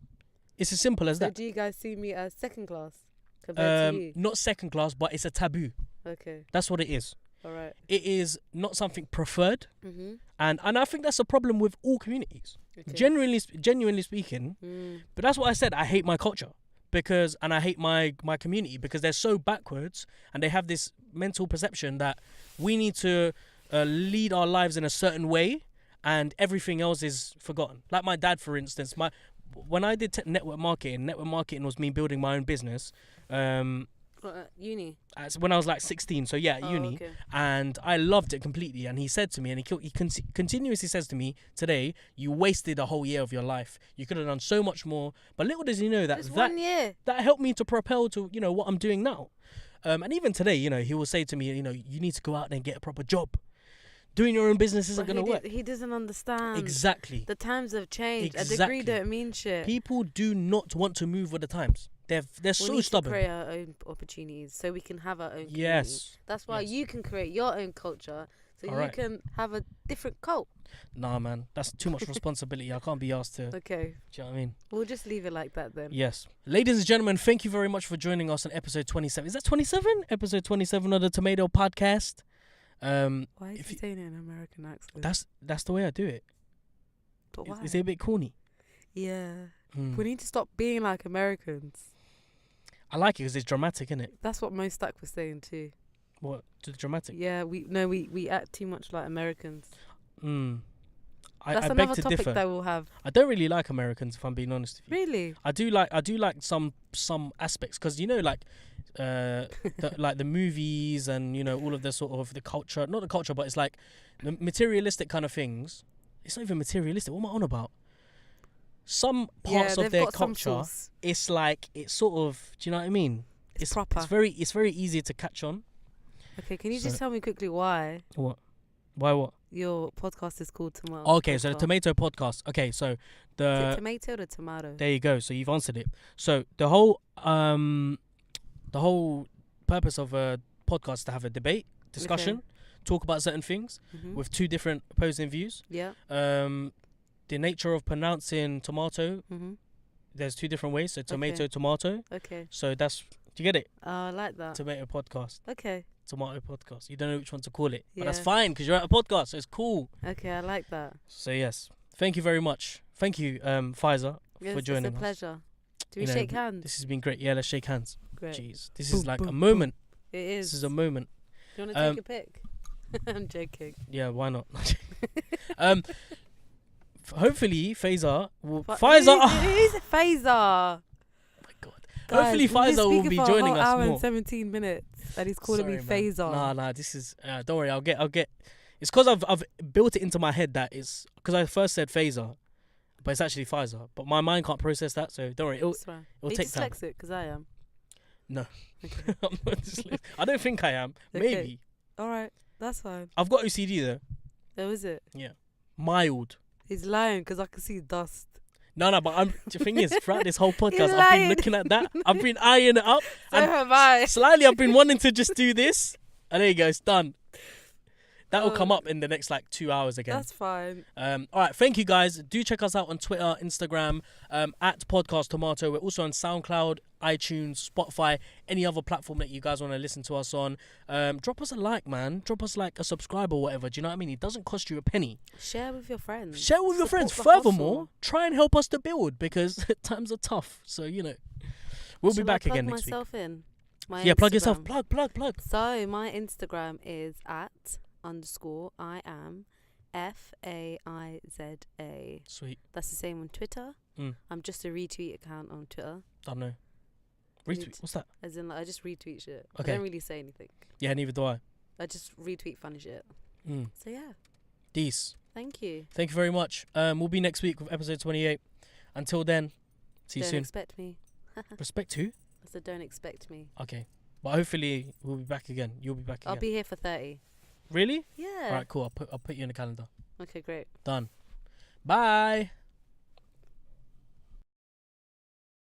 [SPEAKER 1] It's as simple as
[SPEAKER 2] So
[SPEAKER 1] that.
[SPEAKER 2] do you guys see me as second class compared to you?
[SPEAKER 1] Not second class, but it's a taboo.
[SPEAKER 2] Okay.
[SPEAKER 1] That's what it is.
[SPEAKER 2] All right.
[SPEAKER 1] It is not something preferred,
[SPEAKER 2] Mm-hmm.
[SPEAKER 1] and I think that's a problem with all communities.
[SPEAKER 2] Okay.
[SPEAKER 1] Genuinely speaking,
[SPEAKER 2] Mm.
[SPEAKER 1] but that's what I said. I hate my culture and I hate my community because they're so backwards and they have this mental perception that we need to lead our lives in a certain way and everything else is forgotten. Like my dad, for instance, when I did network marketing was me building my own business.
[SPEAKER 2] Uni.
[SPEAKER 1] When I was like 16, so yeah,
[SPEAKER 2] Oh,
[SPEAKER 1] uni,
[SPEAKER 2] okay.
[SPEAKER 1] and I loved it completely. And he said to me, and he continuously says to me, "Today, you wasted a whole year of your life. You could have done so much more." But little does he know that
[SPEAKER 2] Just
[SPEAKER 1] that
[SPEAKER 2] 1 year.
[SPEAKER 1] that helped me to propel to what I'm doing now. And even today, he will say to me, you need to go out there and get a proper job. Doing your own business isn't
[SPEAKER 2] But
[SPEAKER 1] going to work.
[SPEAKER 2] He doesn't understand.
[SPEAKER 1] Exactly.
[SPEAKER 2] The times have changed. A
[SPEAKER 1] Exactly.
[SPEAKER 2] degree don't mean shit.
[SPEAKER 1] People do not want to move with the times. They're
[SPEAKER 2] we
[SPEAKER 1] so
[SPEAKER 2] need
[SPEAKER 1] stubborn.
[SPEAKER 2] to create our own opportunities so we can have our own community.
[SPEAKER 1] Yes.
[SPEAKER 2] That's why
[SPEAKER 1] Yes.
[SPEAKER 2] you can create your own culture so you
[SPEAKER 1] Alright.
[SPEAKER 2] can have a different cult.
[SPEAKER 1] Nah, man, that's too much responsibility. I can't be asked to.
[SPEAKER 2] Okay.
[SPEAKER 1] Do you know what I mean?
[SPEAKER 2] We'll just leave it like that then.
[SPEAKER 1] Yes. Ladies and gentlemen, thank you very much for joining us on episode 27. Is that 27? Episode 27 of the Tomato Podcast.
[SPEAKER 2] Why is
[SPEAKER 1] if
[SPEAKER 2] he
[SPEAKER 1] you-
[SPEAKER 2] saying it in an American accent?
[SPEAKER 1] That's the way I do it.
[SPEAKER 2] But why?
[SPEAKER 1] Is it a bit corny?
[SPEAKER 2] Yeah.
[SPEAKER 1] Hmm.
[SPEAKER 2] We need to stop being like Americans.
[SPEAKER 1] I like it because it's dramatic, isn't it?
[SPEAKER 2] That's what Mo Stack was saying too.
[SPEAKER 1] What? To the dramatic?
[SPEAKER 2] Yeah, we act too much like Americans.
[SPEAKER 1] Mm.
[SPEAKER 2] That's
[SPEAKER 1] I beg
[SPEAKER 2] another
[SPEAKER 1] to
[SPEAKER 2] topic
[SPEAKER 1] differ.
[SPEAKER 2] that we'll have.
[SPEAKER 1] I don't really like Americans, if I'm being honest with you.
[SPEAKER 2] Really?
[SPEAKER 1] I do like some aspects because like the movies and all of the sort of the culture, not the culture, but it's like the materialistic kind of things. It's not even materialistic. What am I on about? Some parts of
[SPEAKER 2] they've
[SPEAKER 1] their
[SPEAKER 2] got some
[SPEAKER 1] culture,
[SPEAKER 2] sauce.
[SPEAKER 1] it's like it's sort of. Do you know what I mean?
[SPEAKER 2] It's proper.
[SPEAKER 1] It's very easy to catch on.
[SPEAKER 2] Okay, can you
[SPEAKER 1] So-
[SPEAKER 2] just tell me quickly why
[SPEAKER 1] What? Why what?
[SPEAKER 2] your podcast is called Tomato?
[SPEAKER 1] Okay, so the Tomato Podcast. Okay, so
[SPEAKER 2] Is it
[SPEAKER 1] the
[SPEAKER 2] tomato or the tomato?
[SPEAKER 1] there you go. So you've answered it. So the whole purpose of a podcast is to have a debate, discussion, talk about certain things
[SPEAKER 2] Mm-hmm.
[SPEAKER 1] with two different opposing views.
[SPEAKER 2] Yeah.
[SPEAKER 1] The nature of pronouncing tomato,
[SPEAKER 2] Mm-hmm.
[SPEAKER 1] there's two different ways. So tomato,
[SPEAKER 2] Okay.
[SPEAKER 1] tomato.
[SPEAKER 2] Okay.
[SPEAKER 1] So do you get it?
[SPEAKER 2] I like that.
[SPEAKER 1] Tomato podcast,
[SPEAKER 2] Okay.
[SPEAKER 1] tomato podcast. You don't know which one to call it, but that's
[SPEAKER 2] Yeah.
[SPEAKER 1] fine because you're at a podcast, so it's cool.
[SPEAKER 2] Okay, I like that.
[SPEAKER 1] So yes, thank you very much. Thank you, Pfizer,
[SPEAKER 2] Yes,
[SPEAKER 1] for joining
[SPEAKER 2] it's a
[SPEAKER 1] us.
[SPEAKER 2] pleasure. Do we
[SPEAKER 1] You know,
[SPEAKER 2] shake hands?
[SPEAKER 1] This has been great. Yeah, let's shake hands.
[SPEAKER 2] Great.
[SPEAKER 1] Jeez, this
[SPEAKER 2] Boom,
[SPEAKER 1] is like
[SPEAKER 2] boom,
[SPEAKER 1] a
[SPEAKER 2] boom.
[SPEAKER 1] moment.
[SPEAKER 2] It is.
[SPEAKER 1] This is a moment.
[SPEAKER 2] Do you want to take a pic? I'm joking.
[SPEAKER 1] Yeah, why not? Hopefully, Phaser will.
[SPEAKER 2] But
[SPEAKER 1] Pfizer.
[SPEAKER 2] Who's a phaser?
[SPEAKER 1] Oh my god. Hopefully,
[SPEAKER 2] Guys, we've been
[SPEAKER 1] Pfizer will
[SPEAKER 2] speaking
[SPEAKER 1] be
[SPEAKER 2] for a
[SPEAKER 1] joining
[SPEAKER 2] whole
[SPEAKER 1] us
[SPEAKER 2] hour
[SPEAKER 1] more.
[SPEAKER 2] and 17 minutes, and he's calling me
[SPEAKER 1] Sorry, man.
[SPEAKER 2] phaser.
[SPEAKER 1] Nah, this is. Don't worry, I'll get. It's because I've built it into my head that it's because I first said Phaser, but it's actually Pfizer. But my mind can't process that, so don't worry. It'll
[SPEAKER 2] That's right.
[SPEAKER 1] it'll
[SPEAKER 2] Are you
[SPEAKER 1] take time.
[SPEAKER 2] dyslexic? Because I am.
[SPEAKER 1] No.
[SPEAKER 2] Okay.
[SPEAKER 1] I'm not dyslexic. I don't think I am.
[SPEAKER 2] Okay.
[SPEAKER 1] Maybe.
[SPEAKER 2] All right. That's fine.
[SPEAKER 1] I've got OCD though.
[SPEAKER 2] Oh, is it?
[SPEAKER 1] Mild.
[SPEAKER 2] He's lying because I can see dust.
[SPEAKER 1] No, but the thing is, throughout this whole podcast,
[SPEAKER 2] He's
[SPEAKER 1] I've
[SPEAKER 2] lying.
[SPEAKER 1] been looking at that. I've been eyeing it up.
[SPEAKER 2] So
[SPEAKER 1] And
[SPEAKER 2] am I.
[SPEAKER 1] slightly, I've been wanting to just do this. And there you go, it's done. That will
[SPEAKER 2] Oh.
[SPEAKER 1] come up in the next 2 hours again.
[SPEAKER 2] That's fine.
[SPEAKER 1] All right, thank you guys. Do check us out on Twitter, Instagram, at Podcast Tomato. We're also on SoundCloud, iTunes, Spotify, any other platform that you guys want to listen to us on. Drop us a like, man. Drop us a subscribe or whatever. Do you know what I mean? It doesn't cost you a penny.
[SPEAKER 2] Share with your friends.
[SPEAKER 1] Share with your friends.
[SPEAKER 2] Support the
[SPEAKER 1] Furthermore,
[SPEAKER 2] hustle.
[SPEAKER 1] try and help us to build because times are tough. So, we'll be
[SPEAKER 2] Shall
[SPEAKER 1] back
[SPEAKER 2] I plug
[SPEAKER 1] again next week.
[SPEAKER 2] myself in? My
[SPEAKER 1] Yeah, plug yourself.
[SPEAKER 2] Instagram.
[SPEAKER 1] Plug.
[SPEAKER 2] So my Instagram is @_I am FAIZA.
[SPEAKER 1] Sweet.
[SPEAKER 2] That's the same on Twitter.
[SPEAKER 1] Mm.
[SPEAKER 2] I'm just a retweet account on Twitter.
[SPEAKER 1] Don't know. Retweet. What's that?
[SPEAKER 2] As in, I just retweet shit.
[SPEAKER 1] Okay.
[SPEAKER 2] I don't really say anything.
[SPEAKER 1] Yeah, neither do I.
[SPEAKER 2] I just retweet funny shit.
[SPEAKER 1] Mm.
[SPEAKER 2] So yeah.
[SPEAKER 1] Peace.
[SPEAKER 2] Thank you.
[SPEAKER 1] Thank you very much. We'll be next week with episode 28. Until then, see you
[SPEAKER 2] Don't
[SPEAKER 1] soon.
[SPEAKER 2] expect me.
[SPEAKER 1] Respect who?
[SPEAKER 2] I said don't expect me.
[SPEAKER 1] Okay. But hopefully we'll be back again. You'll be back again.
[SPEAKER 2] I'll be here for 30.
[SPEAKER 1] Really?
[SPEAKER 2] Yeah.
[SPEAKER 1] All right, cool. I'll put you in the calendar.
[SPEAKER 2] Okay, great.
[SPEAKER 1] Done. Bye.